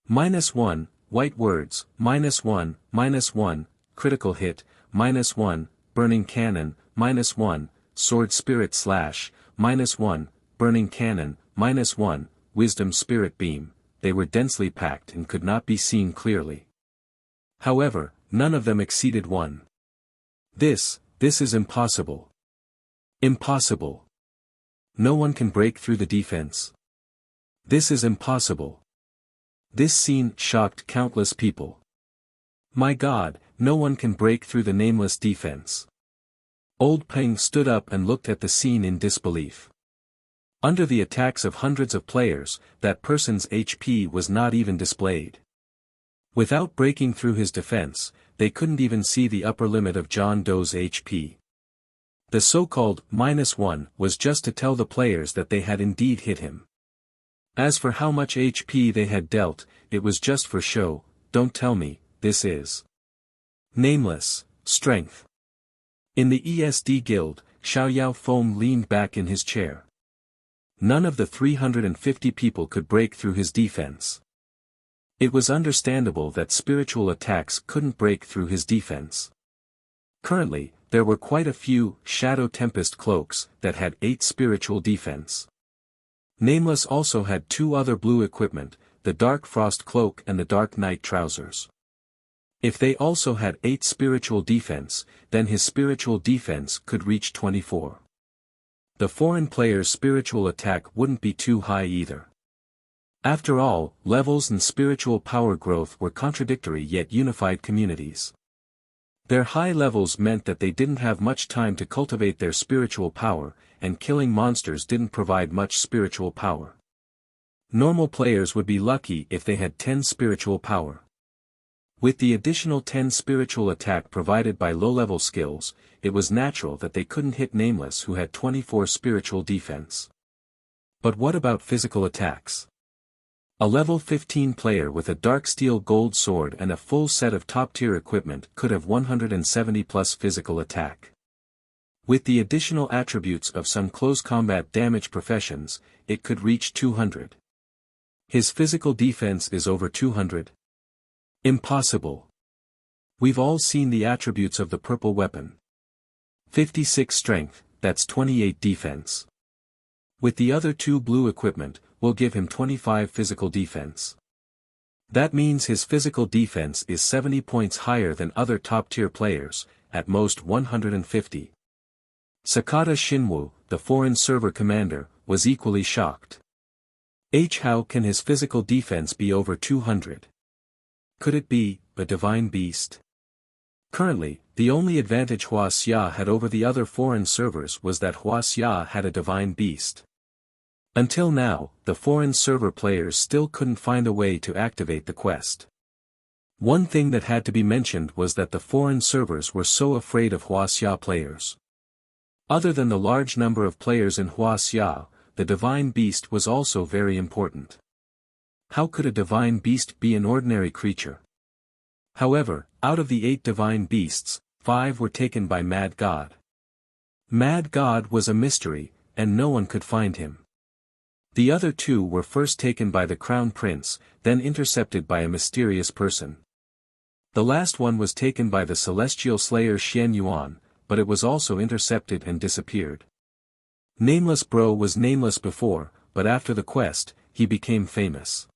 -1, white words, -1, -1, critical hit, -1, burning cannon, -1, sword spirit slash, -1, burning cannon, -1, wisdom spirit beam. They were densely packed and could not be seen clearly. However, none of them exceeded 1. This is impossible. Impossible. No one can break through the defense. This is impossible. This scene shocked countless people. My God, no one can break through the Nameless defense. Old Peng stood up and looked at the scene in disbelief. Under the attacks of hundreds of players, that person's HP was not even displayed. Without breaking through his defense, they couldn't even see the upper limit of John Doe's HP. The so-called -1 was just to tell the players that they had indeed hit him. As for how much HP they had dealt, it was just for show. Don't tell me, this is Nameless, strength. In the ESD guild, Xiaoyao Foam leaned back in his chair. None of the 350 people could break through his defense. It was understandable that spiritual attacks couldn't break through his defense. Currently, there were quite a few Shadow Tempest cloaks that had 8 spiritual defense. Nameless also had 2 other blue equipment, the Dark Frost cloak and the Dark Night trousers. If they also had 8 spiritual defense, then his spiritual defense could reach 24. The foreign player's spiritual attack wouldn't be too high either. After all, levels and spiritual power growth were contradictory yet unified communities. Their high levels meant that they didn't have much time to cultivate their spiritual power, and killing monsters didn't provide much spiritual power. Normal players would be lucky if they had 10 spiritual power. With the additional 10 spiritual attack provided by low-level skills, it was natural that they couldn't hit Nameless who had 24 spiritual defense. But what about physical attacks? A level 15 player with a dark steel gold sword and a full set of top-tier equipment could have 170 plus physical attack. With the additional attributes of some close combat damage professions, it could reach 200. His physical defense is over 200. Impossible. We've all seen the attributes of the purple weapon. 56 strength, that's 28 defense. With the other 2 blue equipment, we'll give him 25 physical defense. That means his physical defense is 70 points higher than other top-tier players, at most 150. Sakata Shinwu, the foreign server commander, was equally shocked. How can his physical defense be over 200? Could it be a divine beast? Currently, the only advantage Wuxia had over the other foreign servers was that Wuxia had a divine beast. Until now, the foreign server players still couldn't find a way to activate the quest. One thing that had to be mentioned was that the foreign servers were so afraid of Wuxia players. Other than the large number of players in Wuxia, the divine beast was also very important. How could a divine beast be an ordinary creature? However, out of the 8 divine beasts, 5 were taken by Mad God. Mad God was a mystery, and no one could find him. The other 2 were first taken by the Crown Prince, then intercepted by a mysterious person. The last one was taken by the celestial slayer Xian Yuan, but it was also intercepted and disappeared. Nameless Bro was nameless before, but after the quest, he became famous.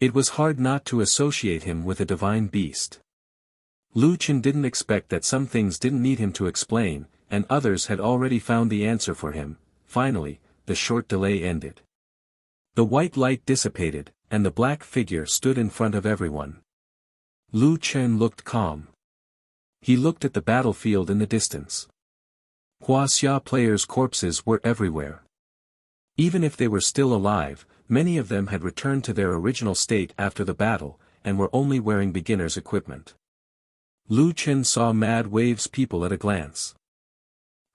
It was hard not to associate him with a divine beast. Lu Chen didn't expect that some things didn't need him to explain, and others had already found the answer for him. Finally, the short delay ended. The white light dissipated, and the black figure stood in front of everyone. Lu Chen looked calm. He looked at the battlefield in the distance. Wuxia players' corpses were everywhere. Even if they were still alive, many of them had returned to their original state after the battle, and were only wearing beginner's equipment. Lu Chen saw Mad Wave's people at a glance.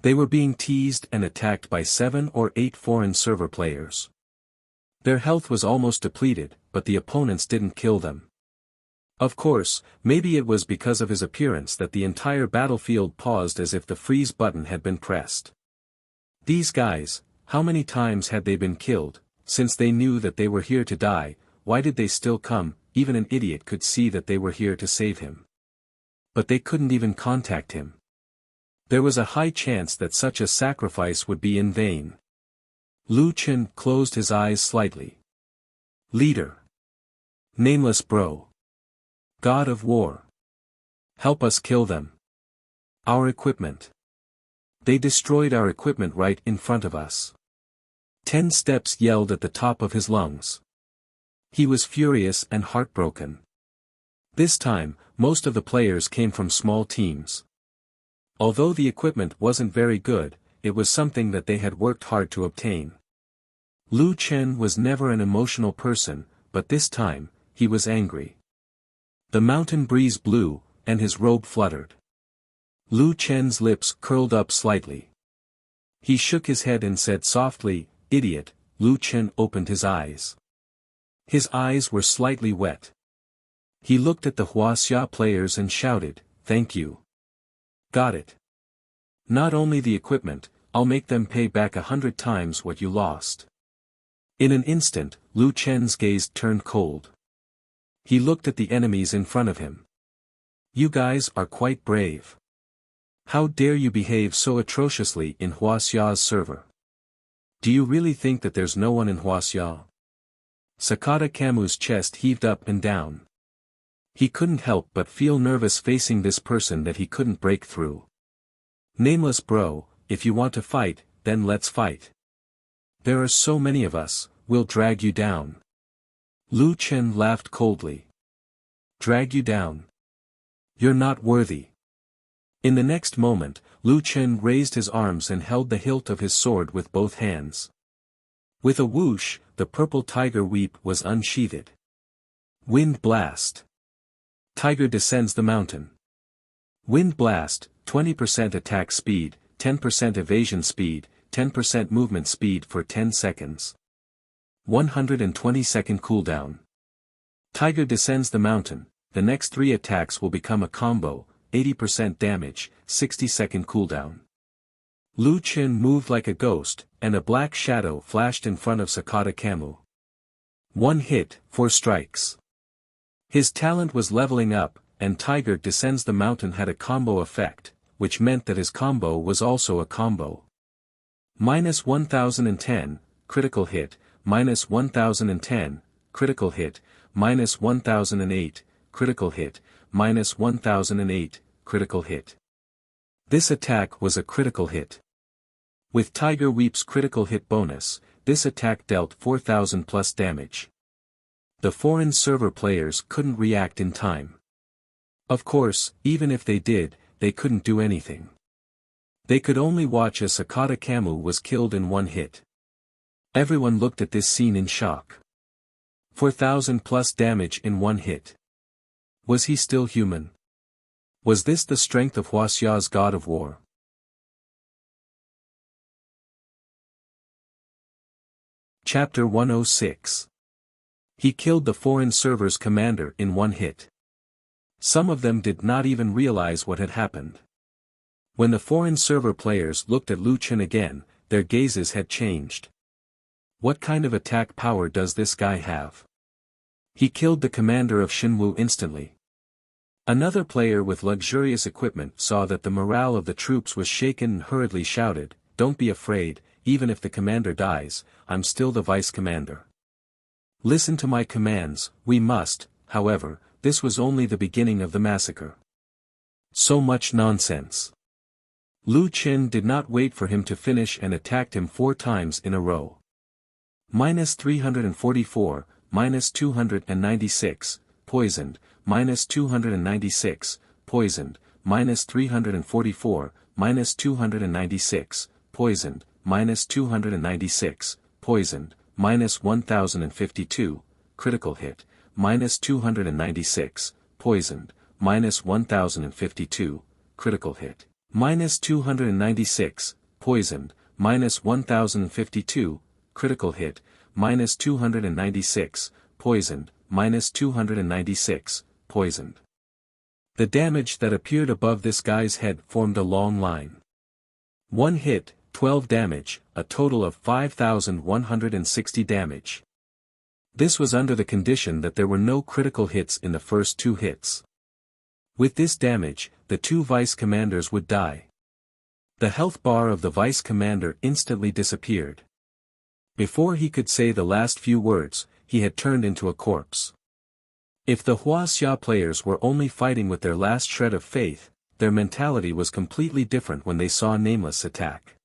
They were being teased and attacked by 7 or 8 foreign server players. Their health was almost depleted, but the opponents didn't kill them. Of course, maybe it was because of his appearance that the entire battlefield paused as if the freeze button had been pressed. These guys, how many times had they been killed? Since they knew that they were here to die, why did they still come? Even an idiot could see that they were here to save him. But they couldn't even contact him. There was a high chance that such a sacrifice would be in vain. Lu Chen closed his eyes slightly. Leader. Nameless Bro. God of War. Help us kill them. Our equipment. They destroyed our equipment right in front of us. 10 steps yelled at the top of his lungs. He was furious and heartbroken. This time, most of the players came from small teams. Although the equipment wasn't very good, it was something that they had worked hard to obtain. Lu Chen was never an emotional person, but this time, he was angry. The mountain breeze blew, and his robe fluttered. Lu Chen's lips curled up slightly. He shook his head and said softly, "Idiot." Lu Chen opened his eyes. His eyes were slightly wet. He looked at the Wuxia players and shouted, "Thank you. Got it. Not only the equipment, I'll make them pay back 100 times what you lost." In an instant, Lu Chen's gaze turned cold. He looked at the enemies in front of him. "You guys are quite brave. How dare you behave so atrociously in Wuxia's server? Do you really think that there's no one in Wuxia? Sakata Kamu's chest heaved up and down. He couldn't help but feel nervous facing this person that he couldn't break through. Nameless bro, if you want to fight, then let's fight. There are so many of us, we'll drag you down. Lu Chen laughed coldly. Drag you down? You're not worthy. In the next moment, Lu Chen raised his arms and held the hilt of his sword with both hands. With a whoosh, the purple tiger whip was unsheathed. Wind blast. Tiger descends the mountain. Wind blast, 20% attack speed, 10% evasion speed, 10% movement speed for 10 seconds. 120-second cooldown. Tiger descends the mountain, the next 3 attacks will become a combo, 80% damage, 60-second cooldown. Lu Chen moved like a ghost, and a black shadow flashed in front of Sakata Kamu. 1 hit, 4 strikes. His talent was leveling up, and Tiger Descends the Mountain had a combo effect, which meant that his combo was also a combo. Minus 1010, critical hit, minus 1010, critical hit, minus 1008, critical hit, minus 1008, critical hit. This attack was a critical hit. With Tiger Weep's critical hit bonus, this attack dealt 4000 plus damage. The foreign server players couldn't react in time. Of course, even if they did, they couldn't do anything. They could only watch as Sakata Kamu was killed in 1 hit. Everyone looked at this scene in shock. 4000 plus damage in 1 hit. Was he still human? Was this the strength of Wuxia's God of War? Chapter 106. He killed the foreign server's commander in 1 hit. Some of them did not even realize what had happened. When the foreign server players looked at Lu Chen again, their gazes had changed. What kind of attack power does this guy have? He killed the commander of Shinwu instantly. Another player with luxurious equipment saw that the morale of the troops was shaken and hurriedly shouted, "Don't be afraid, even if the commander dies, I'm still the vice commander. Listen to my commands, we must." However, this was only the beginning of the massacre. So much nonsense. Lu Chen did not wait for him to finish and attacked him 4 times in a row. Minus 344, minus 296, poisoned, minus 296, poisoned, minus 344, minus 296, poisoned, minus 296, poisoned, minus 1052, critical hit, minus 296, poisoned, minus 1052, critical hit, minus 296, poisoned, minus 1052, critical hit, minus 296, poisoned, minus 296, poisoned. The damage that appeared above this guy's head formed a long line. 1 hit, 12 damage, a total of 5160 damage. This was under the condition that there were no critical hits in the first 2 hits. With this damage, the 2 vice commanders would die. The health bar of the vice commander instantly disappeared. Before he could say the last few words, he had turned into a corpse. If the Wuxia players were only fighting with their last shred of faith, their mentality was completely different when they saw Nameless attack.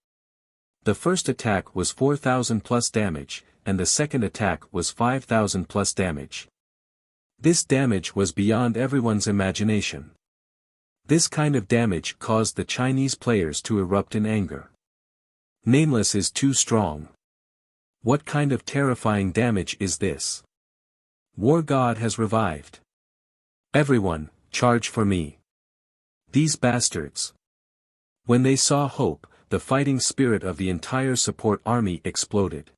The first attack was 4000 plus damage, and the second attack was 5000 plus damage. This damage was beyond everyone's imagination. This kind of damage caused the Chinese players to erupt in anger. Nameless is too strong. What kind of terrifying damage is this? War God has revived. Everyone, charge for me. These bastards. When they saw hope, the fighting spirit of the entire support army exploded.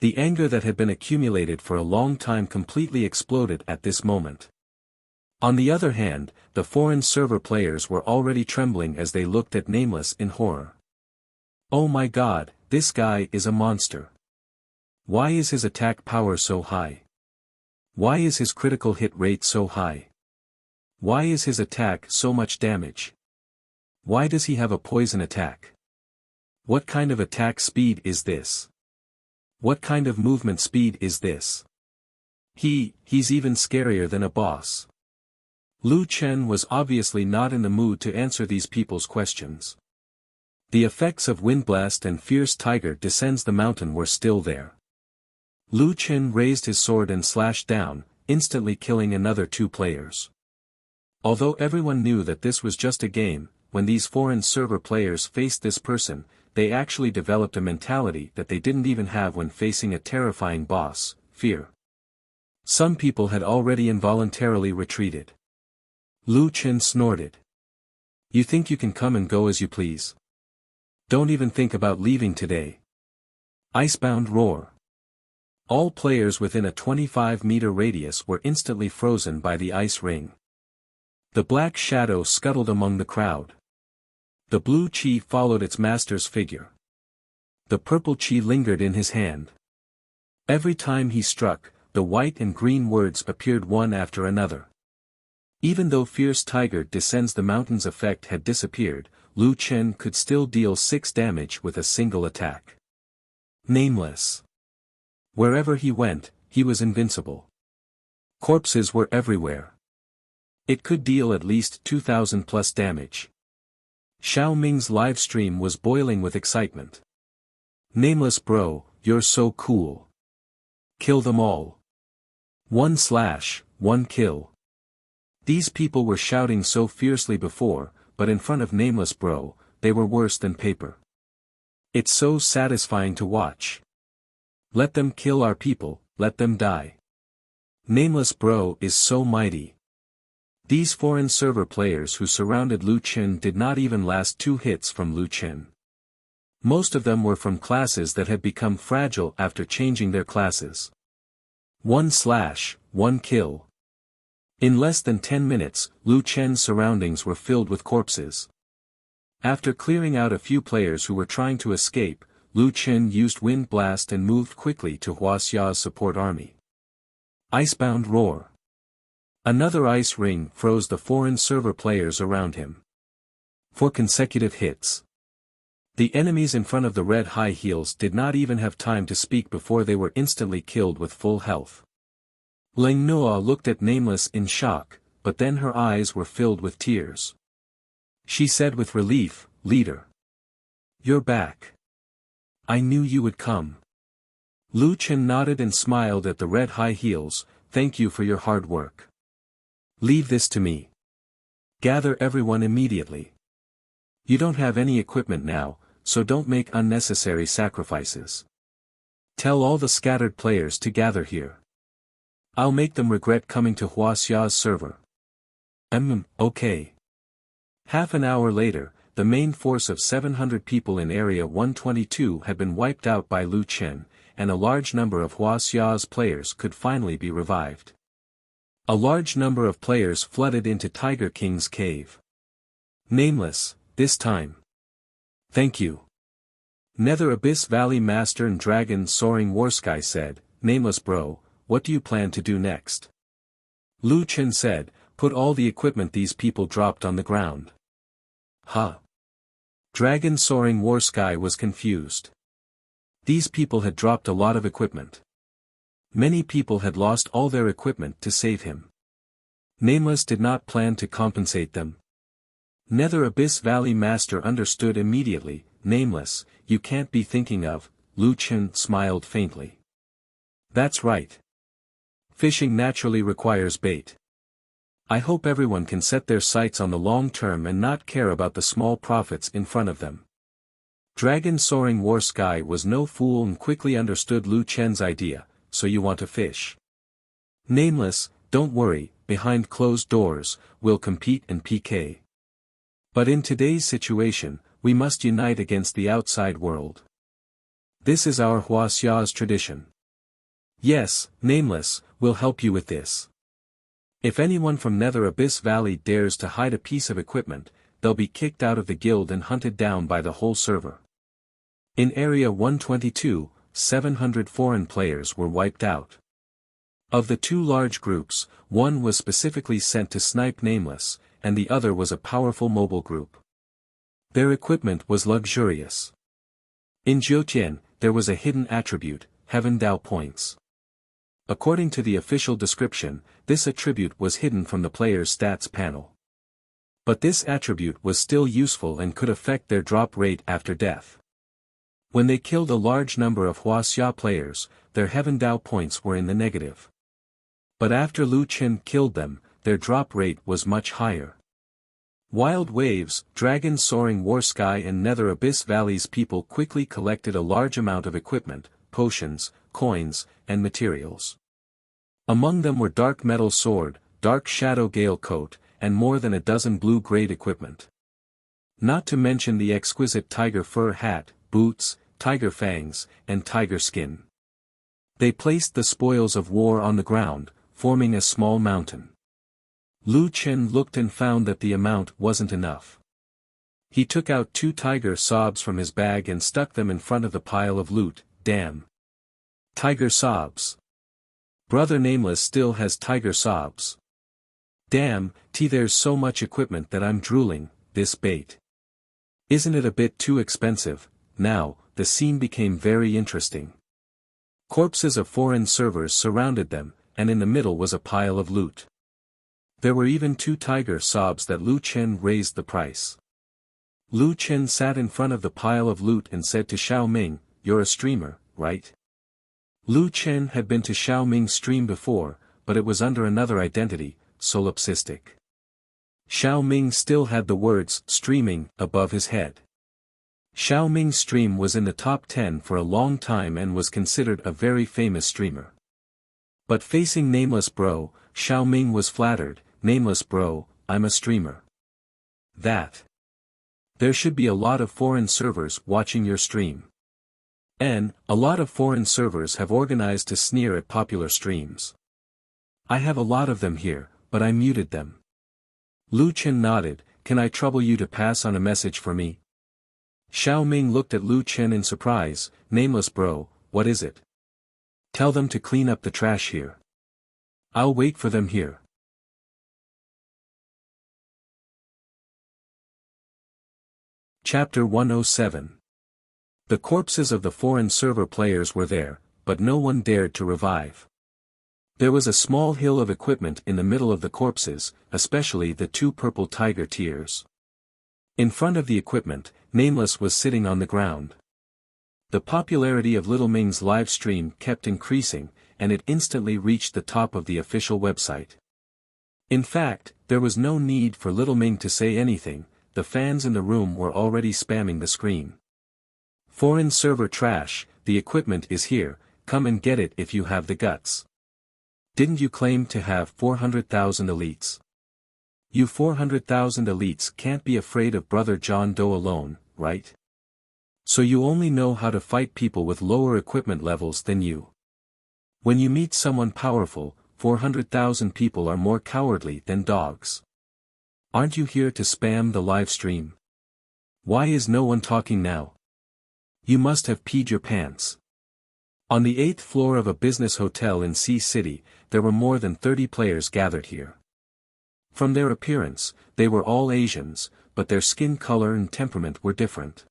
The anger that had been accumulated for a long time completely exploded at this moment. On the other hand, the foreign server players were already trembling as they looked at Nameless in horror. Oh my God, this guy is a monster. Why is his attack power so high? Why is his critical hit rate so high? Why is his attack so much damage? Why does he have a poison attack? What kind of attack speed is this? What kind of movement speed is this? He's even scarier than a boss. Lu Chen was obviously not in the mood to answer these people's questions. The effects of Windblast and Fierce Tiger Descends the Mountain were still there. Lu Chen raised his sword and slashed down, instantly killing another 2 players. Although everyone knew that this was just a game, when these foreign server players faced this person, they actually developed a mentality that they didn't even have when facing a terrifying boss: fear. Some people had already involuntarily retreated. Lu Chen snorted. You think you can come and go as you please? Don't even think about leaving today. Icebound roar. All players within a 25-meter radius were instantly frozen by the ice ring. The black shadow scuttled among the crowd. The blue chi followed its master's figure. The purple chi lingered in his hand. Every time he struck, the white and green words appeared one after another. Even though Fierce Tiger Descends the Mountain's effect had disappeared, Lu Chen could still deal 6 damage with a single attack. Nameless. Wherever he went, he was invincible. Corpses were everywhere. It could deal at least 2,000 plus damage. Xiao Ming's live stream was boiling with excitement. Nameless bro, you're so cool. Kill them all. 1 kill. These people were shouting so fiercely before, but in front of Nameless bro, they were worse than paper. It's so satisfying to watch. Let them kill our people, let them die. Nameless bro is so mighty. These foreign server players who surrounded Lu Chen did not even last 2 hits from Lu Chen. Most of them were from classes that had become fragile after changing their classes. 1 kill. In less than 10 minutes, Lu Chen's surroundings were filled with corpses. After clearing out a few players who were trying to escape, Lu Chen used Wind Blast and moved quickly to Wuxia's support army. Icebound roar. Another ice ring froze the foreign server players around him. 4 consecutive hits. The enemies in front of the red high heels did not even have time to speak before they were instantly killed with full health. Ling Noa looked at Nameless in shock, but then her eyes were filled with tears. She said with relief, "Leader. You're back. I knew you would come." Lu Chen nodded and smiled at the red high heels. "Thank you for your hard work. Leave this to me. Gather everyone immediately. You don't have any equipment now, so don't make unnecessary sacrifices. Tell all the scattered players to gather here. I'll make them regret coming to Wuxia's server." Okay. Half an hour later, the main force of 700 people in Area 122 had been wiped out by Lu Chen, and a large number of Wuxia's players could finally be revived. A large number of players flooded into Tiger King's cave. Nameless, this time. Thank you. Nether Abyss Valley Master and Dragon Soaring Warsky said, "Nameless bro, what do you plan to do next?" Lu Chen said, "Put all the equipment these people dropped on the ground." Huh? Dragon Soaring Warsky was confused. These people had dropped a lot of equipment. Many people had lost all their equipment to save him. Nameless did not plan to compensate them. Nether Abyss Valley Master understood immediately. "Nameless, you can't be thinking of," Lu Chen smiled faintly. "That's right. Fishing naturally requires bait. I hope everyone can set their sights on the long term and not care about the small profits in front of them." Dragon Soaring Warsky was no fool and quickly understood Lu Chen's idea. "So you want to fish? Nameless, don't worry, behind closed doors, we'll compete in PK. But in today's situation, we must unite against the outside world. This is our Wuxia's tradition. Yes, Nameless, we'll help you with this. If anyone from Nether Abyss Valley dares to hide a piece of equipment, they'll be kicked out of the guild and hunted down by the whole server." In Area 122, 700 foreign players were wiped out. Of the 2 large groups, one was specifically sent to snipe Nameless, and the other was a powerful mobile group. Their equipment was luxurious. In Jiutian, there was a hidden attribute, Heaven Dao Points. According to the official description, this attribute was hidden from the player's stats panel. But this attribute was still useful and could affect their drop rate after death. When they killed a large number of Wuxia players, their Heaven Dao Points were in the negative. But after Lu Qin killed them, their drop rate was much higher. Wild Waves, Dragon Soaring War Sky and Nether Abyss Valleys people quickly collected a large amount of equipment, potions, coins, and materials. Among them were Dark Metal Sword, Dark Shadow Gale Coat, and more than a dozen blue-grade equipment. Not to mention the exquisite tiger fur hat, boots, tiger fangs, and tiger skin. They placed the spoils of war on the ground, forming a small mountain. Lu Qin looked and found that the amount wasn't enough. He took out 2 tiger sobs from his bag and stuck them in front of the pile of loot. Damn. Tiger sobs. Brother Nameless still has tiger sobs. Damn, there's so much equipment that I'm drooling, this bait. Isn't it a bit too expensive? Now, the scene became very interesting. Corpses of foreign servers surrounded them, and in the middle was a pile of loot. There were even 2 tiger sobs that Lu Qin raised the price. Lu Qin sat in front of the pile of loot and said to Xiao Ming, "You're a streamer, right?" Lu Qin had been to Xiao Ming's stream before, but it was under another identity, solipsistic. Xiao Ming still had the words "streaming" above his head. Xiao Ming's stream was in the top 10 for a long time and was considered a very famous streamer. But facing Nameless Bro, Xiao Ming was flattered. "Nameless Bro, I'm a streamer. That. There should be a lot of foreign servers watching your stream. A lot of foreign servers have organized to sneer at popular streams. I have a lot of them here, but I muted them." Lu Qin nodded. "Can I trouble you to pass on a message for me?" Xiao Ming looked at Lu Qin in surprise. "Nameless Bro, what is it?" "Tell them to clean up the trash here. I'll wait for them here." Chapter 107. The corpses of the foreign server players were there, but no one dared to revive. There was a small hill of equipment in the middle of the corpses, especially the 2 purple tiger tears. In front of the equipment, Nameless was sitting on the ground. The popularity of Little Ming's live stream kept increasing, and it instantly reached the top of the official website. In fact, there was no need for Little Ming to say anything. The fans in the room were already spamming the screen. "Foreign server trash, the equipment is here, come and get it if you have the guts. Didn't you claim to have 400,000 elites? You 400,000 elites can't be afraid of Brother John Doe alone, right? So you only know how to fight people with lower equipment levels than you. When you meet someone powerful, 400,000 people are more cowardly than dogs. Aren't you here to spam the live stream? Why is no one talking now? You must have peed your pants." On the 8th floor of a business hotel in Sea City, there were more than 30 players gathered here. From their appearance, they were all Asians, but their skin color and temperament were different.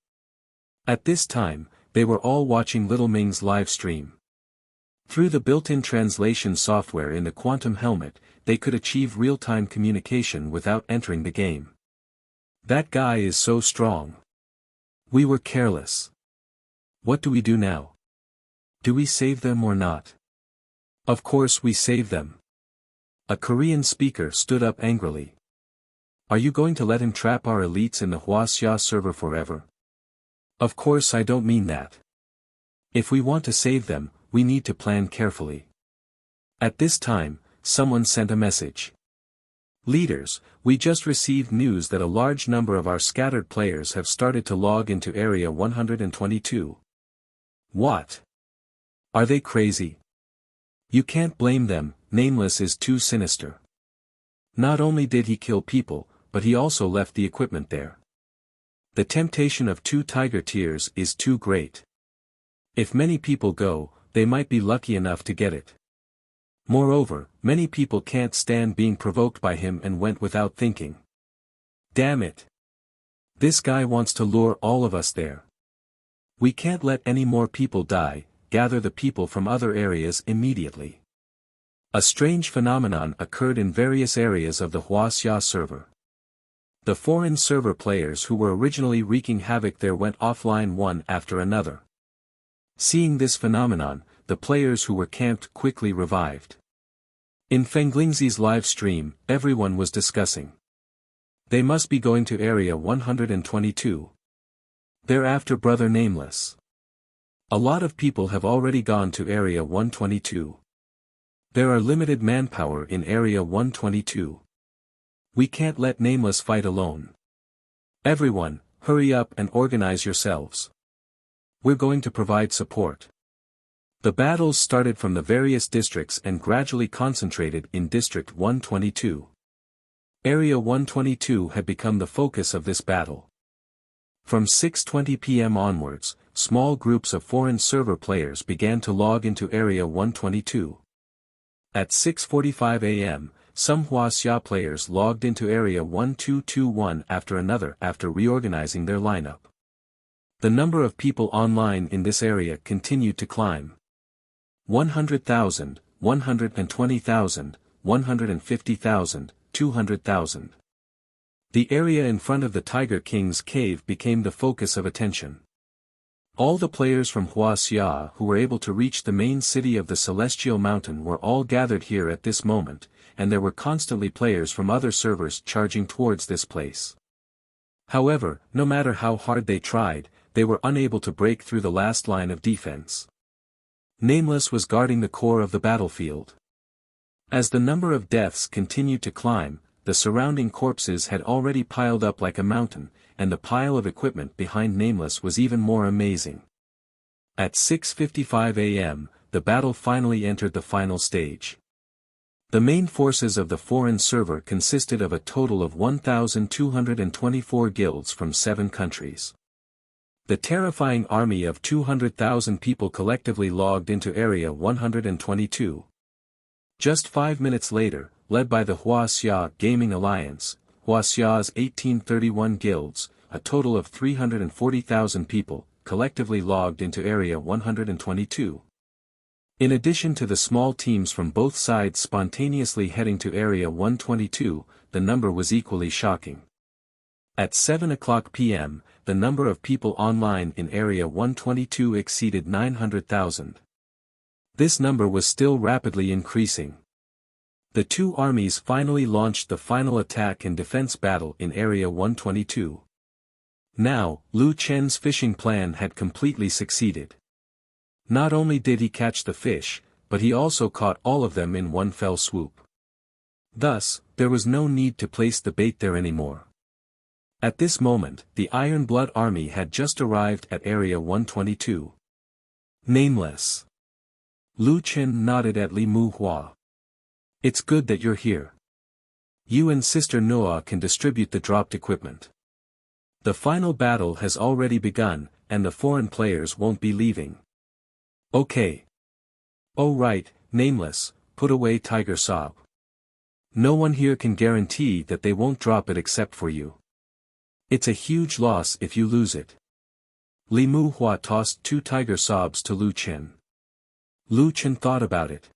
At this time, they were all watching Little Ming's live stream. Through the built-in translation software in the Quantum Helmet, they could achieve real-time communication without entering the game. "That guy is so strong. We were careless. What do we do now? Do we save them or not?" "Of course we save them." A Korean speaker stood up angrily. "Are you going to let him trap our elites in the Wuxia server forever?" "Of course I don't mean that. If we want to save them, we need to plan carefully." At this time, someone sent a message. "Leaders, we just received news that a large number of our scattered players have started to log into Area 122. What? Are they crazy? You can't blame them, Nameless is too sinister. Not only did he kill people, but he also left the equipment there. The temptation of 2 tiger tears is too great. If many people go, they might be lucky enough to get it. Moreover, many people can't stand being provoked by him and went without thinking. Damn it. This guy wants to lure all of us there. We can't let any more people die, gather the people from other areas immediately. A strange phenomenon occurred in various areas of the Wuxia server. The foreign server players who were originally wreaking havoc there went offline one after another. Seeing this phenomenon, the players who were camped quickly revived. In Fenglingzi's live stream, everyone was discussing. They must be going to Area 122. Thereafter Brother Nameless. A lot of people have already gone to Area 122. There are limited manpower in Area 122. We can't let Nameless fight alone. Everyone, hurry up and organize yourselves. We're going to provide support. The battles started from the various districts and gradually concentrated in District 122. Area 122 had become the focus of this battle. From 6:20 p.m. onwards, small groups of foreign server players began to log into Area 122. At 6:45 a.m., some Wuxia players logged into Area 1221 after another after reorganizing their lineup. The number of people online in this area continued to climb. 100,000, 120,000, 150,000, 200,000. The area in front of the Tiger King's cave became the focus of attention. All the players from Wuxia who were able to reach the main city of the Celestial Mountain were all gathered here at this moment, and there were constantly players from other servers charging towards this place. However, no matter how hard they tried, they were unable to break through the last line of defense. Nameless was guarding the core of the battlefield. As the number of deaths continued to climb, the surrounding corpses had already piled up like a mountain, and the pile of equipment behind Nameless was even more amazing. At 6:55 a.m., the battle finally entered the final stage. The main forces of the foreign server consisted of a total of 1,224 guilds from 7 countries. The terrifying army of 200,000 people collectively logged into Area 122. Just 5 minutes later, led by the Wuxia Gaming Alliance, Wuxia's 1831 guilds, a total of 340,000 people, collectively logged into Area 122. In addition to the small teams from both sides spontaneously heading to Area 122, the number was equally shocking. At 7:00 p.m., the number of people online in Area 122 exceeded 900,000. This number was still rapidly increasing. The two armies finally launched the final attack and defense battle in Area 122. Now, Lu Chen's fishing plan had completely succeeded. Not only did he catch the fish, but he also caught all of them in one fell swoop. Thus, there was no need to place the bait there anymore. At this moment, the Iron Blood army had just arrived at Area 122. Nameless. Lu Chen nodded at Li Muhua. It's good that you're here. You and Sister Noah can distribute the dropped equipment. The final battle has already begun, and the foreign players won't be leaving. Okay. Oh right, Nameless, put away Tiger Sob. No one here can guarantee that they won't drop it except for you. It's a huge loss if you lose it. Li Muhua tossed 2 Tiger Sobs to Lu Chen. Lu Chen thought about it.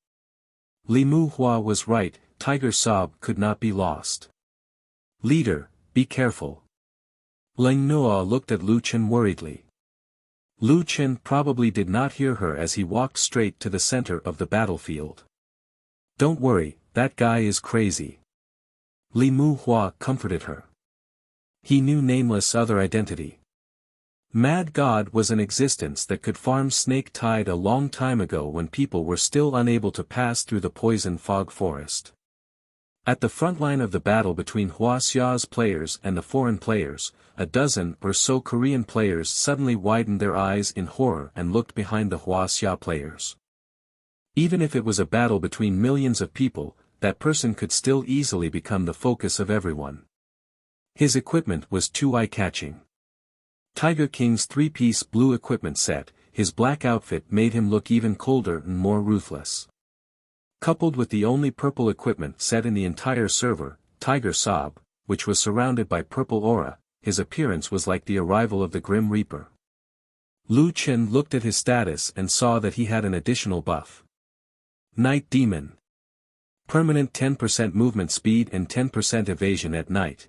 Li Muhua was right, Tiger Sob could not be lost. Leader, be careful. Leng Noa looked at Lu Chen worriedly. Lu Chen probably did not hear her as he walked straight to the center of the battlefield. Don't worry, that guy is crazy. Li Muhua comforted her. He knew Nameless' other identity. Mad God was an existence that could farm Snake Tide a long time ago when people were still unable to pass through the poison fog forest. At the front line of the battle between Wuxia's players and the foreign players, a dozen or so Korean players suddenly widened their eyes in horror and looked behind the Wuxia players. Even if it was a battle between millions of people, that person could still easily become the focus of everyone. His equipment was too eye-catching. Tiger King's 3-piece blue equipment set, his black outfit made him look even colder and more ruthless. Coupled with the only purple equipment set in the entire server, Tiger Sob, which was surrounded by purple aura, his appearance was like the arrival of the Grim Reaper. Lu Chen looked at his status and saw that he had an additional buff. Night Demon. Permanent 10% movement speed and 10% evasion at night.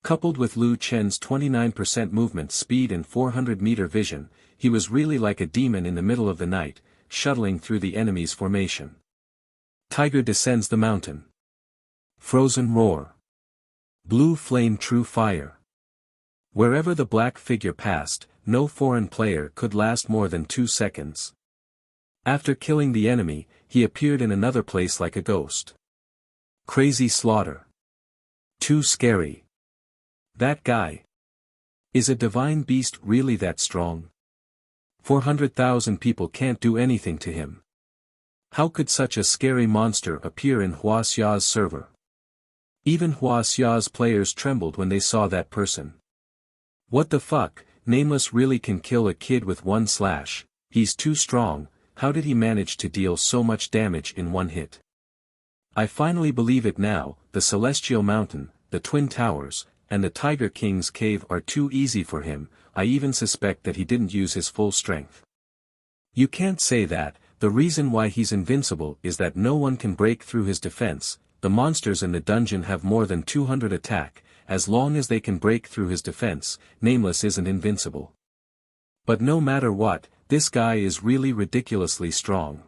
Coupled with Lu Chen's 29% movement speed and 400-meter vision, he was really like a demon in the middle of the night, shuttling through the enemy's formation. Tiger descends the mountain. Frozen Roar. Blue Flame True Fire. Wherever the black figure passed, no foreign player could last more than 2 seconds. After killing the enemy, he appeared in another place like a ghost. Crazy Slaughter. Too scary. That guy. Is a divine beast really that strong? 400,000 people can't do anything to him. How could such a scary monster appear in Wuxia's server? Even Wuxia's players trembled when they saw that person. What the fuck, Nameless really can kill a kid with one slash, he's too strong, how did he manage to deal so much damage in one hit? I finally believe it now, the Celestial Mountain, the Twin Towers, and the Tiger King's cave are too easy for him, I even suspect that he didn't use his full strength. You can't say that, the reason why he's invincible is that no one can break through his defense, the monsters in the dungeon have more than 200 attack, as long as they can break through his defense, Nameless isn't invincible. But no matter what, this guy is really ridiculously strong.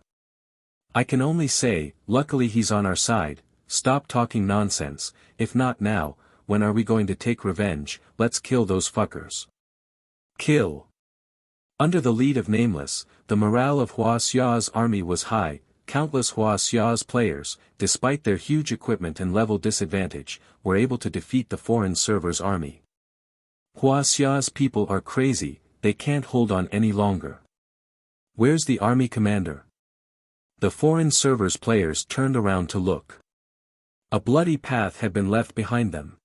I can only say, luckily he's on our side, stop talking nonsense, if not now, when are we going to take revenge, let's kill those fuckers. Kill. Under the lead of Nameless, the morale of Wuxia's army was high, countless Wuxia's players, despite their huge equipment and level disadvantage, were able to defeat the foreign server's army. Wuxia's people are crazy, they can't hold on any longer. Where's the army commander? The foreign server's players turned around to look. A bloody path had been left behind them.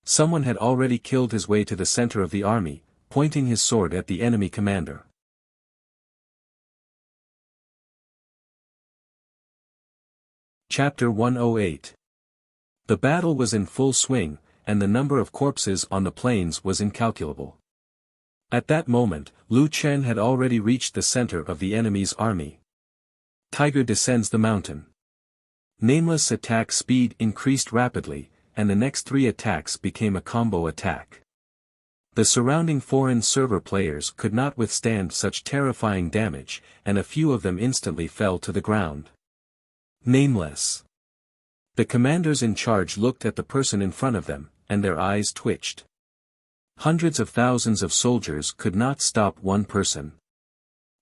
Someone had already killed his way to the center of the army, pointing his sword at the enemy commander. Chapter 108. The battle was in full swing, and the number of corpses on the plains was incalculable. At that moment, Lu Chen had already reached the center of the enemy's army. Tiger descends the mountain. Nameless attack speed increased rapidly, and the next 3 attacks became a combo attack. The surrounding foreign server players could not withstand such terrifying damage, and a few of them instantly fell to the ground. Nameless. The commanders in charge looked at the person in front of them, and their eyes twitched. Hundreds of thousands of soldiers could not stop one person.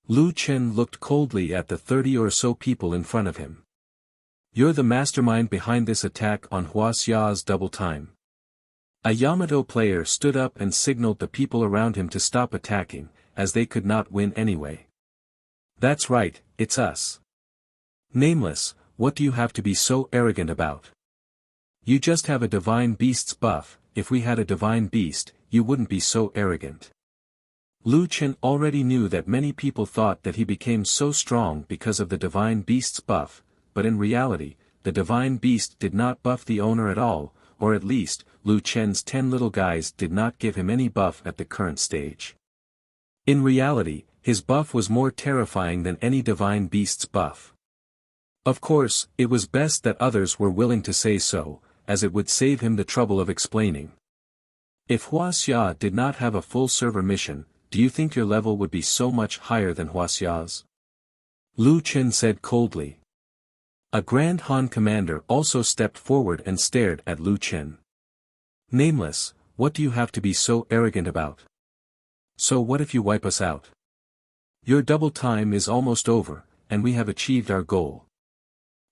Lu Chen looked coldly at the 30 or so people in front of him. You're the mastermind behind this attack on Wuxia's double time. A Yamato player stood up and signaled the people around him to stop attacking, as they could not win anyway. That's right, it's us. Nameless, what do you have to be so arrogant about? You just have a divine beast's buff, if we had a divine beast, you wouldn't be so arrogant. Lu Chen already knew that many people thought that he became so strong because of the divine beast's buff, but in reality, the divine beast did not buff the owner at all, or at least, Lu Chen's 10 little guys did not give him any buff at the current stage. In reality, his buff was more terrifying than any divine beast's buff. Of course, it was best that others were willing to say so, as it would save him the trouble of explaining. If Wuxia did not have a full server mission, do you think your level would be so much higher than Wuxia's? Lu Chen said coldly. A Grand Han commander also stepped forward and stared at Lu Chen. Nameless, what do you have to be so arrogant about? So what if you wipe us out? Your double time is almost over, and we have achieved our goal.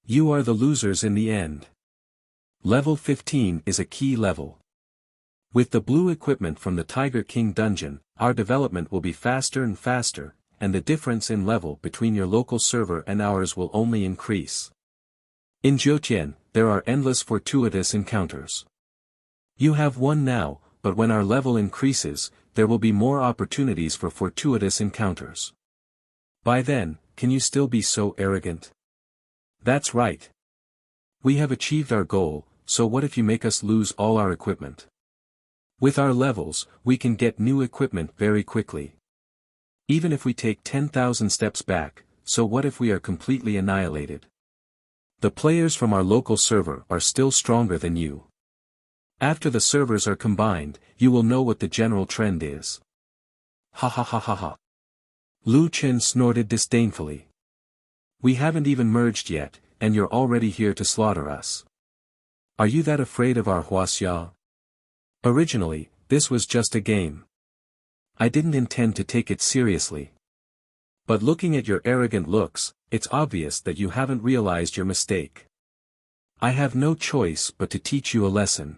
You are the losers in the end. Level 15 is a key level. With the blue equipment from the Tiger King dungeon, our development will be faster and faster, and the difference in level between your local server and ours will only increase. In Jiutian, there are endless fortuitous encounters. You have one now, but when our level increases, there will be more opportunities for fortuitous encounters. By then, can you still be so arrogant? That's right. We have achieved our goal, so what if you make us lose all our equipment? With our levels, we can get new equipment very quickly. Even if we take 10,000 steps back, so what if we are completely annihilated? The players from our local server are still stronger than you. After the servers are combined, you will know what the general trend is. Ha ha ha ha ha. Lu Chen snorted disdainfully. We haven't even merged yet, and you're already here to slaughter us. Are you that afraid of our Wuxia? Originally, this was just a game. I didn't intend to take it seriously. But looking at your arrogant looks, it's obvious that you haven't realized your mistake. I have no choice but to teach you a lesson.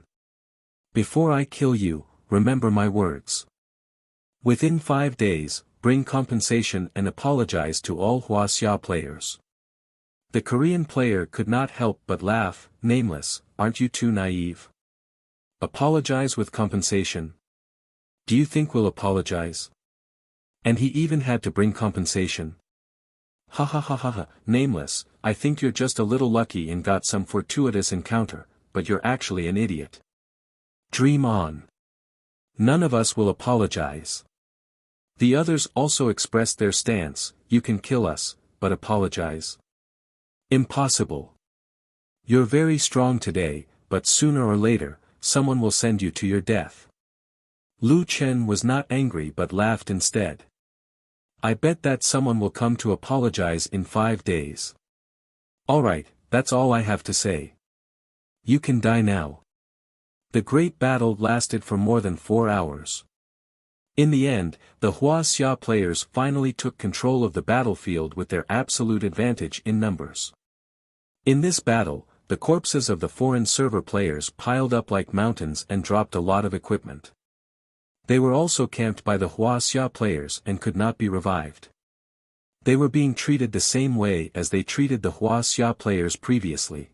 Before I kill you, remember my words. Within 5 days, bring compensation and apologize to all Wuxia players. The Korean player could not help but laugh. Nameless, aren't you too naive? Apologize with compensation? Do you think we'll apologize? And he even had to bring compensation. Ha ha ha ha ha, Nameless, I think you're just a little lucky and got some fortuitous encounter, but you're actually an idiot. Dream on. None of us will apologize. The others also expressed their stance. You can kill us, but apologize? Impossible. You're very strong today, but sooner or later, someone will send you to your death. Lu Chen was not angry but laughed instead. I bet that someone will come to apologize in 5 days. Alright, that's all I have to say. You can die now. The great battle lasted for more than 4 hours. In the end, the Wuxia players finally took control of the battlefield with their absolute advantage in numbers. In this battle, the corpses of the foreign server players piled up like mountains and dropped a lot of equipment. They were also camped by the Wuxia players and could not be revived. They were being treated the same way as they treated the Wuxia players previously.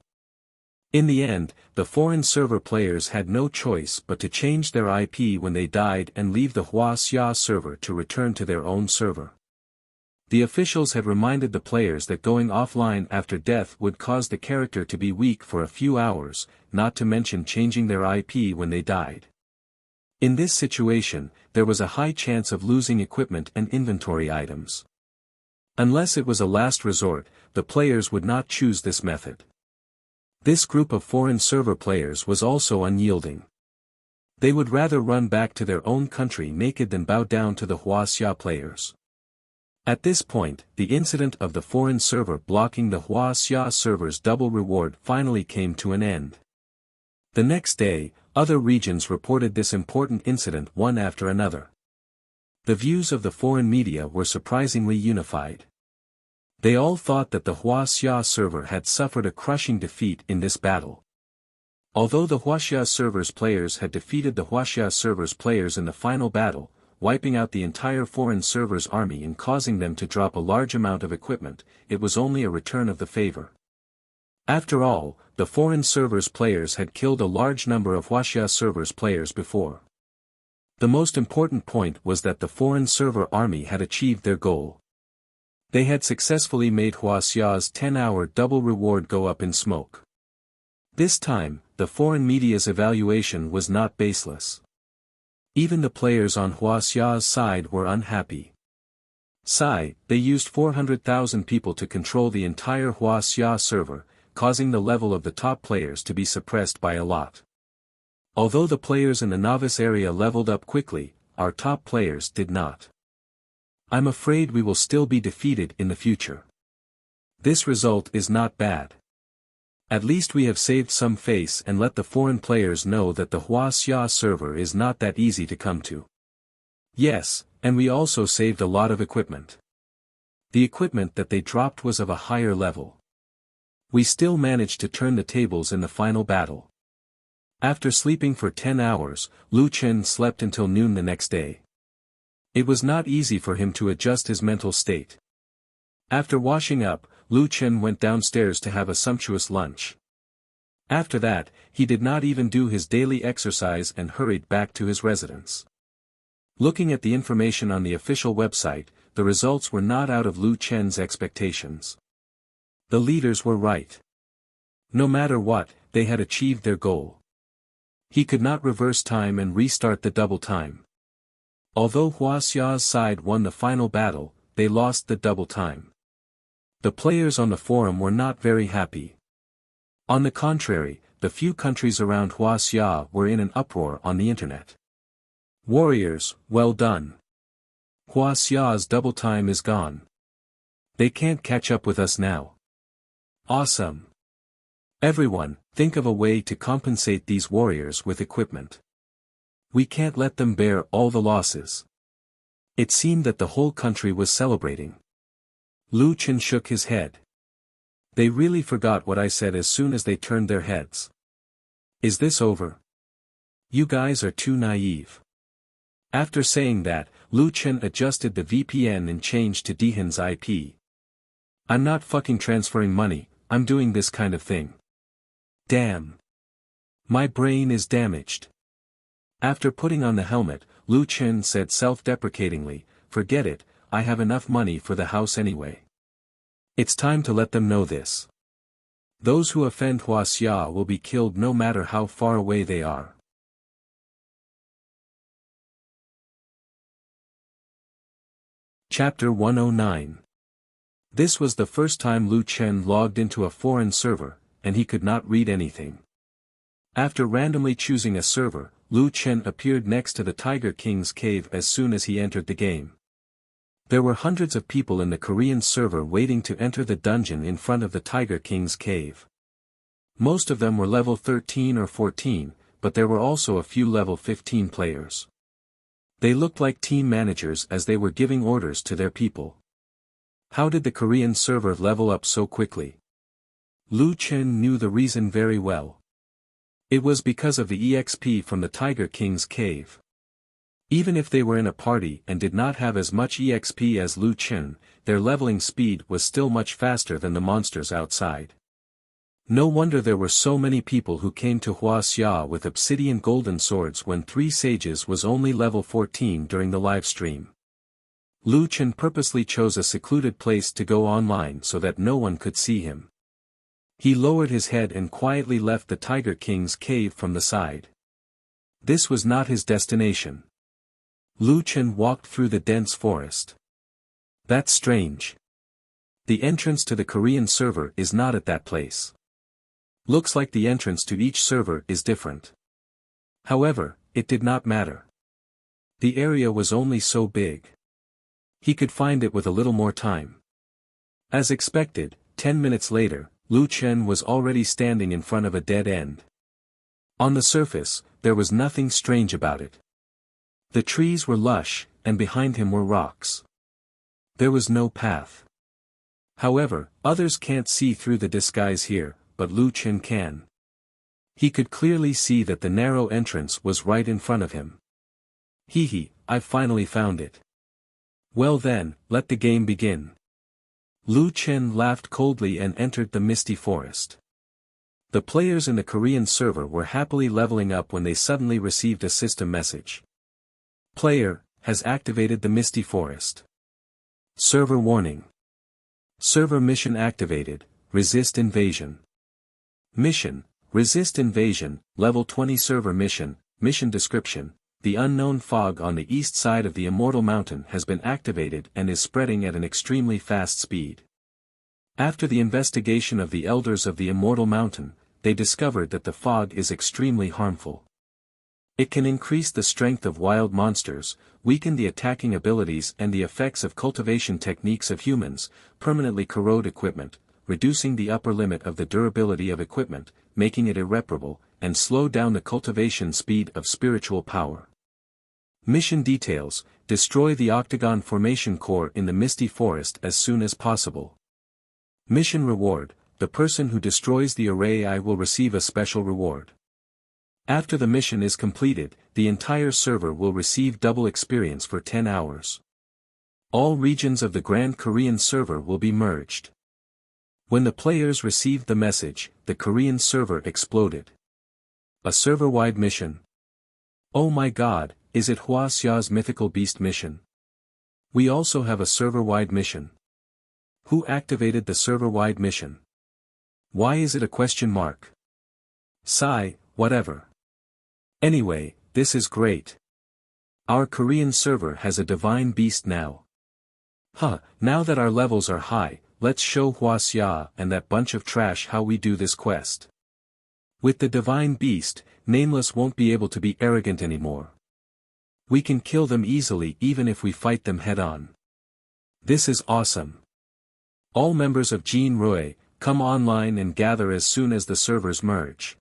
In the end, the foreign server players had no choice but to change their IP when they died and leave the Wuxia server to return to their own server. The officials had reminded the players that going offline after death would cause the character to be weak for a few hours, not to mention changing their IP when they died. In this situation, there was a high chance of losing equipment and inventory items. Unless it was a last resort, the players would not choose this method. This group of foreign server players was also unyielding. They would rather run back to their own country naked than bow down to the Wuxia players. At this point, the incident of the foreign server blocking the Wuxia server's double reward finally came to an end. The next day, other regions reported this important incident one after another. The views of the foreign media were surprisingly unified. They all thought that the Wuxia server had suffered a crushing defeat in this battle. Although the Wuxia server's players had defeated the Wuxia server's players in the final battle, wiping out the entire foreign server's army and causing them to drop a large amount of equipment, it was only a return of the favor. After all, the foreign server's players had killed a large number of Wuxia server's players before. The most important point was that the foreign server army had achieved their goal. They had successfully made Wuxia's 10-hour double reward go up in smoke. This time, the foreign media's evaluation was not baseless. Even the players on Wuxia's side were unhappy. They used 400,000 people to control the entire Wuxia server, causing the level of the top players to be suppressed by a lot. Although the players in the novice area leveled up quickly, our top players did not. I'm afraid we will still be defeated in the future. This result is not bad. At least we have saved some face and let the foreign players know that the Wuxia server is not that easy to come to. Yes, and we also saved a lot of equipment. The equipment that they dropped was of a higher level. We still managed to turn the tables in the final battle. After sleeping for 10 hours, Lu Chen slept until noon the next day. It was not easy for him to adjust his mental state. After washing up, Lu Chen went downstairs to have a sumptuous lunch. After that, he did not even do his daily exercise and hurried back to his residence. Looking at the information on the official website, the results were not out of Lu Chen's expectations. The leaders were right. No matter what, they had achieved their goal. He could not reverse time and restart the double time. Although Huaxia's side won the final battle, they lost the double time. The players on the forum were not very happy. On the contrary, the few countries around Huaxia were in an uproar on the internet. Warriors, well done. Huaxia's double time is gone. They can't catch up with us now. Awesome. Everyone, think of a way to compensate these warriors with equipment. We can't let them bear all the losses. It seemed that the whole country was celebrating. Lu Chen shook his head. They really forgot what I said as soon as they turned their heads. Is this over? You guys are too naive. After saying that, Lu Chen adjusted the VPN and changed to Dehan's IP. I'm not fucking transferring money, I'm doing this kind of thing. Damn. My brain is damaged. After putting on the helmet, Lu Chen said self-deprecatingly, forget it, I have enough money for the house anyway. It's time to let them know this. Those who offend Huaxia will be killed no matter how far away they are. Chapter 109. This was the first time Lu Chen logged into a foreign server, and he could not read anything. After randomly choosing a server, Lu Chen appeared next to the Tiger King's cave as soon as he entered the game. There were hundreds of people in the Korean server waiting to enter the dungeon in front of the Tiger King's cave. Most of them were level 13 or 14, but there were also a few level 15 players. They looked like team managers as they were giving orders to their people. How did the Korean server level up so quickly? Lu Chen knew the reason very well. It was because of the EXP from the Tiger King's cave. Even if they were in a party and did not have as much EXP as Lu Chen, their leveling speed was still much faster than the monsters outside. No wonder there were so many people who came to Huaxia with obsidian golden swords when 3 sages was only level 14 during the live stream. Lu Chen purposely chose a secluded place to go online so that no one could see him. He lowered his head and quietly left the Tiger King's cave from the side. This was not his destination. Lu Chen walked through the dense forest. That's strange. The entrance to the Korean server is not at that place. Looks like the entrance to each server is different. However, it did not matter. The area was only so big. He could find it with a little more time. As expected, 10 minutes later, Lu Chen was already standing in front of a dead end. On the surface, there was nothing strange about it. The trees were lush, and behind him were rocks. There was no path. However, others can't see through the disguise here, but Lu Chen can. He could clearly see that the narrow entrance was right in front of him. Hee, I've finally found it. Well then, let the game begin. Lu Chen laughed coldly and entered the misty forest. The players in the Korean server were happily leveling up when they suddenly received a system message. Player has activated the misty forest. Server warning. Server mission activated, resist invasion. Mission, resist invasion, level 20 server mission description. The unknown fog on the east side of the Immortal Mountain has been activated and is spreading at an extremely fast speed. After the investigation of the elders of the Immortal Mountain, they discovered that the fog is extremely harmful. It can increase the strength of wild monsters, weaken the attacking abilities and the effects of cultivation techniques of humans, permanently corrode equipment, reducing the upper limit of the durability of equipment, making it irreparable, and slow down the cultivation speed of spiritual power. Mission details: destroy the Octagon Formation core in the Misty Forest as soon as possible. Mission reward: the person who destroys the array I will receive a special reward. After the mission is completed, the entire server will receive double experience for 10 hours. All regions of the Grand Korean server will be merged. When the players received the message, the Korean server exploded. A server-wide mission? Oh my god, is it Huaxia's mythical beast mission? We also have a server-wide mission. Who activated the server-wide mission? Why is it a question mark? Sigh, whatever. Anyway, this is great. Our Korean server has a divine beast now. Now that our levels are high, let's show Wuxia and that bunch of trash how we do this quest. With the divine beast, Nameless won't be able to be arrogant anymore. We can kill them easily even if we fight them head-on. This is awesome. All members of Jin Rui, come online and gather as soon as the servers merge.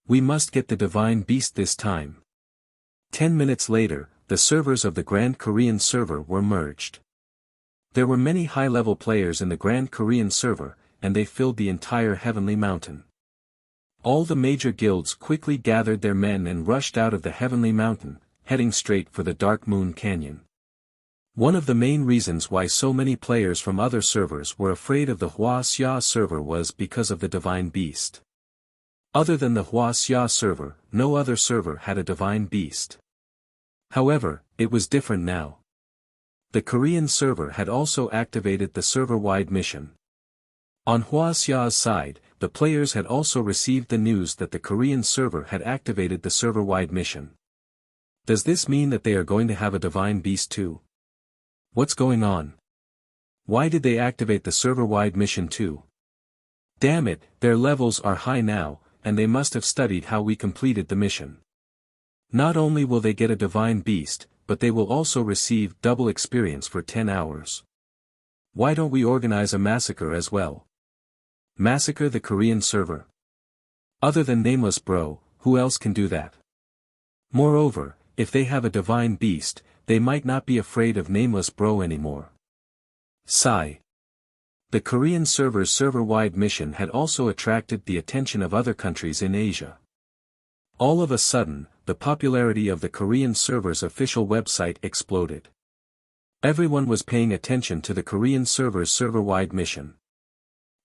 We must get the divine beast this time. 10 minutes later, the servers of the Grand Korean server were merged. There were many high-level players in the Grand Korean server, and they filled the entire Heavenly Mountain. All the major guilds quickly gathered their men and rushed out of the Heavenly Mountain, heading straight for the Dark Moon Canyon. One of the main reasons why so many players from other servers were afraid of the Wuxia server was because of the divine beast. Other than the Wuxia server, no other server had a divine beast. However, it was different now. The Korean server had also activated the server-wide mission. On Wuxia's side, the players had also received the news that the Korean server had activated the server-wide mission. Does this mean that they are going to have a divine beast too? What's going on? Why did they activate the server-wide mission too? Damn it, their levels are high now, and they must have studied how we completed the mission. Not only will they get a divine beast, but they will also receive double experience for 10 hours. Why don't we organize a massacre as well? Massacre the Korean server? Other than Nameless Bro, who else can do that? Moreover, if they have a divine beast, they might not be afraid of Nameless Bro anymore. Sigh. The Korean server's server-wide mission had also attracted the attention of other countries in Asia. All of a sudden, the popularity of the Korean server's official website exploded. Everyone was paying attention to the Korean server's server-wide mission.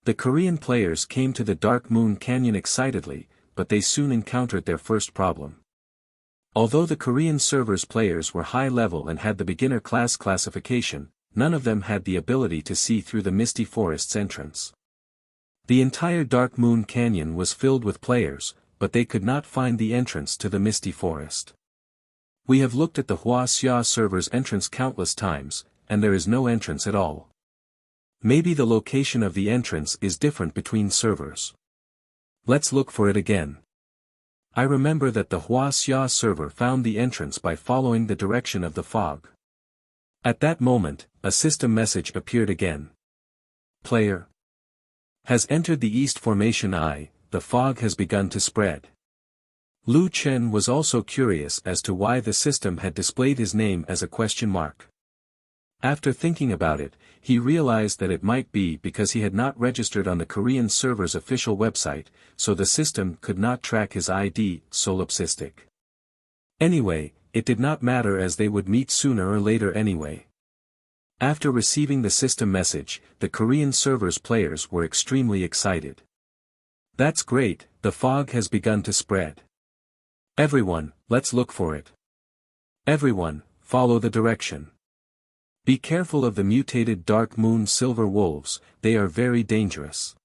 The Korean players came to the Dark Moon Canyon excitedly, but they soon encountered their first problem. Although the Korean server's players were high-level and had the beginner class classification, none of them had the ability to see through the misty forest's entrance. The entire Dark Moon Canyon was filled with players, but they could not find the entrance to the misty forest. We have looked at the Wuxia server's entrance countless times, and there is no entrance at all. Maybe the location of the entrance is different between servers. Let's look for it again. I remember that the Wuxia server found the entrance by following the direction of the fog. At that moment, a system message appeared again. Player has entered the East Formation I, the fog has begun to spread. Lu Chen was also curious as to why the system had displayed his name as a question mark. After thinking about it, he realized that it might be because he had not registered on the Korean server's official website, so the system could not track his ID, solipsistic. Anyway, it did not matter as they would meet sooner or later anyway. After receiving the system message, the Korean server's players were extremely excited. That's great, the fog has begun to spread. Everyone, let's look for it. Everyone, follow the direction. Be careful of the mutated Dark Moon Silver Wolves, they are very dangerous.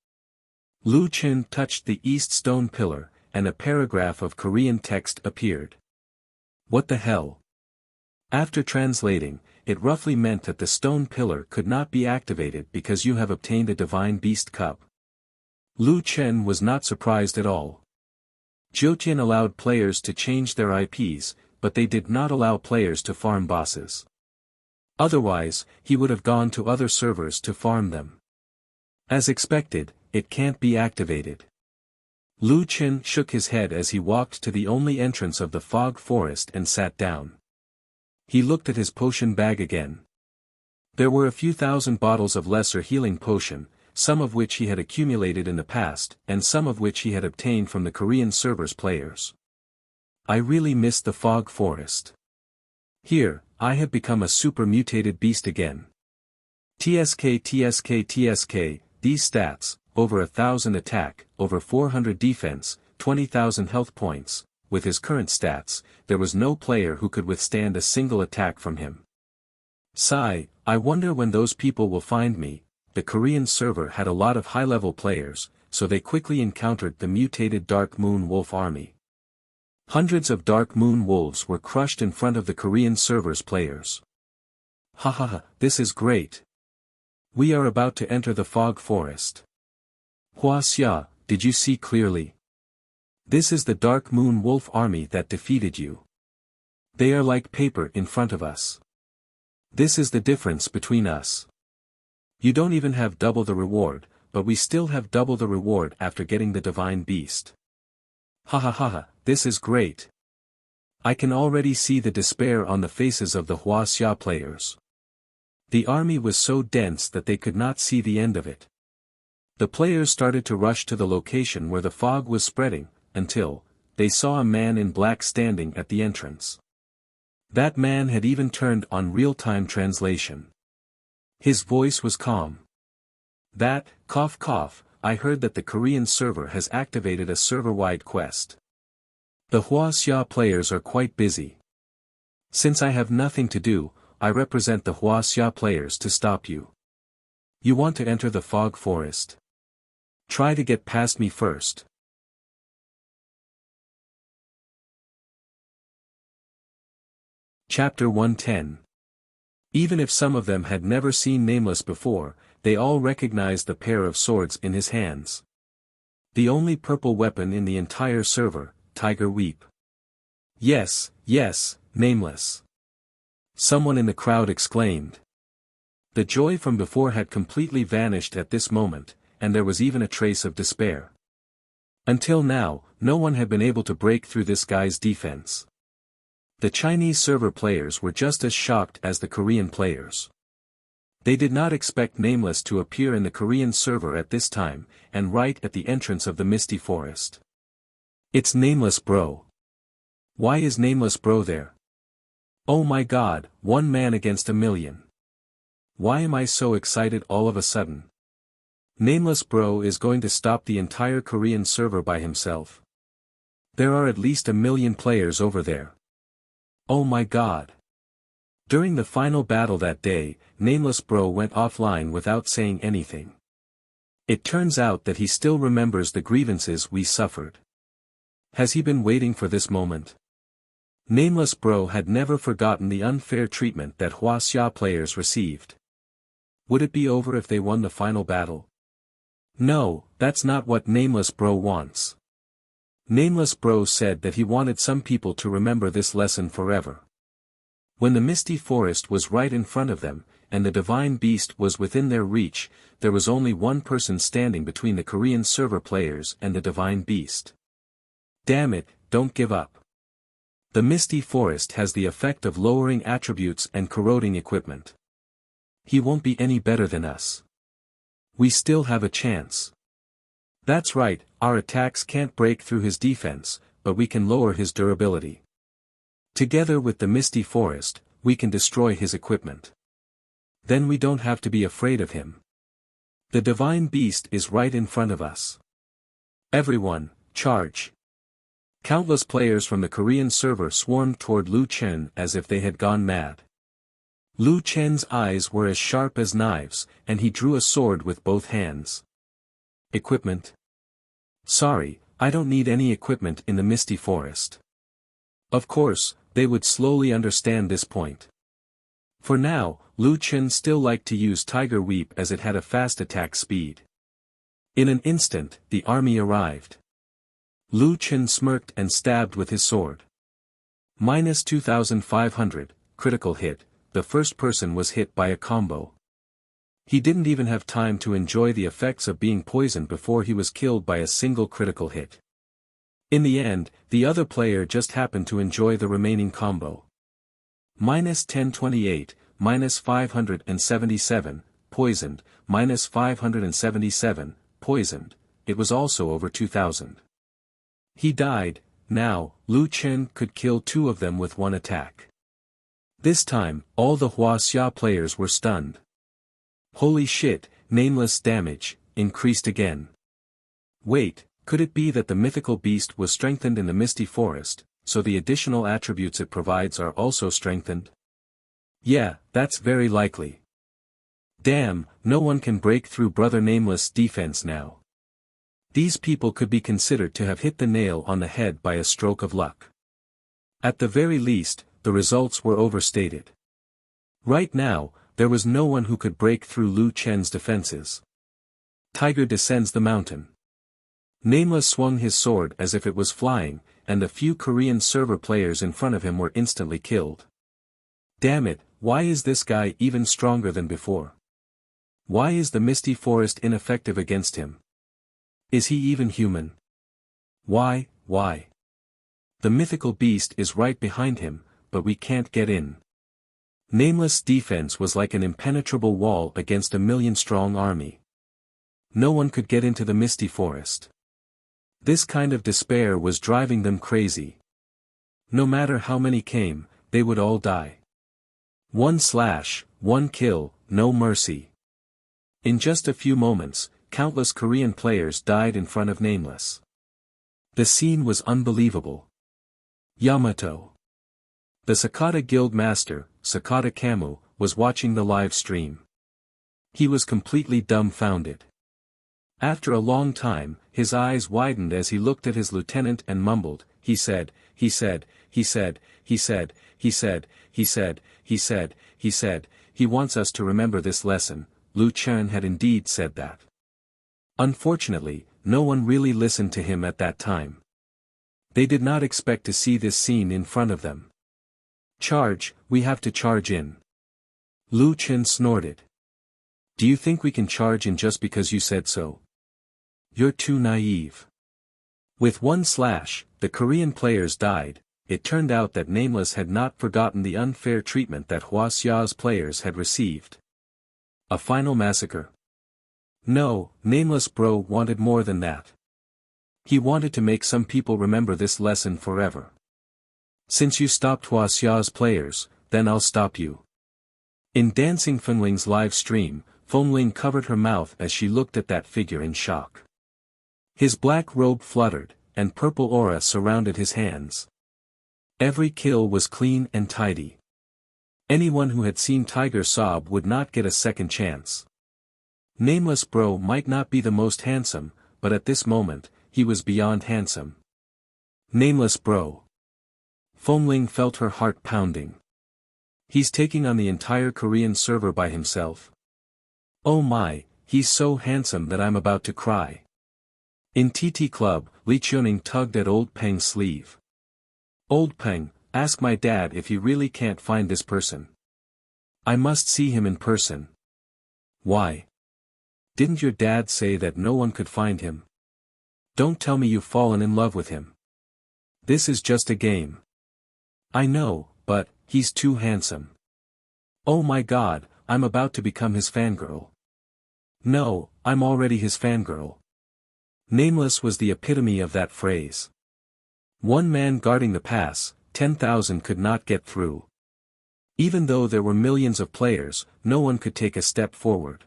Lu Chen touched the east stone pillar, and a paragraph of Korean text appeared. What the hell? After translating, it roughly meant that the stone pillar could not be activated because you have obtained a divine beast cup. Lu Chen was not surprised at all. Jiutian allowed players to change their IPs, but they did not allow players to farm bosses. Otherwise, he would have gone to other servers to farm them. As expected, it can't be activated. Lu Chen shook his head as he walked to the only entrance of the fog forest and sat down. He looked at his potion bag again. There were a few thousand bottles of lesser healing potion, some of which he had accumulated in the past, and some of which he had obtained from the Korean server's players. I really miss the fog forest. Here, I have become a super mutated beast again. TSK, these stats, over 1,000 attack, over 400 defense, 20,000 health points. With his current stats, there was no player who could withstand a single attack from him. Sigh, I wonder when those people will find me. The Korean server had a lot of high-level players, so they quickly encountered the mutated Dark Moon Wolf army. Hundreds of Dark Moon wolves were crushed in front of the Korean server's players. Ha ha ha, this is great. We are about to enter the fog forest. Wuxia, did you see clearly? This is the Dark Moon wolf army that defeated you. They are like paper in front of us. This is the difference between us. You don't even have double the reward, but we still have double the reward after getting the divine beast. Ha ha ha ha, this is great. I can already see the despair on the faces of the Wuxia players. The army was so dense that they could not see the end of it. The players started to rush to the location where the fog was spreading, until they saw a man in black standing at the entrance. That man had even turned on real-time translation. His voice was calm. That, cough cough, I heard that the Korean server has activated a server-wide quest. The Wuxia players are quite busy. Since I have nothing to do, I represent the Wuxia players to stop you. You want to enter the fog forest? Try to get past me first. Chapter 110. Even if some of them had never seen Nameless before, they all recognized the pair of swords in his hands. The only purple weapon in the entire server, Tiger Weep. Yes, yes, Nameless. Someone in the crowd exclaimed. The joy from before had completely vanished at this moment, and there was even a trace of despair. Until now, no one had been able to break through this guy's defense. The Chinese server players were just as shocked as the Korean players. They did not expect Nameless to appear in the Korean server at this time, and right at the entrance of the Misty Forest. It's Nameless bro. Why is Nameless bro there? Oh my god, one man against a million. Why am I so excited all of a sudden? Nameless bro is going to stop the entire Korean server by himself. There are at least 1 million players over there. Oh my god. During the final battle that day, Nameless bro went offline without saying anything. It turns out that he still remembers the grievances we suffered. Has he been waiting for this moment? Nameless bro had never forgotten the unfair treatment that Wuxia players received. Would it be over if they won the final battle? No, that's not what Nameless bro wants. Nameless bro said that he wanted some people to remember this lesson forever. When the Misty Forest was right in front of them, and the Divine Beast was within their reach, there was only one person standing between the Korean server players and the Divine Beast. Damn it, don't give up. The Misty Forest has the effect of lowering attributes and corroding equipment. He won't be any better than us. We still have a chance. That's right, our attacks can't break through his defense, but we can lower his durability. Together with the Misty Forest, we can destroy his equipment. Then we don't have to be afraid of him. The Divine Beast is right in front of us. Everyone, charge. Countless players from the Korean server swarmed toward Lu Chen as if they had gone mad. Lu Chen's eyes were as sharp as knives, and he drew a sword with both hands. Equipment? Sorry, I don't need any equipment in the Misty Forest. Of course, they would slowly understand this point. For now, Lu Chen still liked to use Tiger Weep as it had a fast attack speed. In an instant, the army arrived. Lu Chen smirked and stabbed with his sword. Minus 2,500, critical hit, the first person was hit by a combo. He didn't even have time to enjoy the effects of being poisoned before he was killed by a single critical hit. In the end, the other player just happened to enjoy the remaining combo. Minus 1028, minus 577, poisoned, minus 577, poisoned, it was also over 2,000. He died. Now, Lu Chen could kill 2 of them with one attack. This time, all the Wuxia players were stunned. Holy shit, Nameless damage, increased again. Wait, could it be that the mythical beast was strengthened in the Misty Forest, so the additional attributes it provides are also strengthened? Yeah, that's very likely. Damn, no one can break through Brother Nameless' defense now. These people could be considered to have hit the nail on the head by a stroke of luck. At the very least, the results were overstated. Right now, there was no one who could break through Lu Chen's defenses. Tiger descends the mountain. Nameless swung his sword as if it was flying, and the few Korean server players in front of him were instantly killed. Damn it, why is this guy even stronger than before? Why is the Misty Forest ineffective against him? Is he even human? Why? The mythical beast is right behind him, but we can't get in. Nameless' defense was like an impenetrable wall against a million-strong army. No one could get into the Misty Forest. This kind of despair was driving them crazy. No matter how many came, they would all die. One slash, one kill, no mercy. In just a few moments, countless Korean players died in front of Nameless. The scene was unbelievable. Yamato, the Sakata Guild Master, Sakata Kamu, was watching the live stream. He was completely dumbfounded. After a long time, his eyes widened as he looked at his lieutenant and mumbled, he said, he wants us to remember this lesson. Lu Chen had indeed said that. Unfortunately, no one really listened to him at that time. They did not expect to see this scene in front of them. Charge, we have to charge in. Lu Chen snorted. Do you think we can charge in just because you said so? You're too naive. With one slash, the Korean players died. It turned out that Nameless had not forgotten the unfair treatment that Wuxia's players had received. A final massacre? No, Nameless bro wanted more than that. He wanted to make some people remember this lesson forever. Since you stopped Wuxia's players, then I'll stop you. In Dancing Fenling's live stream, Fenling covered her mouth as she looked at that figure in shock. His black robe fluttered, and purple aura surrounded his hands. Every kill was clean and tidy. Anyone who had seen Tiger sob would not get a second chance. Nameless bro might not be the most handsome, but at this moment, he was beyond handsome. Nameless bro. Fenling felt her heart pounding. He's taking on the entire Korean server by himself. Oh my, he's so handsome that I'm about to cry. In TT Club, Li Chuning tugged at Old Peng's sleeve. Old Peng, ask my dad if he really can't find this person. I must see him in person. Why? Didn't your dad say that no one could find him? Don't tell me you've fallen in love with him. This is just a game. I know, but, he's too handsome. Oh my god, I'm about to become his fangirl. No, I'm already his fangirl. Nameless was the epitome of that phrase. One man guarding the pass, 10,000 could not get through. Even though there were millions of players, no one could take a step forward.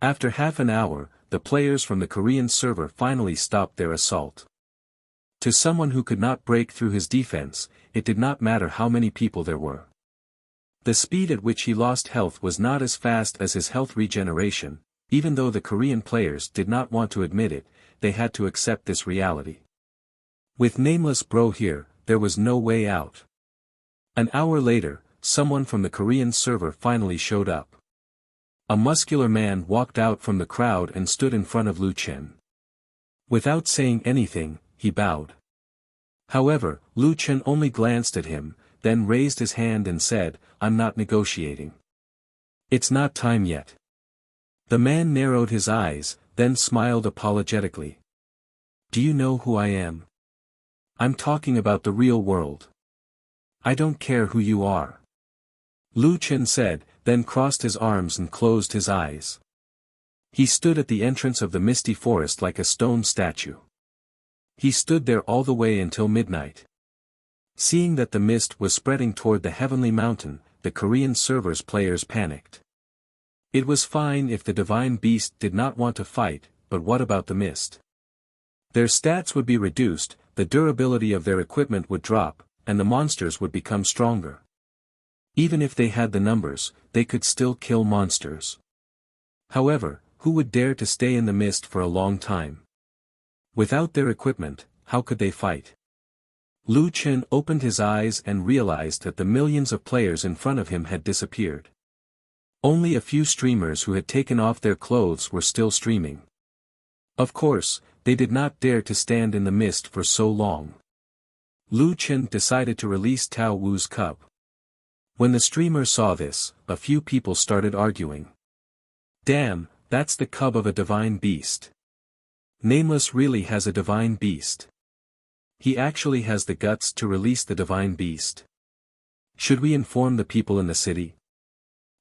After half an hour, the players from the Korean server finally stopped their assault. To someone who could not break through his defense, it did not matter how many people there were. The speed at which he lost health was not as fast as his health regeneration. Even though the Korean players did not want to admit it, they had to accept this reality. With Nameless bro here, there was no way out. An hour later, someone from the Korean server finally showed up. A muscular man walked out from the crowd and stood in front of Lu Chen. Without saying anything, he bowed. However, Lu Chen only glanced at him, then raised his hand and said, I'm not negotiating. It's not time yet. The man narrowed his eyes, then smiled apologetically. Do you know who I am? I'm talking about the real world. I don't care who you are. Lu Chen said, then crossed his arms and closed his eyes. He stood at the entrance of the misty forest like a stone statue. He stood there all the way until midnight. Seeing that the mist was spreading toward the heavenly mountain, the Korean server's players panicked. It was fine if the divine beast did not want to fight, but what about the mist? Their stats would be reduced, the durability of their equipment would drop, and the monsters would become stronger. Even if they had the numbers, they could still kill monsters. However, who would dare to stay in the mist for a long time? Without their equipment, how could they fight? Lu Chen opened his eyes and realized that the millions of players in front of him had disappeared. Only a few streamers who had taken off their clothes were still streaming. Of course, they did not dare to stand in the mist for so long. Lu Chen decided to release Tao Wu's cub. When the streamer saw this, a few people started arguing. Damn, that's the cub of a divine beast. Nameless really has a divine beast. He actually has the guts to release the divine beast. Should we inform the people in the city?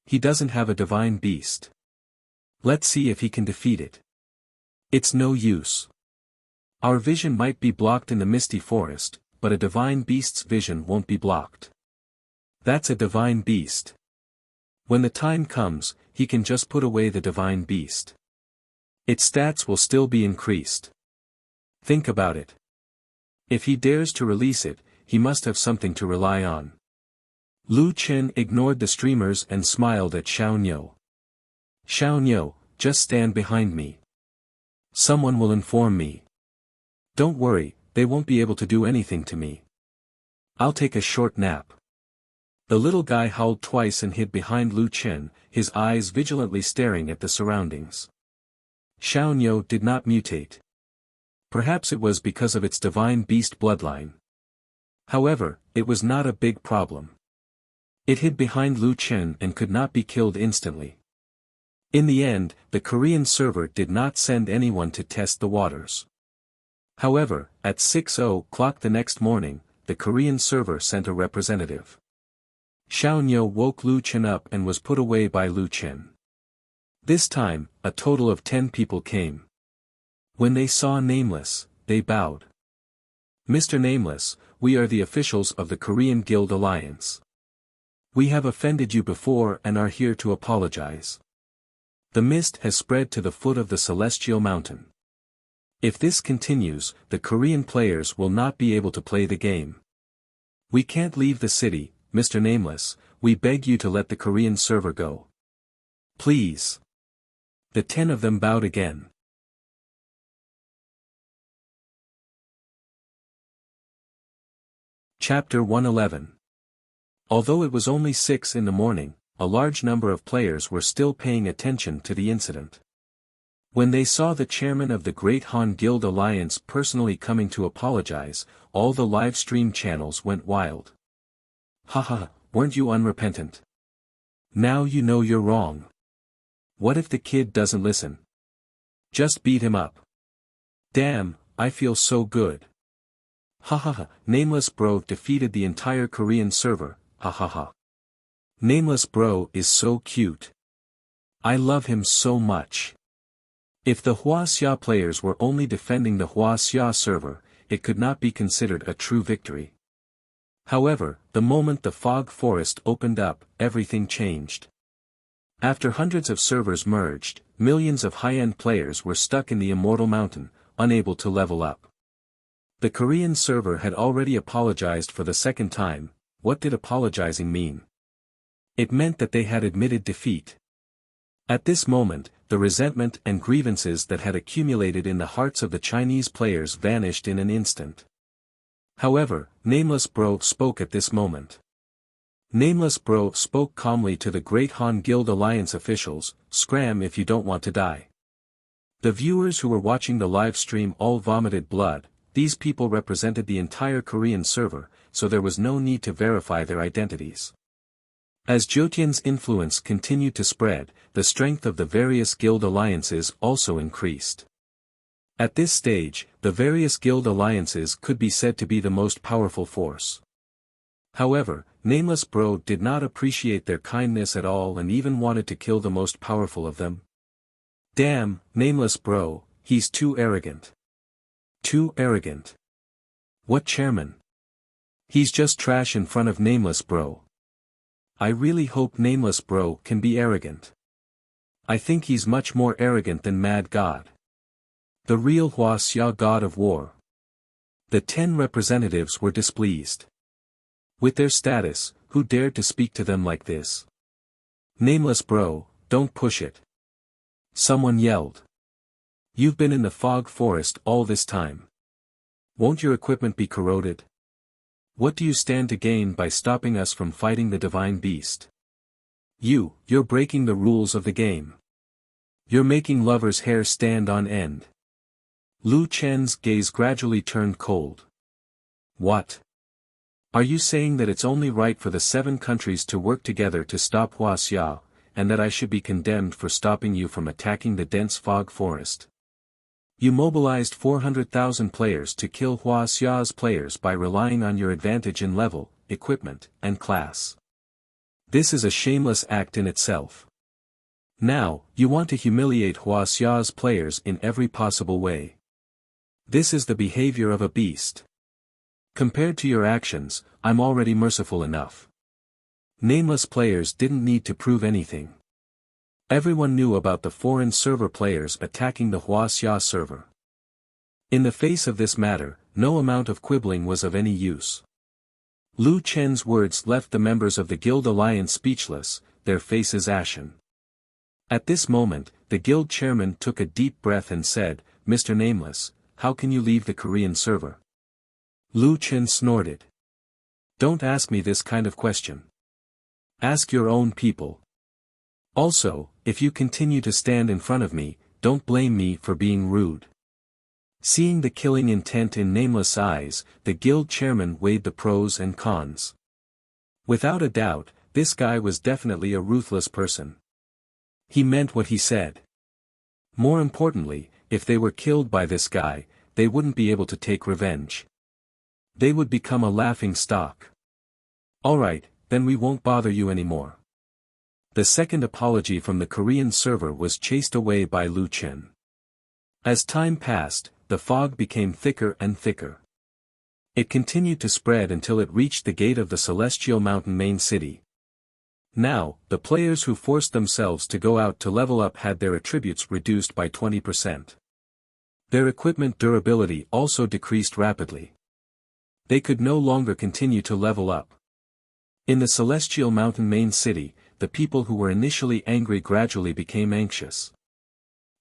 He doesn't have a divine beast. Let's see if he can defeat it. It's no use. Our vision might be blocked in the misty forest, but a divine beast's vision won't be blocked. That's a divine beast. When the time comes, he can just put away the divine beast. Its stats will still be increased. Think about it. If he dares to release it, he must have something to rely on. Lu Chen ignored the streamers and smiled at Xiaoniu. Xiaoniu, just stand behind me. Someone will inform me. Don't worry, they won't be able to do anything to me. I'll take a short nap. The little guy howled twice and hid behind Lu Chen, his eyes vigilantly staring at the surroundings. Xiaoniu did not mutate. Perhaps it was because of its divine beast bloodline. However, it was not a big problem. It hid behind Lu Chen and could not be killed instantly. In the end, the Korean server did not send anyone to test the waters. However, at 6:00 the next morning, the Korean server sent a representative. Xiaoniu woke Lu Chen up and was put away by Lu Chen. This time, a total of 10 people came. When they saw Nameless, they bowed. Mr. Nameless, we are the officials of the Korean Guild Alliance. We have offended you before and are here to apologize. The mist has spread to the foot of the Celestial Mountain. If this continues, the Korean players will not be able to play the game. We can't leave the city, Mr. Nameless, we beg you to let the Korean server go. Please. The 10 of them bowed again. Chapter 111. Although it was only 6 in the morning, a large number of players were still paying attention to the incident. When they saw the chairman of the Great Han Guild Alliance personally coming to apologize, all the live stream channels went wild. Haha, weren't you unrepentant? Now you know you're wrong. What if the kid doesn't listen? Just beat him up. Damn, I feel so good. Hahaha, Nameless Bro defeated the entire Korean server, hahaha. Nameless Bro is so cute. I love him so much. If the Wuxia players were only defending the Wuxia server, it could not be considered a true victory. However, the moment the fog forest opened up, everything changed. After hundreds of servers merged, millions of high-end players were stuck in the Immortal Mountain, unable to level up. The Korean server had already apologized for the second time. What did apologizing mean? It meant that they had admitted defeat. At this moment, the resentment and grievances that had accumulated in the hearts of the Chinese players vanished in an instant. However, Nameless Bro spoke at this moment. Nameless Bro spoke calmly to the Great Han Guild Alliance officials, scram if you don't want to die. The viewers who were watching the live stream all vomited blood. These people represented the entire Korean server, so there was no need to verify their identities. As Jotian's influence continued to spread, the strength of the various guild alliances also increased. At this stage, the various guild alliances could be said to be the most powerful force. However, Nameless Bro did not appreciate their kindness at all and even wanted to kill the most powerful of them. Damn, Nameless Bro, he's too arrogant. Too arrogant. What chairman? He's just trash in front of Nameless Bro. I really hope Nameless Bro can be arrogant. I think he's much more arrogant than Mad God. The real Wuxia God of War. The 10 representatives were displeased. With their status, who dared to speak to them like this? Nameless Bro, don't push it. Someone yelled. You've been in the fog forest all this time. Won't your equipment be corroded? What do you stand to gain by stopping us from fighting the divine beast? You're breaking the rules of the game. You're making lovers' hair stand on end. Lu Chen's gaze gradually turned cold. What? Are you saying that it's only right for the 7 countries to work together to stop Wuxia, and that I should be condemned for stopping you from attacking the dense fog forest? You mobilized 400,000 players to kill Wuxia's players by relying on your advantage in level, equipment, and class. This is a shameless act in itself. Now, you want to humiliate Wuxia's players in every possible way. This is the behavior of a beast. Compared to your actions, I'm already merciful enough. Nameless players didn't need to prove anything. Everyone knew about the foreign server players attacking the Wuxia server. In the face of this matter, no amount of quibbling was of any use. Lu Chen's words left the members of the Guild Alliance speechless, their faces ashen. At this moment, the guild chairman took a deep breath and said, "Mr. Nameless, how can you leave the Korean server?" Lu Chen snorted. "Don't ask me this kind of question. Ask your own people. Also, if you continue to stand in front of me, don't blame me for being rude." Seeing the killing intent in Nameless' eyes, the guild chairman weighed the pros and cons. Without a doubt, this guy was definitely a ruthless person. He meant what he said. More importantly, if they were killed by this guy, they wouldn't be able to take revenge. They would become a laughing stock. "Alright, then we won't bother you anymore." The second apology from the Korean server was chased away by Lu Chen. As time passed, the fog became thicker and thicker. It continued to spread until it reached the gate of the Celestial Mountain main city. Now, the players who forced themselves to go out to level up had their attributes reduced by 20%. Their equipment durability also decreased rapidly. They could no longer continue to level up. In the Celestial Mountain main city, the people who were initially angry gradually became anxious.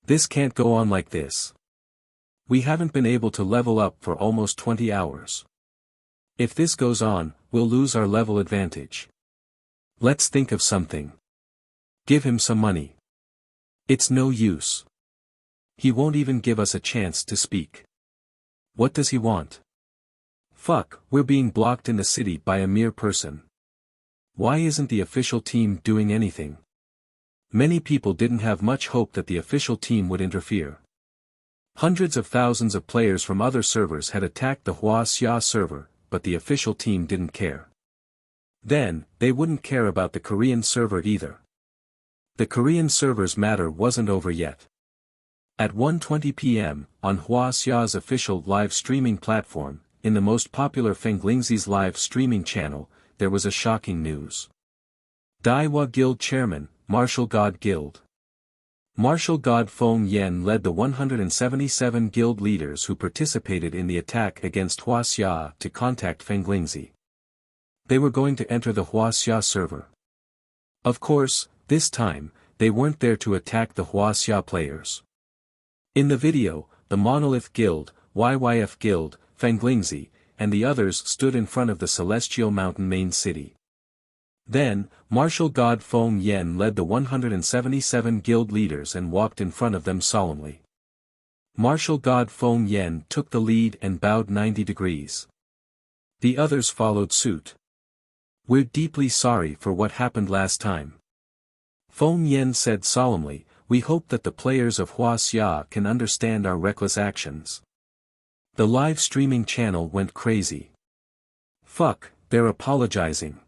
This can't go on like this. We haven't been able to level up for almost 20 hours. If this goes on, we'll lose our level advantage. Let's think of something. Give him some money. It's no use. He won't even give us a chance to speak. What does he want? Fuck, we're being blocked in the city by a mere person. Why isn't the official team doing anything? Many people didn't have much hope that the official team would interfere. Hundreds of thousands of players from other servers had attacked the Wuxia server, but the official team didn't care. Then, they wouldn't care about the Korean server either. The Korean server's matter wasn't over yet. At 1:20 p.m., on Wuxia's official live streaming platform, in the most popular Fenglingzi's live streaming channel, there was a shocking news. Daiwa Guild Chairman, Martial God Guild. Martial God Feng Yen led the 177 guild leaders who participated in the attack against Wuxia to contact Fenglingzi. They were going to enter the Wuxia server. Of course, this time, they weren't there to attack the Wuxia players. In the video, the Monolith Guild, YYF Guild, Fenglingzi, and the others stood in front of the Celestial Mountain main city. Then, Martial God Feng Yen led the 177 guild leaders and walked in front of them solemnly. Martial God Feng Yen took the lead and bowed 90 degrees. The others followed suit. "We're deeply sorry for what happened last time." Feng Yen said solemnly, "We hope that the players of Wuxia can understand our reckless actions." The live streaming channel went crazy. Fuck, they're apologizing.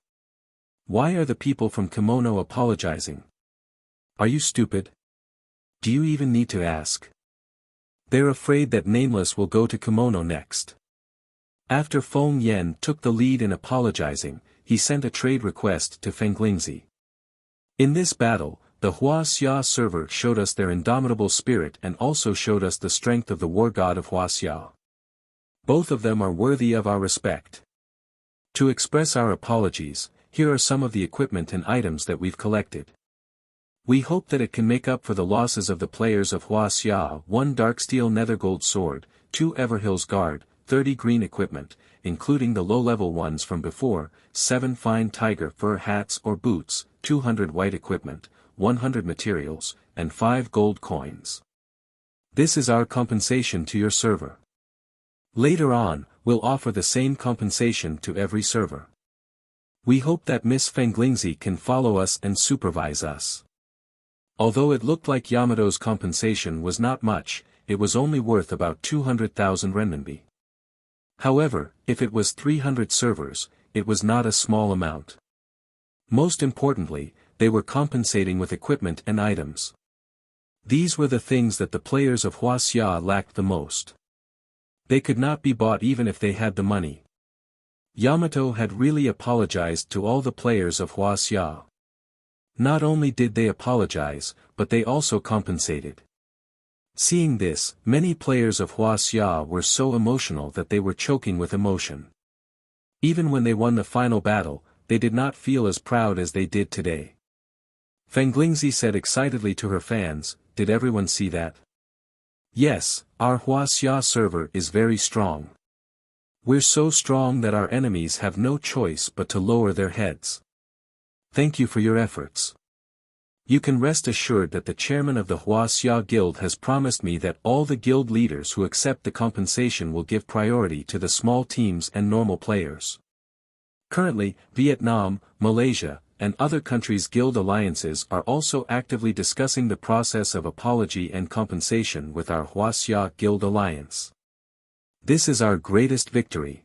Why are the people from Kimono apologizing? Are you stupid? Do you even need to ask? They're afraid that Nameless will go to Kimono next. After Feng Yen took the lead in apologizing, he sent a trade request to Fenglingzi. In this battle, the Wuxia server showed us their indomitable spirit and also showed us the strength of the war god of Wuxia. Both of them are worthy of our respect. To express our apologies, here are some of the equipment and items that we've collected. We hope that it can make up for the losses of the players of Wuxia: 1 Darksteel Nethergold Sword, 2 Everhill's Guard, 30 green equipment, including the low-level ones from before, 7 fine tiger fur hats or boots, 200 white equipment, 100 materials, and 5 gold coins. This is our compensation to your server. Later on, we'll offer the same compensation to every server. We hope that Miss Fenglingzi can follow us and supervise us. Although it looked like Yamato's compensation was not much, it was only worth about 200,000 renminbi. However, if it was 300 servers, it was not a small amount. Most importantly, they were compensating with equipment and items. These were the things that the players of Wuxia lacked the most. They could not be bought even if they had the money. Yamato had really apologized to all the players of Wuxia. Not only did they apologize, but they also compensated. Seeing this, many players of Wuxia were so emotional that they were choking with emotion. Even when they won the final battle, they did not feel as proud as they did today. Fenglingzi said excitedly to her fans, "Did everyone see that? Yes, our Wuxia server is very strong. We're so strong that our enemies have no choice but to lower their heads. Thank you for your efforts. You can rest assured that the chairman of the Wuxia Guild has promised me that all the guild leaders who accept the compensation will give priority to the small teams and normal players." Currently, Vietnam, Malaysia, and other countries' guild alliances are also actively discussing the process of apology and compensation with our Wuxia Guild alliance. This is our greatest victory.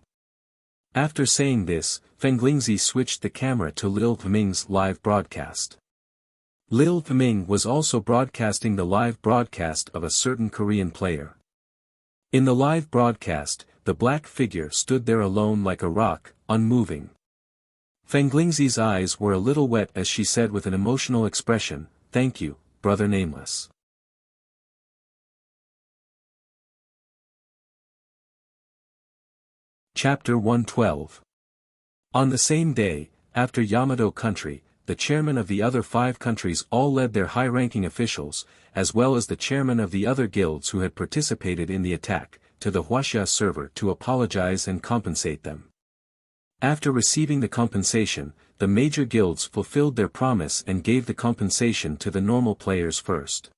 After saying this, Fenglingzi switched the camera to Lil Vming's live broadcast. Lil Vming was also broadcasting the live broadcast of a certain Korean player. In the live broadcast, the black figure stood there alone like a rock, unmoving. Fenglingzi's eyes were a little wet as she said with an emotional expression, "Thank you, Brother Nameless." Chapter 112. On the same day, after Yamato country, the chairman of the other 5 countries all led their high-ranking officials, as well as the chairman of the other guilds who had participated in the attack, to the Wuxia server to apologize and compensate them. After receiving the compensation, the major guilds fulfilled their promise and gave the compensation to the normal players first.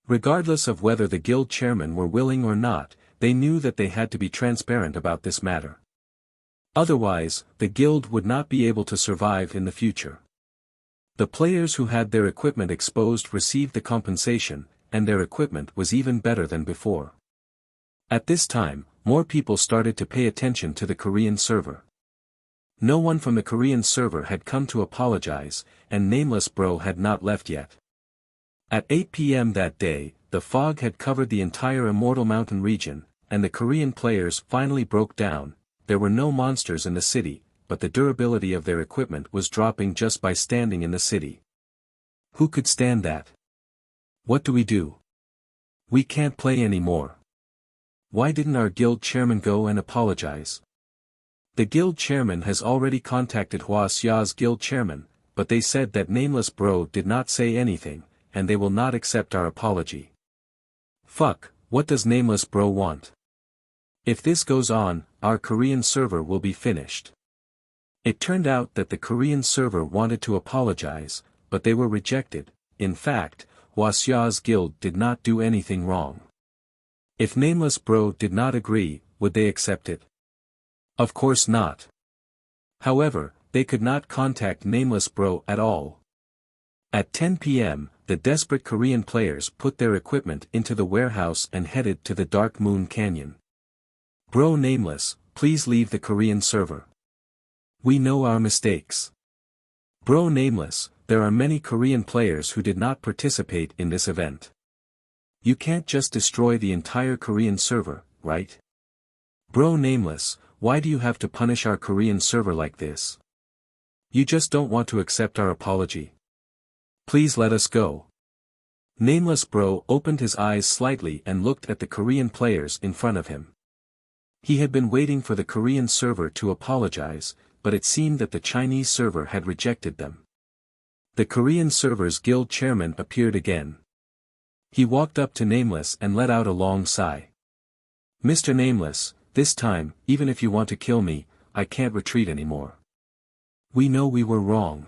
Regardless of whether the guild chairmen were willing or not, they knew that they had to be transparent about this matter. Otherwise, the guild would not be able to survive in the future. The players who had their equipment exposed received the compensation, and their equipment was even better than before. At this time, more people started to pay attention to the Korean server. No one from the Korean server had come to apologize, and Nameless Bro had not left yet. At 8 p.m. that day, the fog had covered the entire Immortal Mountain region, and the Korean players finally broke down. There were no monsters in the city, but the durability of their equipment was dropping just by standing in the city. Who could stand that? What do we do? We can't play anymore. Why didn't our guild chairman go and apologize? The guild chairman has already contacted Wuxia's guild chairman, but they said that Nameless Bro did not say anything, and they will not accept our apology. Fuck, what does Nameless Bro want? If this goes on, our Korean server will be finished. It turned out that the Korean server wanted to apologize, but they were rejected. In fact, Wuxia's guild did not do anything wrong. If Nameless Bro did not agree, would they accept it? Of course not. However, they could not contact Nameless Bro at all. At 10 p.m., the desperate Korean players put their equipment into the warehouse and headed to the Dark Moon Canyon. Bro Nameless, please leave the Korean server. We know our mistakes. Bro Nameless, there are many Korean players who did not participate in this event. You can't just destroy the entire Korean server, right? Bro Nameless, why do you have to punish our Korean server like this? You just don't want to accept our apology. Please let us go. Nameless Bro opened his eyes slightly and looked at the Korean players in front of him. He had been waiting for the Korean server to apologize, but it seemed that the Chinese server had rejected them. The Korean server's guild chairman appeared again. He walked up to Nameless and let out a long sigh. Mr. Nameless, this time, even if you want to kill me, I can't retreat anymore. We know we were wrong.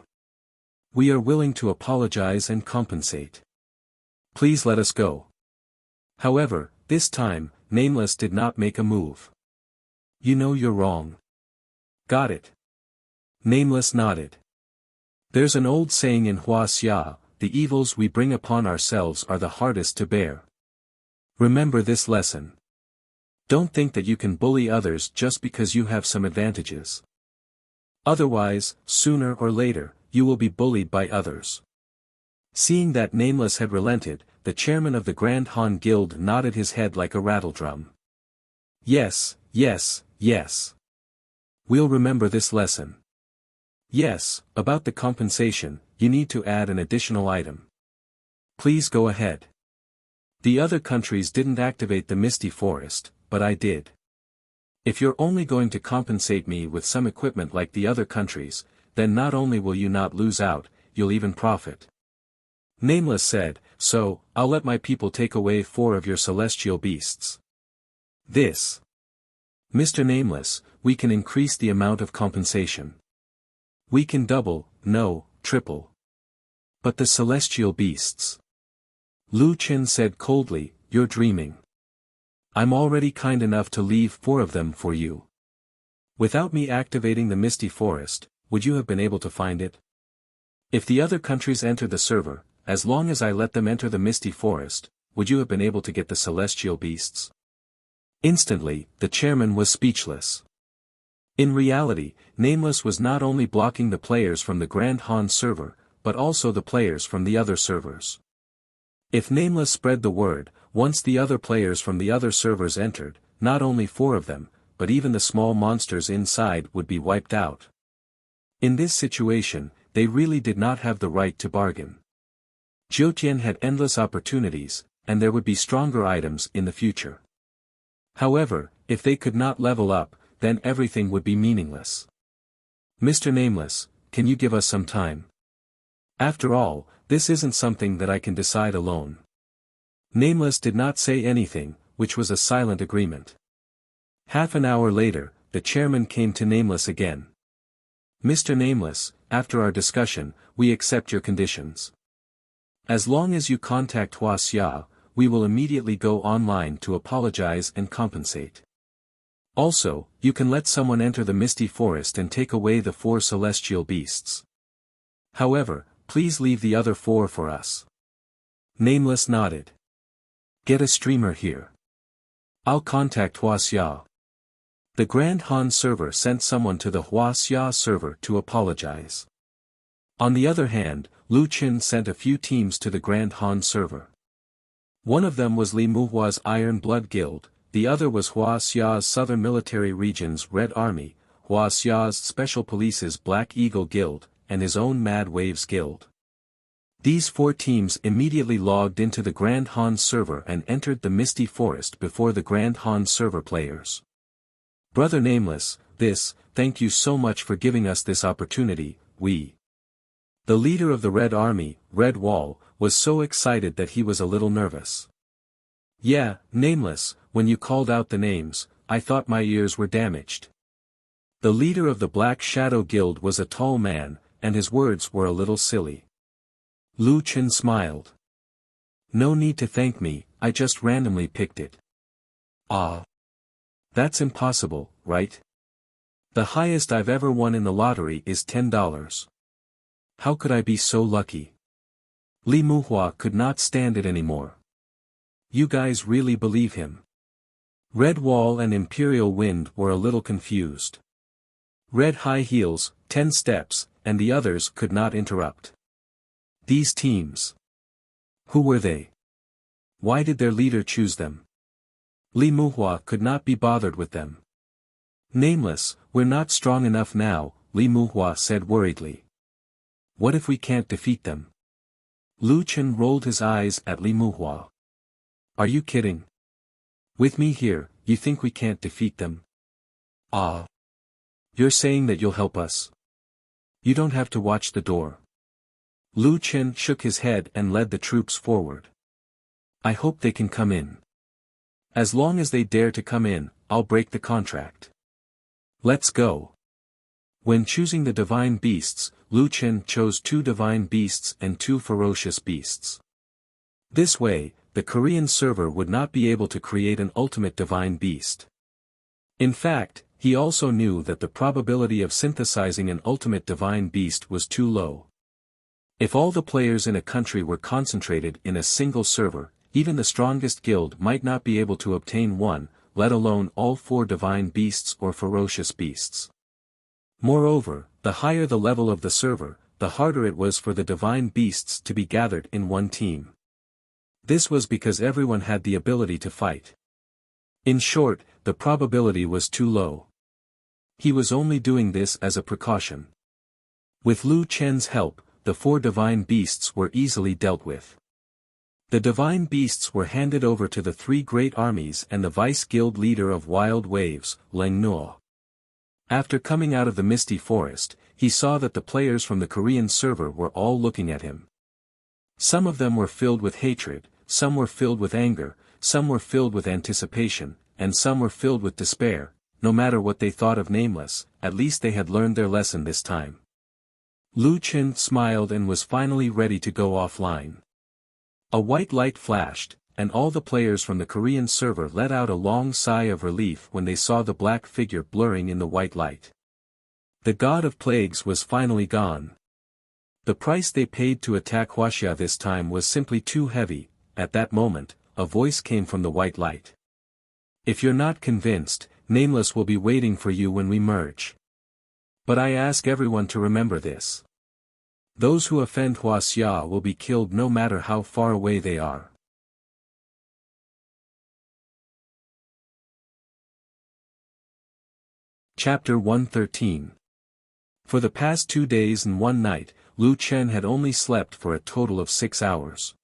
We are willing to apologize and compensate. Please let us go. However, this time, Nameless did not make a move. You know you're wrong. Got it. Nameless nodded. There's an old saying in Wuxia, the evils we bring upon ourselves are the hardest to bear. Remember this lesson. Don't think that you can bully others just because you have some advantages. Otherwise, sooner or later, you will be bullied by others. Seeing that Nameless had relented, the chairman of the Grand Han Guild nodded his head like a rattledrum. Yes, yes, yes. We'll remember this lesson. Yes, about the compensation, you need to add an additional item. Please go ahead. The other countries didn't activate the Misty Forest, but I did. If you're only going to compensate me with some equipment like the other countries, then not only will you not lose out, you'll even profit. Nameless said, so, I'll let my people take away 4 of your celestial beasts. This. Mr. Nameless, we can increase the amount of compensation. We can double, no, triple. But the celestial beasts. Lu Qin said coldly, you're dreaming. I'm already kind enough to leave 4 of them for you. Without me activating the Misty Forest, would you have been able to find it? If the other countries enter the server, as long as I let them enter the Misty Forest, would you have been able to get the celestial beasts? Instantly, the chairman was speechless. In reality, Nameless was not only blocking the players from the Grand Han server, but also the players from the other servers. If Nameless spread the word, once the other players from the other servers entered, not only 4 of them, but even the small monsters inside would be wiped out. In this situation, they really did not have the right to bargain. Jiutian had endless opportunities, and there would be stronger items in the future. However, if they could not level up, then everything would be meaningless. Mr. Nameless, can you give us some time? After all, this isn't something that I can decide alone. Nameless did not say anything, which was a silent agreement. Half an hour later, the chairman came to Nameless again. Mr. Nameless, after our discussion, we accept your conditions. As long as you contact Wuxia, we will immediately go online to apologize and compensate. Also, you can let someone enter the Misty Forest and take away the 4 celestial beasts. However, please leave the other 4 for us. Nameless nodded. Get a streamer here. I'll contact Wuxia. The Grand Han server sent someone to the Wuxia server to apologize. On the other hand, Lu Qin sent a few teams to the Grand Han server. One of them was Li Muhua's Iron Blood Guild, the other was Wuxia's Southern Military Region's Red Army, Wuxia's Special Police's Black Eagle Guild, and his own Mad Waves Guild. These 4 teams immediately logged into the Grand Han server and entered the Misty Forest before the Grand Han server players. Brother Nameless, thank you so much for giving us this opportunity, The leader of the Red Army, Red Wall, was so excited that he was a little nervous. Yeah, Nameless, when you called out the names, I thought my ears were damaged. The leader of the Black Shadow Guild was a tall man, and his words were a little silly. Lu Qin smiled. No need to thank me, I just randomly picked it. Ah. That's impossible, right? The highest I've ever won in the lottery is $10. How could I be so lucky? Li Muhua could not stand it anymore. You guys really believe him? Red Wall and Imperial Wind were a little confused. Red High Heels, 10 Steps, and the others could not interrupt. These teams. Who were they? Why did their leader choose them? Li Muhua could not be bothered with them. Nameless, we're not strong enough now, Li Muhua said worriedly. What if we can't defeat them? Lu Qin rolled his eyes at Li Muhua. Are you kidding? With me here, you think we can't defeat them? Ah. You're saying that you'll help us? You don't have to watch the door. Lu Qin shook his head and led the troops forward. I hope they can come in. As long as they dare to come in, I'll break the contract. Let's go. When choosing the divine beasts, Lu Chen chose 2 divine beasts and 2 ferocious beasts. This way, the Korean server would not be able to create an ultimate divine beast. In fact, he also knew that the probability of synthesizing an ultimate divine beast was too low. If all the players in a country were concentrated in a single server, even the strongest guild might not be able to obtain one, let alone all 4 divine beasts or ferocious beasts. Moreover, the higher the level of the server, the harder it was for the divine beasts to be gathered in one team. This was because everyone had the ability to fight. In short, the probability was too low. He was only doing this as a precaution. With Lu Chen's help, the 4 divine beasts were easily dealt with. The divine beasts were handed over to the 3 great armies and the vice-guild leader of Wild Waves, Leng Nuo. After coming out of the misty forest, he saw that the players from the Korean server were all looking at him. Some of them were filled with hatred, some were filled with anger, some were filled with anticipation, and some were filled with despair. No matter what they thought of Nameless, at least they had learned their lesson this time. Lu Chen smiled and was finally ready to go offline. A white light flashed, and all the players from the Korean server let out a long sigh of relief when they saw the black figure blurring in the white light. The god of plagues was finally gone. The price they paid to attack Wuxia this time was simply too heavy. At that moment, a voice came from the white light. If you're not convinced, Nameless will be waiting for you when we merge. But I ask everyone to remember this. Those who offend Wuxia will be killed no matter how far away they are. Chapter 113. For the past 2 days and 1 night, Lu Chen had only slept for a total of 6 hours.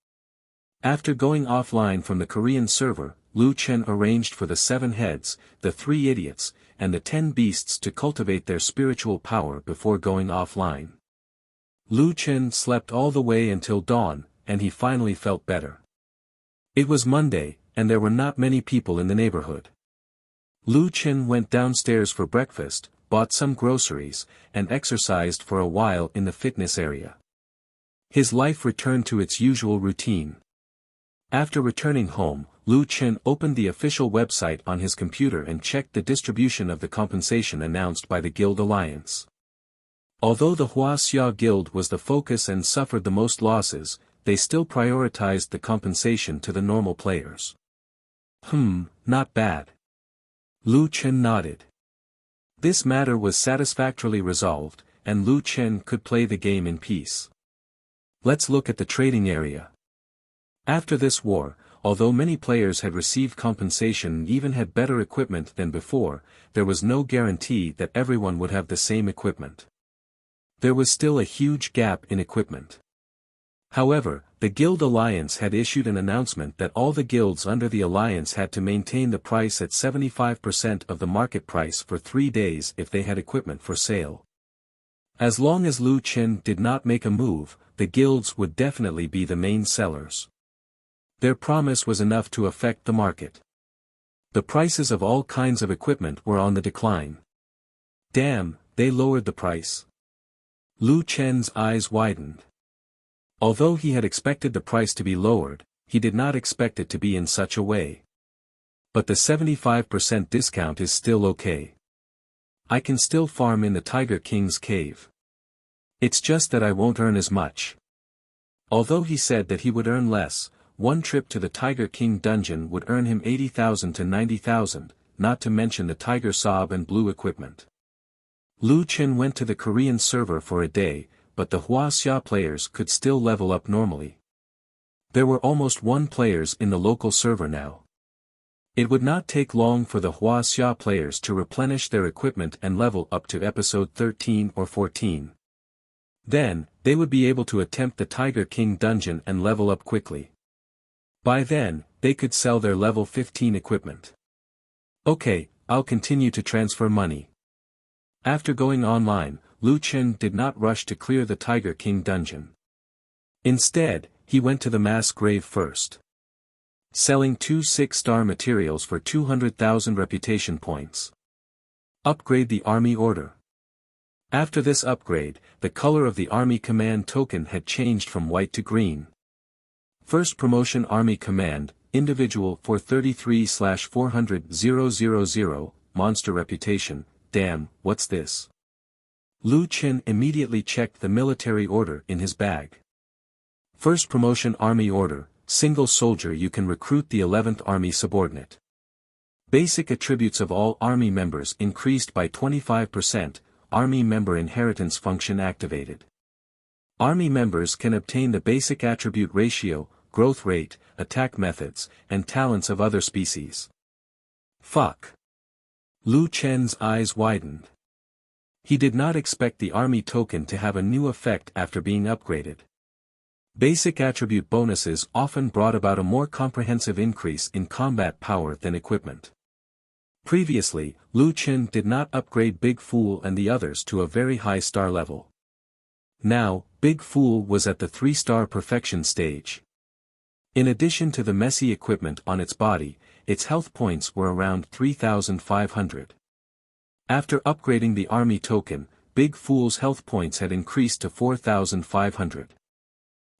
After going offline from the Korean server, Lu Chen arranged for the 7 heads, the 3 idiots, and the 10 beasts to cultivate their spiritual power before going offline. Lu Chen slept all the way until dawn, and he finally felt better. It was Monday, and there were not many people in the neighborhood. Lu Chen went downstairs for breakfast, bought some groceries, and exercised for a while in the fitness area. His life returned to its usual routine. After returning home, Lu Chen opened the official website on his computer and checked the distribution of the compensation announced by the Guild Alliance. Although the Wuxia Guild was the focus and suffered the most losses, they still prioritized the compensation to the normal players. Not bad. Lu Chen nodded. This matter was satisfactorily resolved, and Lu Chen could play the game in peace. Let's look at the trading area. After this war, although many players had received compensation and even had better equipment than before, there was no guarantee that everyone would have the same equipment. There was still a huge gap in equipment. However, the Guild Alliance had issued an announcement that all the guilds under the alliance had to maintain the price at 75% of the market price for 3 days if they had equipment for sale. As long as Lu Chen did not make a move, the guilds would definitely be the main sellers. Their promise was enough to affect the market. The prices of all kinds of equipment were on the decline. Damn, they lowered the price. Lu Chen's eyes widened. Although he had expected the price to be lowered, he did not expect it to be in such a way. But the 75% discount is still okay. I can still farm in the Tiger King's cave. It's just that I won't earn as much. Although he said that he would earn less, one trip to the Tiger King dungeon would earn him 80,000 to 90,000, not to mention the Tiger Sob and Blue equipment. Lu Chen went to the Korean server for a day, but the Wuxia players could still level up normally. There were almost 1 players in the local server now. It would not take long for the Wuxia players to replenish their equipment and level up to episode 13 or 14. Then, they would be able to attempt the Tiger King dungeon and level up quickly. By then, they could sell their level 15 equipment. Okay, I'll continue to transfer money. After going online, Lu Chen did not rush to clear the Tiger King dungeon. Instead, he went to the mass grave first. Selling 2 6-star materials for 200,000 reputation points. Upgrade the Army Order. After this upgrade, the color of the Army Command token had changed from white to green. First promotion Army Command, individual for 33/400,000, monster reputation. Damn, what's this? Lu Qin immediately checked the military order in his bag. First promotion Army Order, single soldier. You can recruit the 11th Army subordinate. Basic attributes of all Army members increased by 25%, Army member inheritance function activated. Army members can obtain the basic attribute ratio, growth rate, attack methods, and talents of other species. Fuck. Lu Chen's eyes widened. He did not expect the Army token to have a new effect after being upgraded. Basic attribute bonuses often brought about a more comprehensive increase in combat power than equipment. Previously, Lu Chen did not upgrade Big Fool and the others to a very high star level. Now, Big Fool was at the 3-star perfection stage. In addition to the messy equipment on its body, its health points were around 3,500. After upgrading the Army token, Big Fool's health points had increased to 4,500.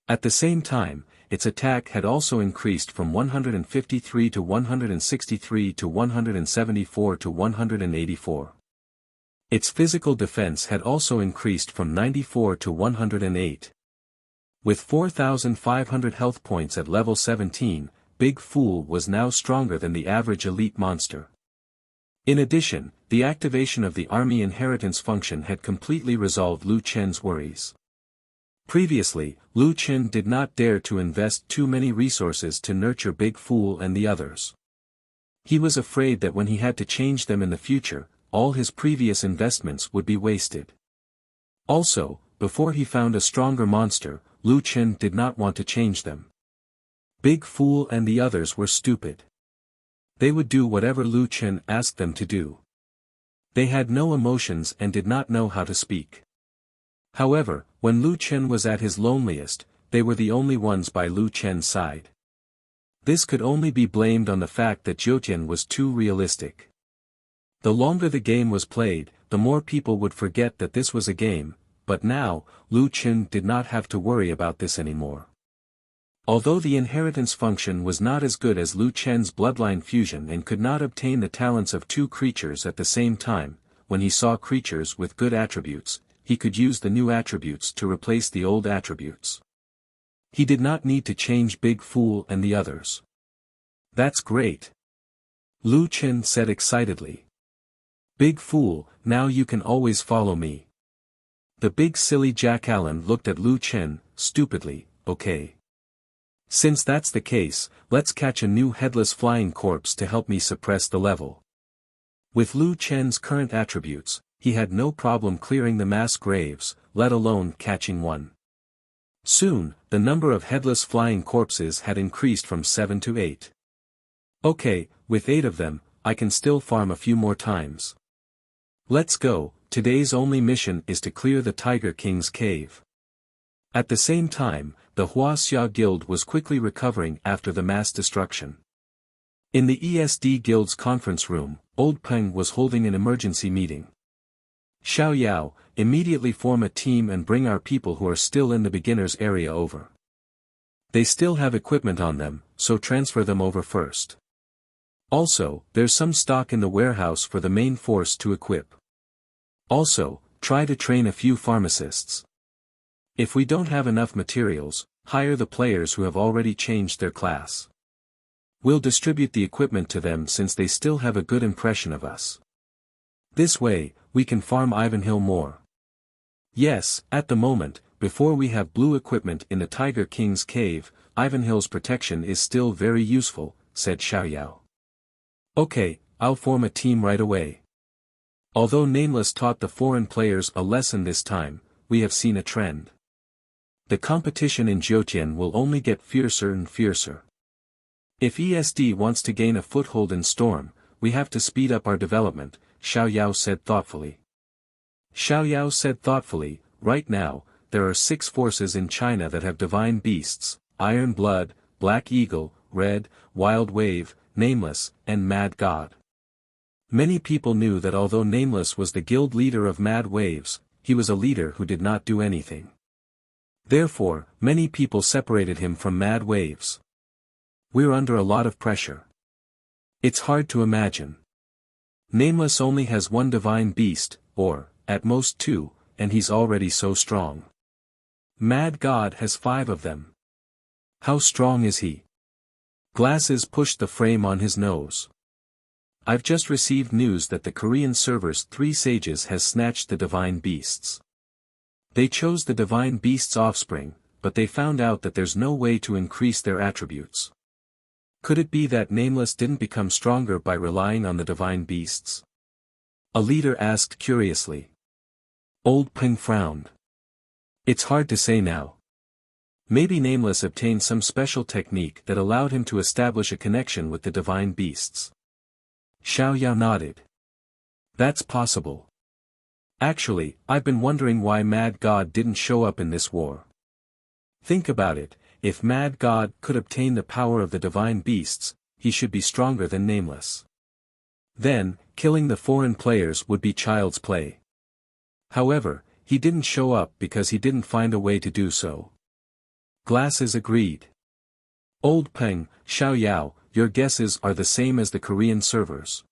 At the same time, its attack had also increased from 153 to 163 to 174 to 184. Its physical defense had also increased from 94 to 108. With 4,500 health points at level 17, Big Fool was now stronger than the average elite monster. In addition, the activation of the Army inheritance function had completely resolved Lu Chen's worries. Previously, Lu Chen did not dare to invest too many resources to nurture Big Fool and the others. He was afraid that when he had to change them in the future, all his previous investments would be wasted. Also, before he found a stronger monster, Lu Chen did not want to change them. Big Fool and the others were stupid. They would do whatever Lu Chen asked them to do. They had no emotions and did not know how to speak. However, when Lu Chen was at his loneliest, they were the only ones by Lu Chen's side. This could only be blamed on the fact that Jiutian was too realistic. The longer the game was played, the more people would forget that this was a game, but now, Lu Chen did not have to worry about this anymore. Although the inheritance function was not as good as Lu Chen's bloodline fusion and could not obtain the talents of two creatures at the same time, when he saw creatures with good attributes, he could use the new attributes to replace the old attributes. He did not need to change Big Fool and the others. That's great. Lu Chen said excitedly. Big Fool, now you can always follow me. The big silly jackalen looked at Lu Chen, stupidly. Okay. Since that's the case, let's catch a new headless flying corpse to help me suppress the level. With Lu Chen's current attributes, he had no problem clearing the mass graves, let alone catching one. Soon, the number of headless flying corpses had increased from 7 to 8. Okay, with 8 of them, I can still farm a few more times. Let's go. Today's only mission is to clear the Tiger King's cave. At the same time, the Wuxia Guild was quickly recovering after the mass destruction. In the ESD Guild's conference room, Old Peng was holding an emergency meeting. Xiao Yao, immediately form a team and bring our people who are still in the beginners area over. They still have equipment on them, so transfer them over first. Also, there's some stock in the warehouse for the main force to equip. Also, try to train a few pharmacists. If we don't have enough materials, hire the players who have already changed their class. We'll distribute the equipment to them since they still have a good impression of us. This way, we can farm Ivanhill more. Yes, at the moment, before we have blue equipment in the Tiger King's cave, Ivanhill's protection is still very useful, said Xiao Yao. Okay, I'll form a team right away. Although Nameless taught the foreign players a lesson this time, we have seen a trend. The competition in Jiutian will only get fiercer and fiercer. If ESD wants to gain a foothold in Storm, we have to speed up our development, Xiao Yao said thoughtfully. Xiao Yao said thoughtfully, right now, there are 6 forces in China that have divine beasts, Iron Blood, Black Eagle, Red, Wild Wave, Nameless, and Mad God. Many people knew that although Nameless was the guild leader of Mad Waves, he was a leader who did not do anything. Therefore, many people separated him from Mad Waves. We're under a lot of pressure. It's hard to imagine. Nameless only has one divine beast, or, at most two, and he's already so strong. Mad God has 5 of them. How strong is he? Glasses pushed the frame on his nose. I've just received news that the Korean server's 3 sages has snatched the divine beasts. They chose the divine beast's offspring, but they found out that there's no way to increase their attributes. Could it be that Nameless didn't become stronger by relying on the divine beasts? A leader asked curiously. Old Ping frowned. It's hard to say now. Maybe Nameless obtained some special technique that allowed him to establish a connection with the divine beasts. Xiao Yao nodded. That's possible. Actually, I've been wondering why Mad God didn't show up in this war. Think about it, if Mad God could obtain the power of the divine beasts, he should be stronger than Nameless. Then, killing the foreign players would be child's play. However, he didn't show up because he didn't find a way to do so. Glasses agreed. Old Peng, Xiao Yao, your guesses are the same as the Korean servers.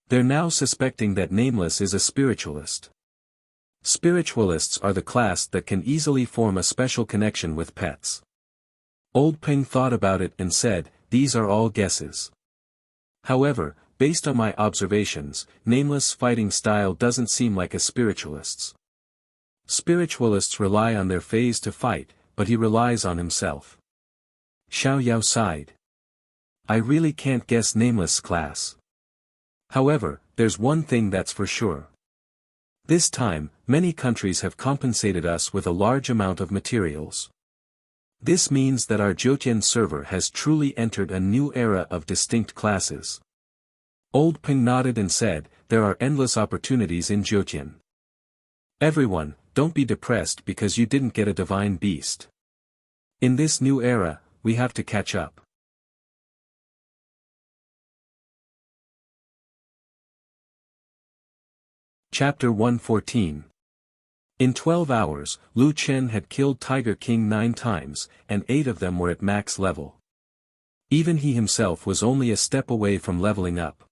They're now suspecting that Nameless is a spiritualist. Spiritualists are the class that can easily form a special connection with pets. Old Peng thought about it and said, these are all guesses. However, based on my observations, Nameless' fighting style doesn't seem like a spiritualist's. Spiritualists rely on their phase to fight, but he relies on himself. Xiao Yao sighed. I really can't guess Nameless' class. However, there's one thing that's for sure. This time, many countries have compensated us with a large amount of materials. This means that our Jotian server has truly entered a new era of distinct classes. Old Ping nodded and said, there are endless opportunities in Jotian. Everyone, don't be depressed because you didn't get a divine beast. In this new era, we have to catch up. Chapter 114. In 12 hours, Lu Chen had killed Tiger King 9 times, and 8 of them were at max level. Even he himself was only a step away from leveling up.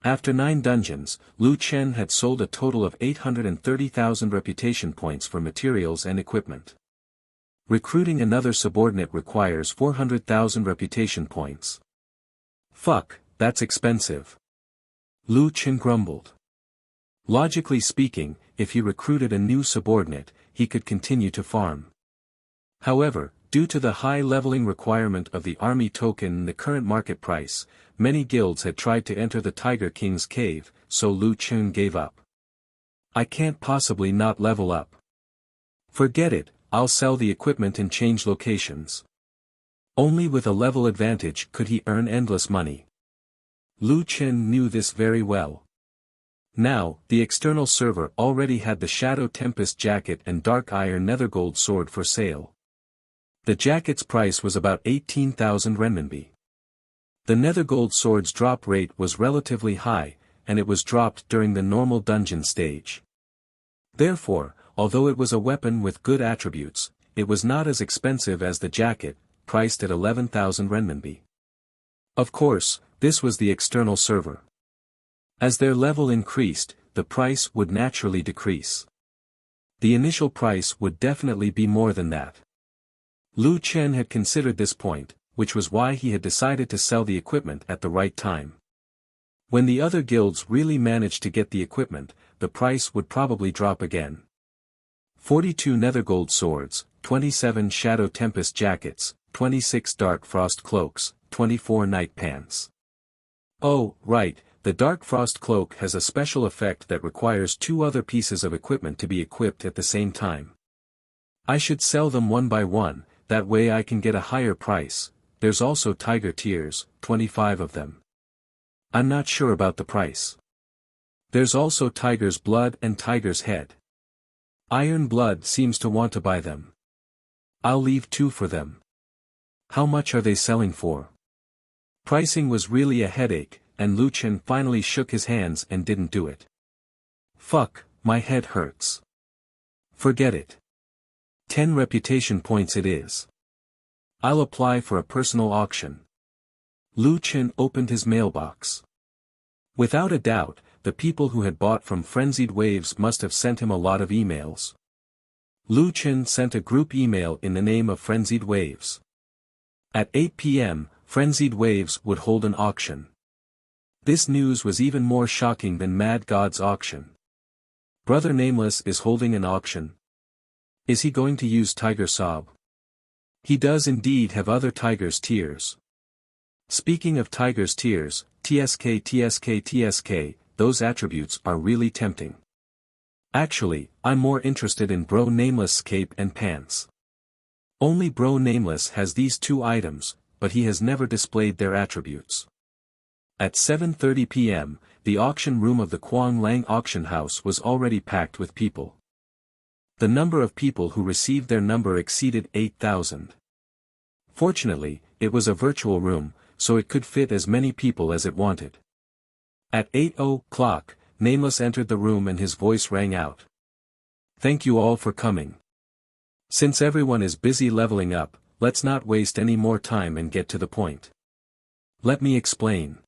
After 9 dungeons, Lu Chen had sold a total of 830,000 reputation points for materials and equipment. Recruiting another subordinate requires 400,000 reputation points. Fuck, that's expensive. Lu Chen grumbled. Logically speaking, if he recruited a new subordinate, he could continue to farm. However, due to the high leveling requirement of the army token and the current market price, many guilds had tried to enter the Tiger King's cave, so Lu Chen gave up. I can't possibly not level up. Forget it, I'll sell the equipment and change locations. Only with a level advantage could he earn endless money. Lu Chen knew this very well. Now, the external server already had the Shadow Tempest jacket and Dark Iron Nethergold sword for sale. The jacket's price was about 18,000 renminbi. The Nethergold sword's drop rate was relatively high, and it was dropped during the normal dungeon stage. Therefore, although it was a weapon with good attributes, it was not as expensive as the jacket, priced at 11,000 renminbi. Of course, this was the external server. As their level increased, the price would naturally decrease. The initial price would definitely be more than that. Lu Chen had considered this point, which was why he had decided to sell the equipment at the right time. When the other guilds really managed to get the equipment, the price would probably drop again. 42 Nethergold swords, 27 Shadow Tempest jackets, 26 Dark Frost cloaks, 24 Night pants. Oh, right. The Dark Frost cloak has a special effect that requires 2 other pieces of equipment to be equipped at the same time. I should sell them one by one, that way I can get a higher price. There's also Tiger Tears, 25 of them. I'm not sure about the price. There's also Tiger's Blood and Tiger's Head. Iron Blood seems to want to buy them. I'll leave 2 for them. How much are they selling for? Pricing was really a headache, and Lu Chen finally shook his hands and didn't do it. Fuck, my head hurts. Forget it. 10 reputation points it is. I'll apply for a personal auction. Lu Chen opened his mailbox. Without a doubt, the people who had bought from Frenzied Waves must have sent him a lot of emails. Lu Chen sent a group email in the name of Frenzied Waves. At 8 p.m., Frenzied Waves would hold an auction. This news was even more shocking than Mad God's auction. Brother Nameless is holding an auction. Is he going to use Tiger Sob? He does indeed have other Tiger's Tears. Speaking of Tiger's Tears, TSK, those attributes are really tempting. Actually, I'm more interested in Bro Nameless' cape and pants. Only Bro Nameless has these two items, but he has never displayed their attributes. At 7:30 p.m., the auction room of the Quang Lang auction house was already packed with people. The number of people who received their number exceeded 8,000. Fortunately, it was a virtual room, so it could fit as many people as it wanted. At 8:00, Nameless entered the room and his voice rang out. Thank you all for coming. Since everyone is busy leveling up, let's not waste any more time and get to the point. Let me explain.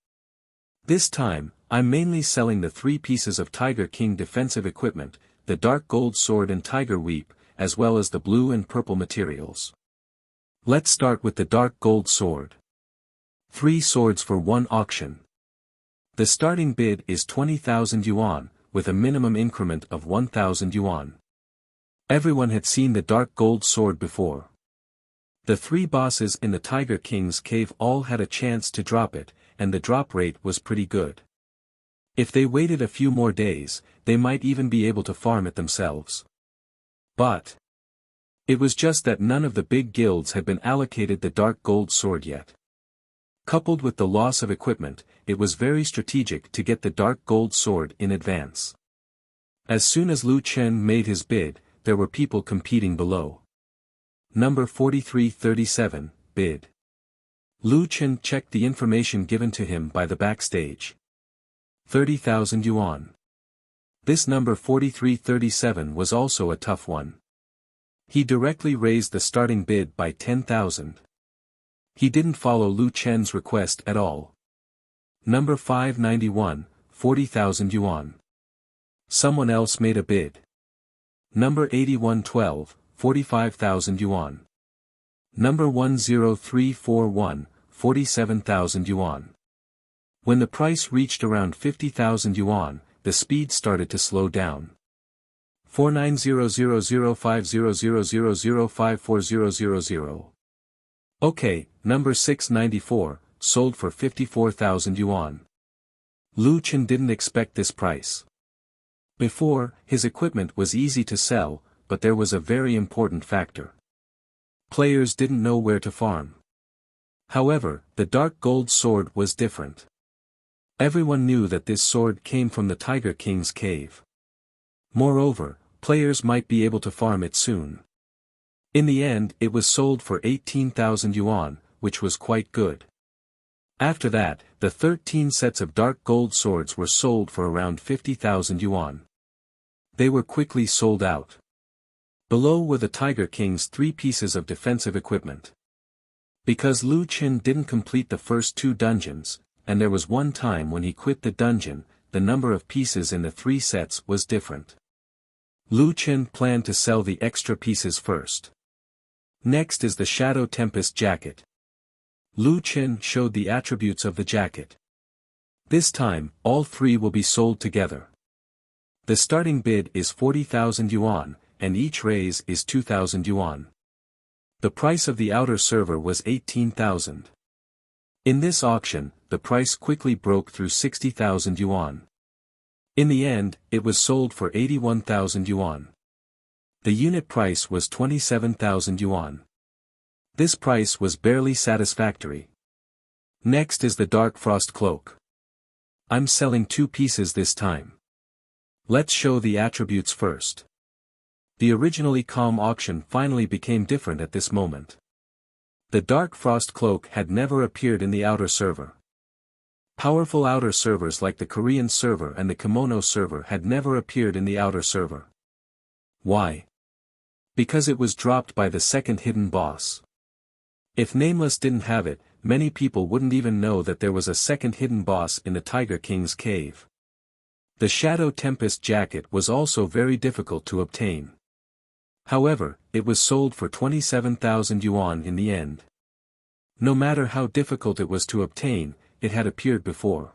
This time, I'm mainly selling the 3 pieces of Tiger King defensive equipment, the dark gold sword and tiger weep, as well as the blue and purple materials. Let's start with the dark gold sword. 3 swords for 1 auction. The starting bid is 20,000 yuan, with a minimum increment of 1,000 yuan. Everyone had seen the dark gold sword before. The 3 bosses in the Tiger King's cave all had a chance to drop it, and the drop rate was pretty good. If they waited a few more days, they might even be able to farm it themselves. But it was just that none of the big guilds had been allocated the dark gold sword yet. Coupled with the loss of equipment, it was very strategic to get the dark gold sword in advance. As soon as Lu Chen made his bid, there were people competing below. Number 4337, bid. Lu Chen checked the information given to him by the backstage. 30,000 yuan. This number 4337 was also a tough one. He directly raised the starting bid by 10,000. He didn't follow Lu Chen's request at all. Number 591, 40,000 yuan. Someone else made a bid. Number 8112, 45,000 yuan. Number 10341, 47,000 yuan. When the price reached around 50,000 yuan, the speed started to slow down. 49000500054000. Okay, number 694, sold for 54,000 yuan. Lu Chen didn't expect this price. Before, his equipment was easy to sell, but there was a very important factor. Players didn't know where to farm. However, the dark gold sword was different. Everyone knew that this sword came from the Tiger King's cave. Moreover, players might be able to farm it soon. In the end, it was sold for 18,000 yuan, which was quite good. After that, the 13 sets of dark gold swords were sold for around 50,000 yuan. They were quickly sold out. Below were the Tiger King's 3 pieces of defensive equipment. Because Lu Chen didn't complete the first 2 dungeons, and there was one time when he quit the dungeon, the number of pieces in the 3 sets was different. Lu Chen planned to sell the extra pieces first. Next is the Shadow Tempest jacket. Lu Chen showed the attributes of the jacket. This time, all 3 will be sold together. The starting bid is 40,000 yuan, and each raise is 2,000 yuan. The price of the outer server was 18,000. In this auction, the price quickly broke through 60,000 yuan. In the end, it was sold for 81,000 yuan. The unit price was 27,000 yuan. This price was barely satisfactory. Next is the Dark Frost Cloak. I'm selling 2 pieces this time. Let's show the attributes first. The originally calm auction finally became different at this moment. The Dark Frost Cloak had never appeared in the outer server. Powerful outer servers like the Korean server and the Kimono server had never appeared in the outer server. Why? Because it was dropped by the second hidden boss. If Nameless didn't have it, many people wouldn't even know that there was a second hidden boss in the Tiger King's cave. The Shadow Tempest jacket was also very difficult to obtain. However, it was sold for 27,000 yuan in the end. No matter how difficult it was to obtain, it had appeared before.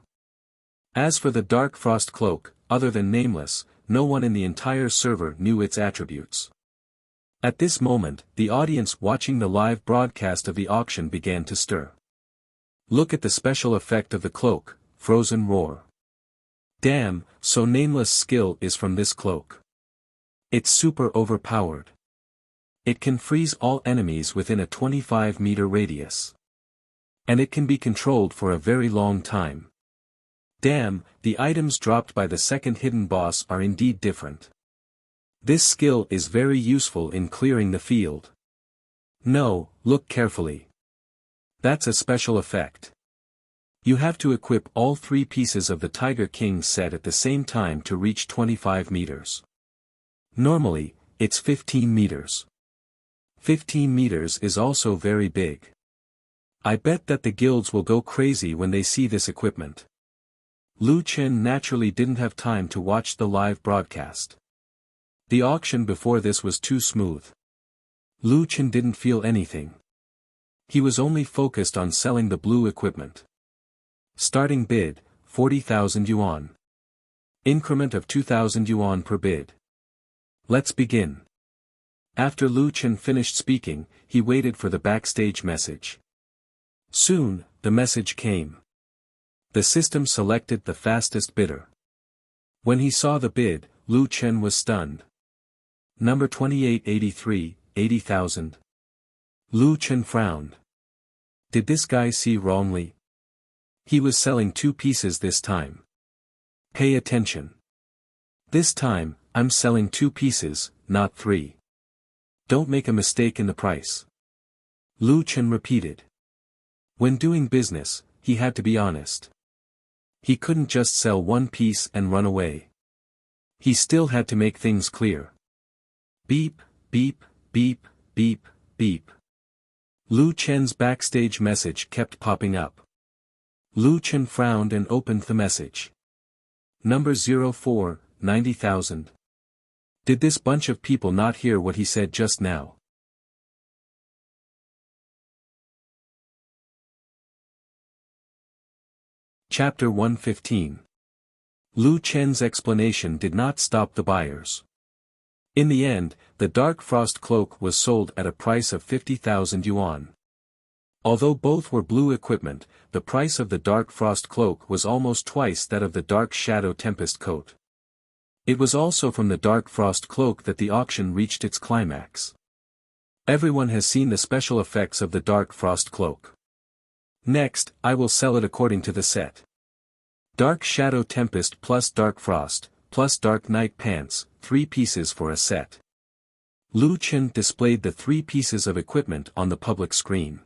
As for the Dark Frost Cloak, other than Nameless, no one in the entire server knew its attributes. At this moment, the audience watching the live broadcast of the auction began to stir. Look at the special effect of the cloak, Frozen Roar. Damn, so Nameless' skill is from this cloak. It's super overpowered. It can freeze all enemies within a 25-meter radius. And it can be controlled for a very long time. Damn, the items dropped by the second hidden boss are indeed different. This skill is very useful in clearing the field. No, look carefully. That's a special effect. You have to equip all 3 pieces of the Tiger King set at the same time to reach 25 meters. Normally, it's 15 meters. 15 meters is also very big. I bet that the guilds will go crazy when they see this equipment. Lu Chen naturally didn't have time to watch the live broadcast. The auction before this was too smooth. Lu Chen didn't feel anything. He was only focused on selling the blue equipment. Starting bid, 40,000 yuan. Increment of 2,000 yuan per bid. Let's begin. After Lu Chen finished speaking, he waited for the backstage message. Soon, the message came. The system selected the fastest bidder. When he saw the bid, Lu Chen was stunned. Number 2883, 80,000. Lu Chen frowned. Did this guy see wrongly? He was selling 2 pieces this time. Pay attention. This time, I'm selling 2 pieces, not 3. Don't make a mistake in the price. Lu Chen repeated. When doing business, he had to be honest. He couldn't just sell 1 piece and run away. He still had to make things clear. Beep, beep, beep, beep, beep. Lu Chen's backstage message kept popping up. Lu Chen frowned and opened the message. Number 04, 90,000. Did this bunch of people not hear what he said just now? Chapter 115. Lu Chen's explanation did not stop the buyers. In the end, the Dark Frost Cloak was sold at a price of 50,000 yuan. Although both were blue equipment, the price of the Dark Frost Cloak was almost twice that of the Dark Shadow Tempest coat. It was also from the Dark Frost Cloak that the auction reached its climax. Everyone has seen the special effects of the Dark Frost Cloak. Next, I will sell it according to the set. Dark Shadow Tempest plus Dark Frost, plus Dark Night Pants, 3 pieces for a set. Lu Chen displayed the 3 pieces of equipment on the public screen.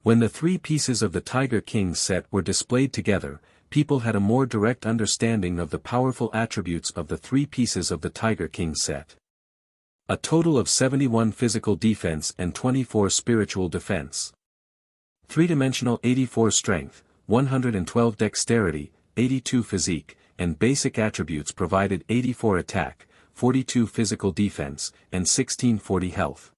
When the 3 pieces of the Tiger King set were displayed together, people had a more direct understanding of the powerful attributes of the 3 pieces of the Tiger King set. A total of 71 physical defense and 24 spiritual defense. 3-dimensional 84 strength, 112 dexterity, 82 physique, and basic attributes provided 84 attack, 42 physical defense, and 1640 health.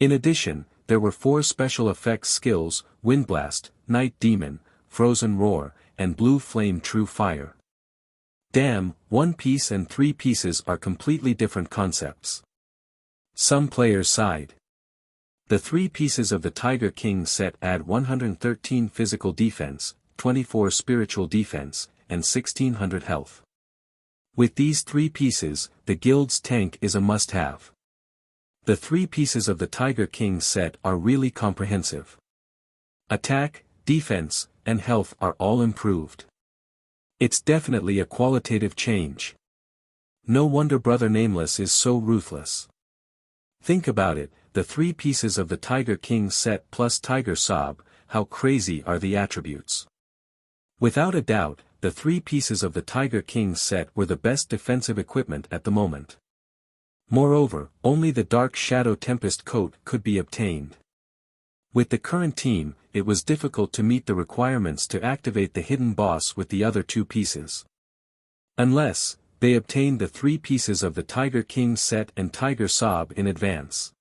In addition, there were 4 special effects skills, Wind Blast, Night Demon, Frozen Roar, and Blue Flame True Fire. Damn, 1 piece and 3 pieces are completely different concepts. Some players sighed. The 3 pieces of the Tiger King set add 113 physical defense, 24 spiritual defense, and 1600 health. With these 3 pieces, the guild's tank is a must-have. The 3 pieces of the Tiger King set are really comprehensive. Attack, defense, and health are all improved. It's definitely a qualitative change. No wonder Brother Nameless is so ruthless. Think about it, the 3 pieces of the Tiger King set plus Tiger Sob, how crazy are the attributes? Without a doubt, the 3 pieces of the Tiger King set were the best defensive equipment at the moment. Moreover, only the Dark Shadow Tempest coat could be obtained. With the current team, it was difficult to meet the requirements to activate the hidden boss with the other 2 pieces. Unless, they obtained the 3 pieces of the Tiger King set and Tiger Sob in advance.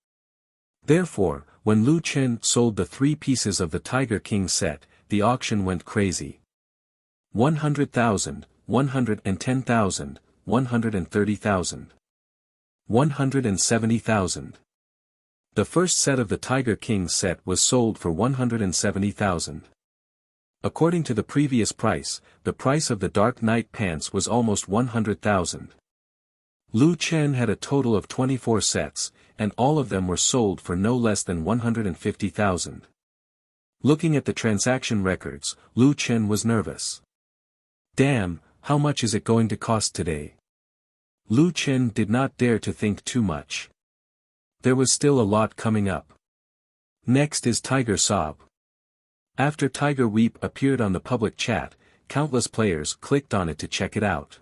Therefore, when Lu Chen sold the 3 pieces of the Tiger King set, the auction went crazy. 100,000, 110,000, 130,000. 170,000. The first set of the Tiger King set was sold for 170,000. According to the previous price, the price of the Dark Knight pants was almost 100,000. Lu Chen had a total of 24 sets, and all of them were sold for no less than 150,000. Looking at the transaction records, Lu Chen was nervous. Damn, how much is it going to cost today? Lu Chen did not dare to think too much. There was still a lot coming up. Next is Tiger Sob. After Tiger Weep appeared on the public chat, countless players clicked on it to check it out.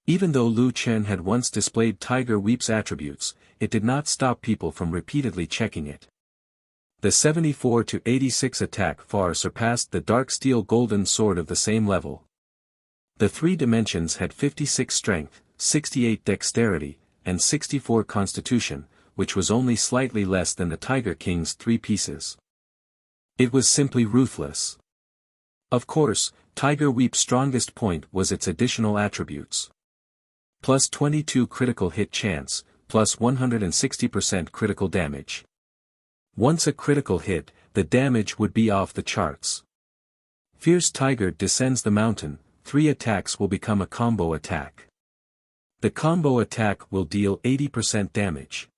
Even though Lu Chen had once displayed Tiger Weep's attributes, it did not stop people from repeatedly checking it. The 74-86 attack far surpassed the Dark Steel Golden Sword of the same level. The 3 dimensions had 56 strength, 68 dexterity, and 64 constitution, which was only slightly less than the Tiger King's 3 pieces. It was simply ruthless. Of course, Tiger Weep's strongest point was its additional attributes. Plus 22 critical hit chance, plus 160% critical damage. Once a critical hit, the damage would be off the charts. Fierce Tiger descends the mountain, 3 attacks will become a combo attack. The combo attack will deal 80% damage.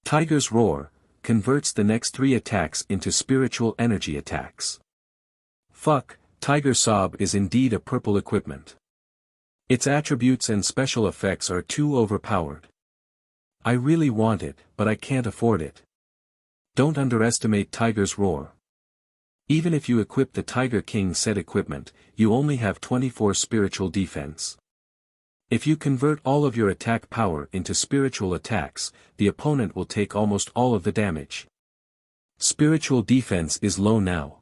Tiger's Roar converts the next 3 attacks into spiritual energy attacks. Fuck, Tiger Sob is indeed a purple equipment. Its attributes and special effects are too overpowered. I really want it, but I can't afford it. Don't underestimate Tiger's Roar. Even if you equip the Tiger King set equipment, you only have 24 spiritual defense. If you convert all of your attack power into spiritual attacks, the opponent will take almost all of the damage. Spiritual defense is low now.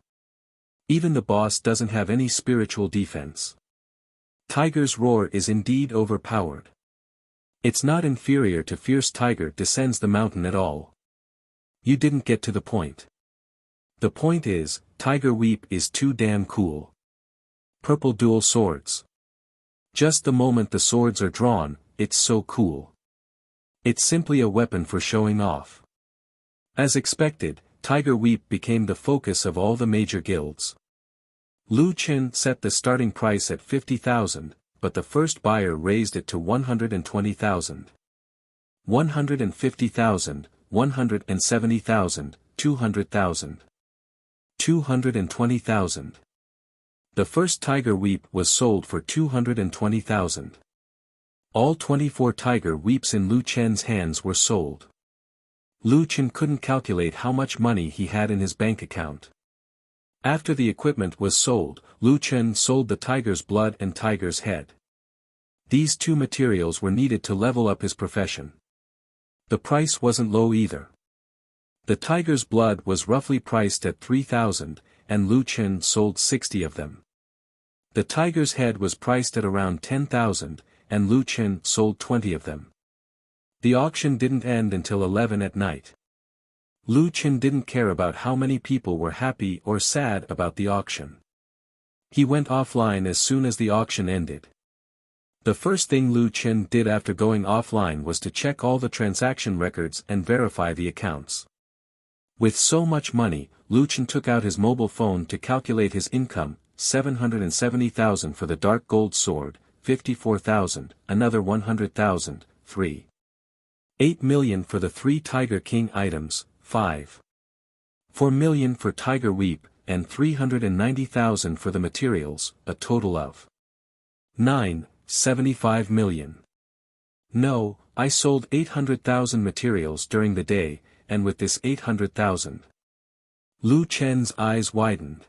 Even the boss doesn't have any spiritual defense. Tiger's Roar is indeed overpowered. It's not inferior to Fierce Tiger descends the mountain at all. You didn't get to the point. The point is, Tiger Weep is too damn cool. Purple dual swords. Just the moment the swords are drawn, it's so cool. It's simply a weapon for showing off. As expected, Tiger Weep became the focus of all the major guilds. Lu Chen set the starting price at 50,000, but the first buyer raised it to 120,000. 150,000, 170,000, 200,000. 220,000. The first Tiger Weep was sold for 220,000. All 24 Tiger Weeps in Lu Chen's hands were sold. Lu Chen couldn't calculate how much money he had in his bank account. After the equipment was sold, Lu Chen sold the Tiger's Blood and Tiger's Head. These 2 materials were needed to level up his profession. The price wasn't low either. The Tiger's Blood was roughly priced at 3,000, and Lu Chen sold 60 of them. The Tiger's Head was priced at around 10,000, and Lu Chen sold 20 of them. The auction didn't end until 11 at night. Lu Chen didn't care about how many people were happy or sad about the auction. He went offline as soon as the auction ended. The first thing Lu Chen did after going offline was to check all the transaction records and verify the accounts. With so much money, Lu Chen took out his mobile phone to calculate his income, 770,000 for the Dark Gold Sword, 54,000, another 100,000, 3. 8 million for the 3 Tiger King items, 5. 4 million for Tiger Weep, and 390,000 for the materials, a total of 75 million. No, I sold 800,000 materials during the day, and with this 800,000. Lu Chen's eyes widened.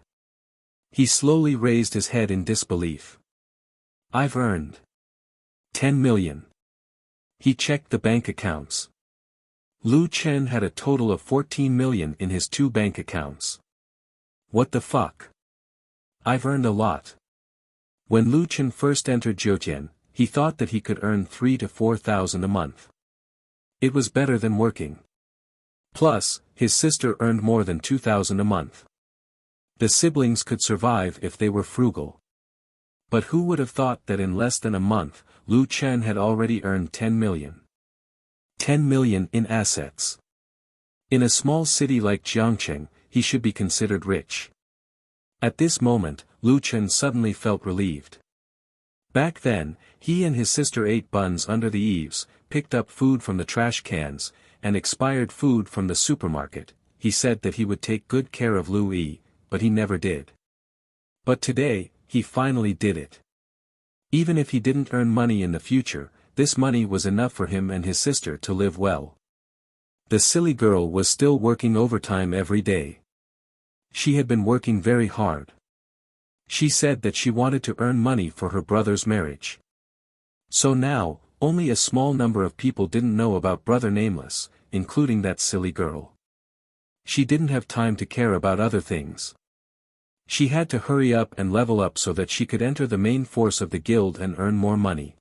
He slowly raised his head in disbelief. I've earned 10 million. He checked the bank accounts. Lu Chen had a total of 14 million in his 2 bank accounts. What the fuck? I've earned a lot. When Lu Chen first entered Jiutian, he thought that he could earn 3 to 4,000 a month. It was better than working. Plus, his sister earned more than 2,000 a month. The siblings could survive if they were frugal. But who would have thought that in less than a month, Lu Chen had already earned 10 million. 10 million in assets. In a small city like Jiangcheng, he should be considered rich. At this moment, Lu Chen suddenly felt relieved. Back then, he and his sister ate buns under the eaves, picked up food from the trash cans, and expired food from the supermarket. He said that he would take good care of Lu Yi, but he never did. But today, he finally did it. Even if he didn't earn money in the future, this money was enough for him and his sister to live well. The silly girl was still working overtime every day. She had been working very hard. She said that she wanted to earn money for her brother's marriage. So now, only a small number of people didn't know about Brother Nameless, including that silly girl. She didn't have time to care about other things. She had to hurry up and level up so that she could enter the main force of the guild and earn more money.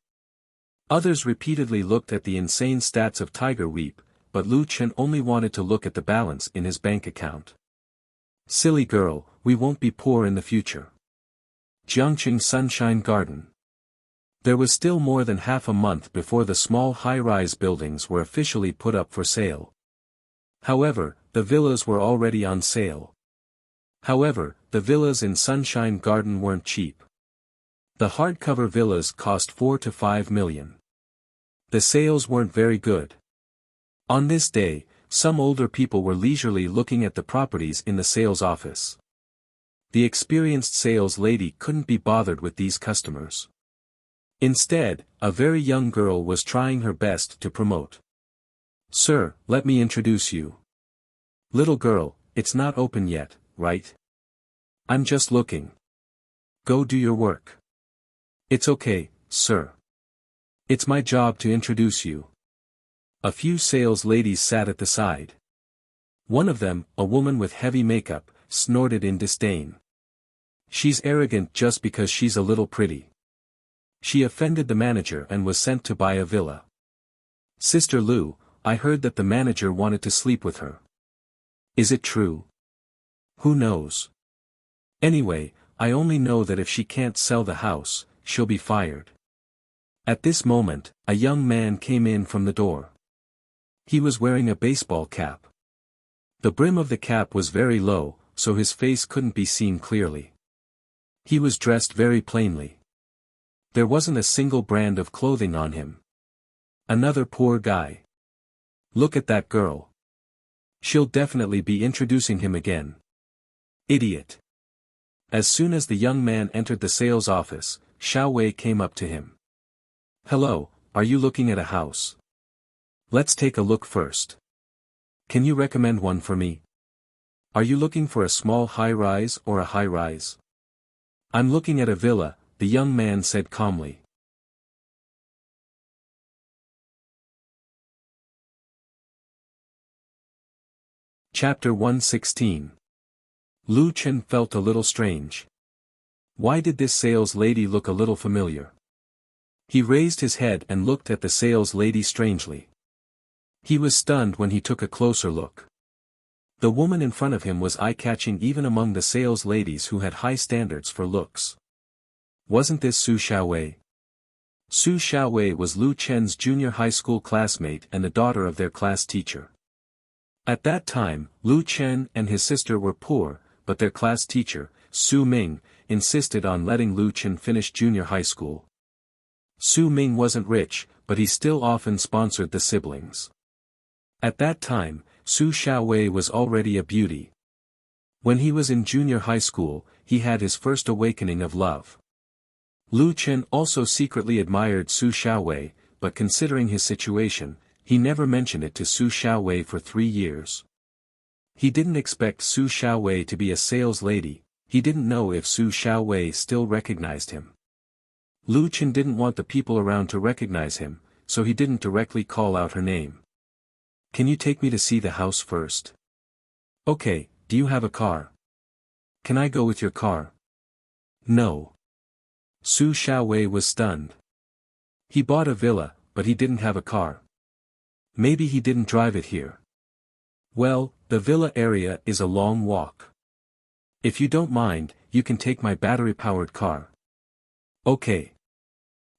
Others repeatedly looked at the insane stats of Tiger Weep, but Lu Chen only wanted to look at the balance in his bank account. Silly girl, we won't be poor in the future. Jiangcheng Sunshine Garden. There was still more than half a month before the small high-rise buildings were officially put up for sale. However, the villas were already on sale. However, the villas in Sunshine Garden weren't cheap. The hardcover villas cost 4 to 5 million. The sales weren't very good. On this day, some older people were leisurely looking at the properties in the sales office. The experienced sales lady couldn't be bothered with these customers. Instead, a very young girl was trying her best to promote. Sir, let me introduce you. Little girl, it's not open yet, right? I'm just looking. Go do your work. It's okay, sir. It's my job to introduce you. A few sales ladies sat at the side. One of them, a woman with heavy makeup, snorted in disdain. She's arrogant just because she's a little pretty. She offended the manager and was sent to buy a villa. Sister Lu, I heard that the manager wanted to sleep with her. Is it true? Who knows? Anyway, I only know that if she can't sell the house, she'll be fired. At this moment, a young man came in from the door. He was wearing a baseball cap. The brim of the cap was very low, so his face couldn't be seen clearly. He was dressed very plainly. There wasn't a single brand of clothing on him. Another poor guy. Look at that girl. She'll definitely be introducing him again. Idiot. As soon as the young man entered the sales office, Xiao Wei came up to him. Hello, are you looking at a house? Let's take a look first. Can you recommend one for me? Are you looking for a small high-rise or a high-rise? I'm looking at a villa, the young man said calmly. Chapter 116. Lu Chen felt a little strange. Why did this sales lady look a little familiar? He raised his head and looked at the sales lady strangely. He was stunned when he took a closer look. The woman in front of him was eye-catching even among the sales ladies who had high standards for looks. Wasn't this Su Xiaowei? Su Xiaowei was Lu Chen's junior high school classmate and the daughter of their class teacher. At that time, Lu Chen and his sister were poor, but their class teacher, Su Ming, insisted on letting Lu Chen finish junior high school. Su Ming wasn't rich, but he still often sponsored the siblings. At that time, Su Xiaowei was already a beauty. When he was in junior high school, he had his first awakening of love. Lu Chen also secretly admired Su Xiaowei, but considering his situation, he never mentioned it to Su Xiaowei for 3 years. He didn't expect Su Xiaowei to be a sales lady, he didn't know if Su Xiaowei still recognized him. Lu Chen didn't want the people around to recognize him, so he didn't directly call out her name. Can you take me to see the house first? Okay, do you have a car? Can I go with your car? No. Su Xiaowei was stunned. He bought a villa, but he didn't have a car. Maybe he didn't drive it here. Well, the villa area is a long walk. If you don't mind, you can take my battery-powered car. Okay.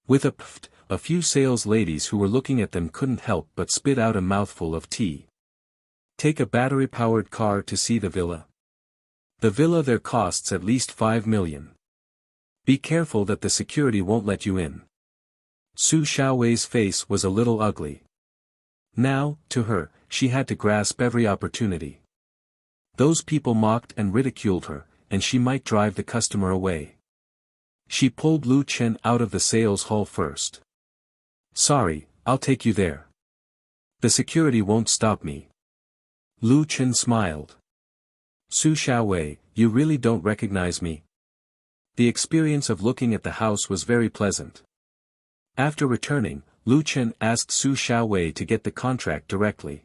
With a pft, a few sales ladies who were looking at them couldn't help but spit out a mouthful of tea. Take a battery-powered car to see the villa. The villa there costs at least 5 million. Be careful that the security won't let you in. Su Xiaowei's face was a little ugly. Now, to her, she had to grasp every opportunity. Those people mocked and ridiculed her, and she might drive the customer away. She pulled Lu Chen out of the sales hall first. Sorry, I'll take you there. The security won't stop me. Lu Chen smiled. Su Xiaowei, you really don't recognize me? The experience of looking at the house was very pleasant. After returning, Lu Chen asked Su Xiaowei to get the contract directly.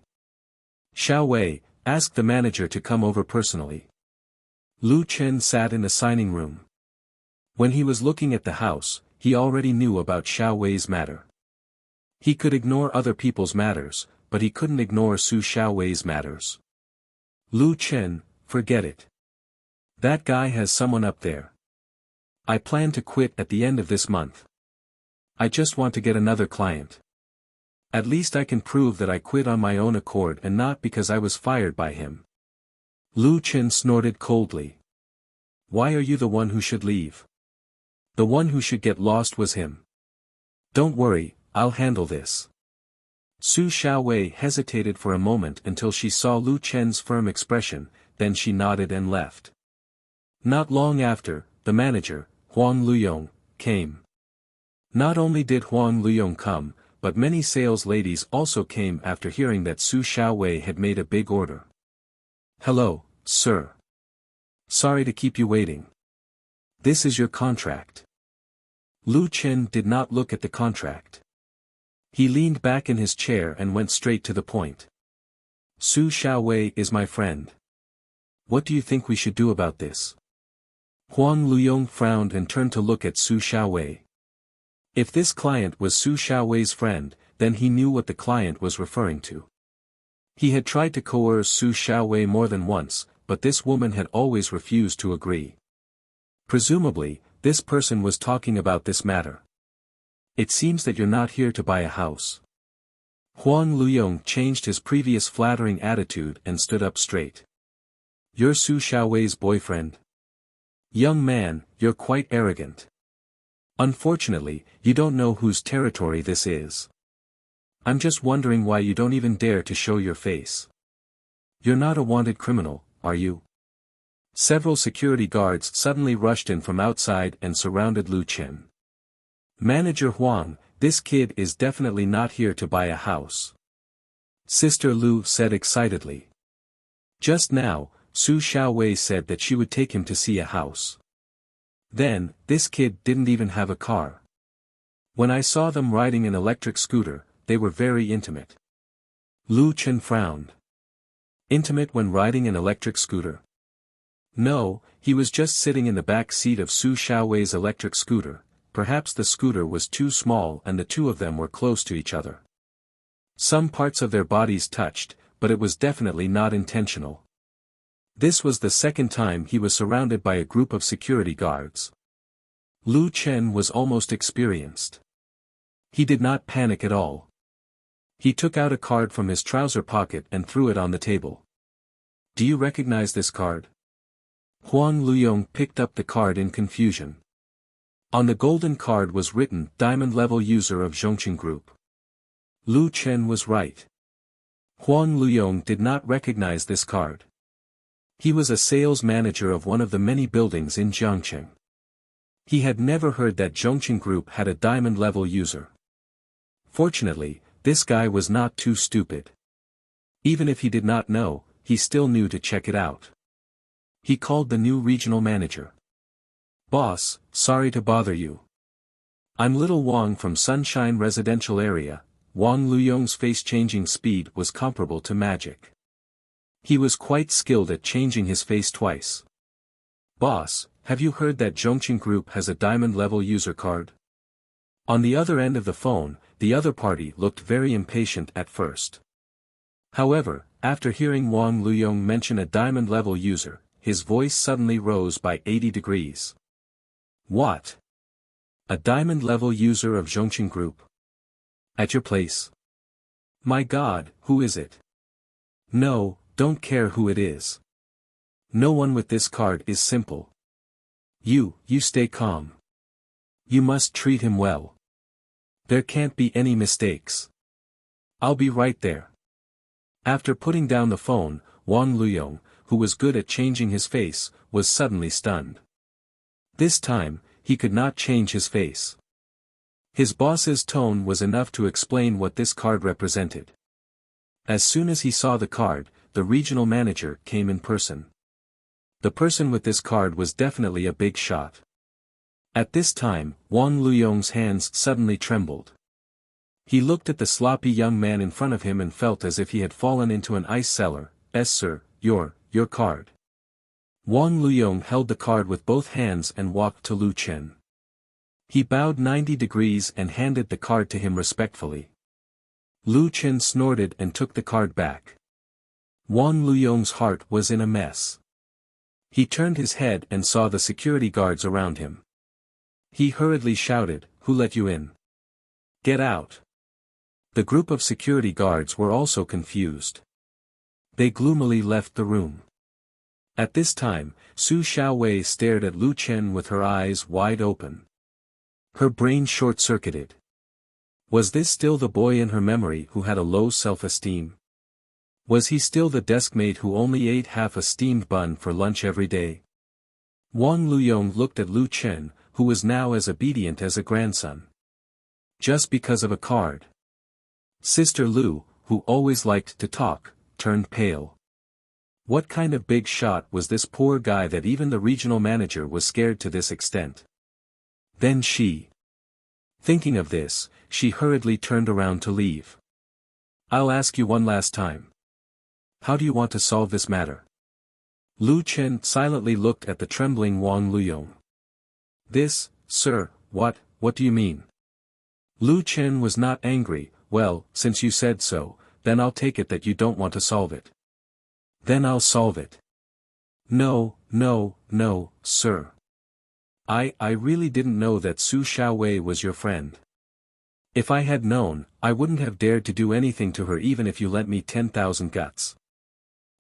Xiaowei, ask the manager to come over personally. Lu Chen sat in the signing room. When he was looking at the house, he already knew about Xiaowei's matter. He could ignore other people's matters, but he couldn't ignore Su Xiaowei's matters. Lu Chen, forget it. That guy has someone up there. I plan to quit at the end of this month. I just want to get another client. At least I can prove that I quit on my own accord and not because I was fired by him. Lu Chen snorted coldly. Why are you the one who should leave? The one who should get lost was him. Don't worry, I'll handle this. Su Xiaowei hesitated for a moment until she saw Lu Chen's firm expression, then she nodded and left. Not long after, the manager, Huang Luyong, came. Not only did Huang Luyong come, but many sales ladies also came after hearing that Su Xiaowei had made a big order. Hello, sir. Sorry to keep you waiting. This is your contract. Lu Chen did not look at the contract. He leaned back in his chair and went straight to the point. Su Xiaowei is my friend. What do you think we should do about this? Huang Luyong frowned and turned to look at Su Xiaowei. If this client was Su Xiaowei's friend, then he knew what the client was referring to. He had tried to coerce Su Xiaowei more than once, but this woman had always refused to agree. Presumably, this person was talking about this matter. It seems that you're not here to buy a house. Huang Luyong changed his previous flattering attitude and stood up straight. You're Su Xiaowei's boyfriend? Young man, you're quite arrogant. Unfortunately, you don't know whose territory this is. I'm just wondering why you don't even dare to show your face. You're not a wanted criminal, are you? Several security guards suddenly rushed in from outside and surrounded Lu Chen. Manager Huang, this kid is definitely not here to buy a house. Sister Lu said excitedly. Just now, Su Xiaowei said that she would take him to see a house. Then, this kid didn't even have a car. When I saw them riding an electric scooter, they were very intimate. Lu Chen frowned. Intimate when riding an electric scooter? No, he was just sitting in the back seat of Su Xiaowei's electric scooter. Perhaps the scooter was too small and the two of them were close to each other. Some parts of their bodies touched, but it was definitely not intentional. This was the second time he was surrounded by a group of security guards. Lu Chen was almost experienced. He did not panic at all. He took out a card from his trouser pocket and threw it on the table. Do you recognize this card? Huang Luyong picked up the card in confusion. On the golden card was written Diamond Level User of Zhongqing Group. Lu Chen was right. Huang Luyong did not recognize this card. He was a sales manager of one of the many buildings in Jiangcheng. He had never heard that Zhongqing Group had a diamond level user. Fortunately, this guy was not too stupid. Even if he did not know, he still knew to check it out. He called the new regional manager. "Boss, sorry to bother you. I'm Little Wang from Sunshine Residential Area." Wang Luyong's face-changing speed was comparable to magic. He was quite skilled at changing his face twice. "Boss, have you heard that Zhongqing Group has a diamond-level user card?" On the other end of the phone, the other party looked very impatient at first. However, after hearing Wang Luyong mention a diamond-level user, his voice suddenly rose by 80 degrees. "What? A diamond-level user of Zhongqing Group? At your place? My God, who is it?" "No, don't care who it is. No one with this card is simple. You stay calm. You must treat him well. There can't be any mistakes. I'll be right there." After putting down the phone, Wang Luyong, who was good at changing his face, was suddenly stunned. This time, he could not change his face. His boss's tone was enough to explain what this card represented. As soon as he saw the card, the regional manager came in person. The person with this card was definitely a big shot. At this time, Wang Luyong's hands suddenly trembled. He looked at the sloppy young man in front of him and felt as if he had fallen into an ice cellar. "Yes sir, your card." Wang Luyong held the card with both hands and walked to Lu Chen. He bowed 90 degrees and handed the card to him respectfully. Lu Chen snorted and took the card back. Wang Luyong's heart was in a mess. He turned his head and saw the security guards around him. He hurriedly shouted, "Who let you in? Get out!" The group of security guards were also confused. They gloomily left the room. At this time, Su Xiaowei stared at Lu Chen with her eyes wide open. Her brain short-circuited. Was this still the boy in her memory who had a low self-esteem? Was he still the deskmate who only ate half a steamed bun for lunch every day? Wang Luyong looked at Lu Chen, who was now as obedient as a grandson. Just because of a card. Sister Lu, who always liked to talk, turned pale. What kind of big shot was this poor guy that even the regional manager was scared to this extent? Then thinking of this, she hurriedly turned around to leave. "I'll ask you one last time. How do you want to solve this matter?" Lu Chen silently looked at the trembling Wang Luyong. "This, sir, what do you mean?" Lu Chen was not angry. "Well, since you said so, then I'll take it that you don't want to solve it." "Then I'll solve it." No, sir. I really didn't know that Su Xiaowei was your friend. If I had known, I wouldn't have dared to do anything to her even if you lent me 10,000 guts."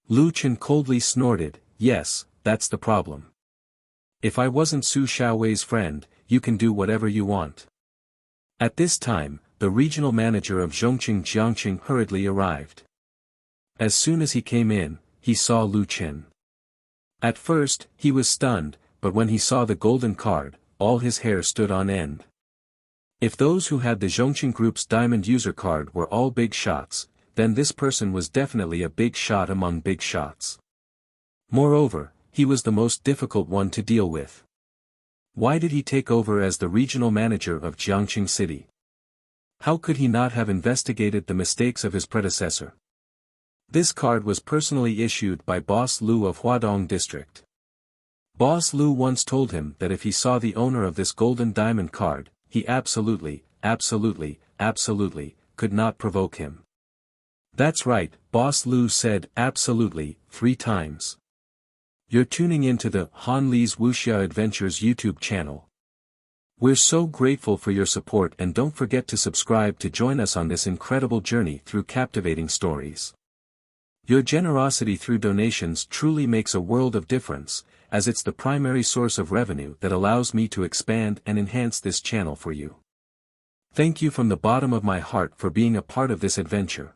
Lu Chen coldly snorted, "Yes, that's the problem. If I wasn't Su Xiaowei's friend, you can do whatever you want." At this time, the regional manager of Zhongqing Jiangqing hurriedly arrived. As soon as he came in, he saw Lu Chen. At first, he was stunned, but when he saw the golden card, all his hair stood on end. If those who had the Zhongqing Group's diamond user card were all big shots, then this person was definitely a big shot among big shots. Moreover, he was the most difficult one to deal with. Why did he take over as the regional manager of Jiangqing City? How could he not have investigated the mistakes of his predecessor? This card was personally issued by Boss Lu of Huadong District. Boss Lu once told him that if he saw the owner of this golden diamond card, he absolutely could not provoke him. That's right, Boss Lu said absolutely 3 times. You're tuning into the Han Li's Wuxia Adventures YouTube channel. We're so grateful for your support and don't forget to subscribe to join us on this incredible journey through captivating stories. Your generosity through donations truly makes a world of difference, as it's the primary source of revenue that allows me to expand and enhance this channel for you. Thank you from the bottom of my heart for being a part of this adventure.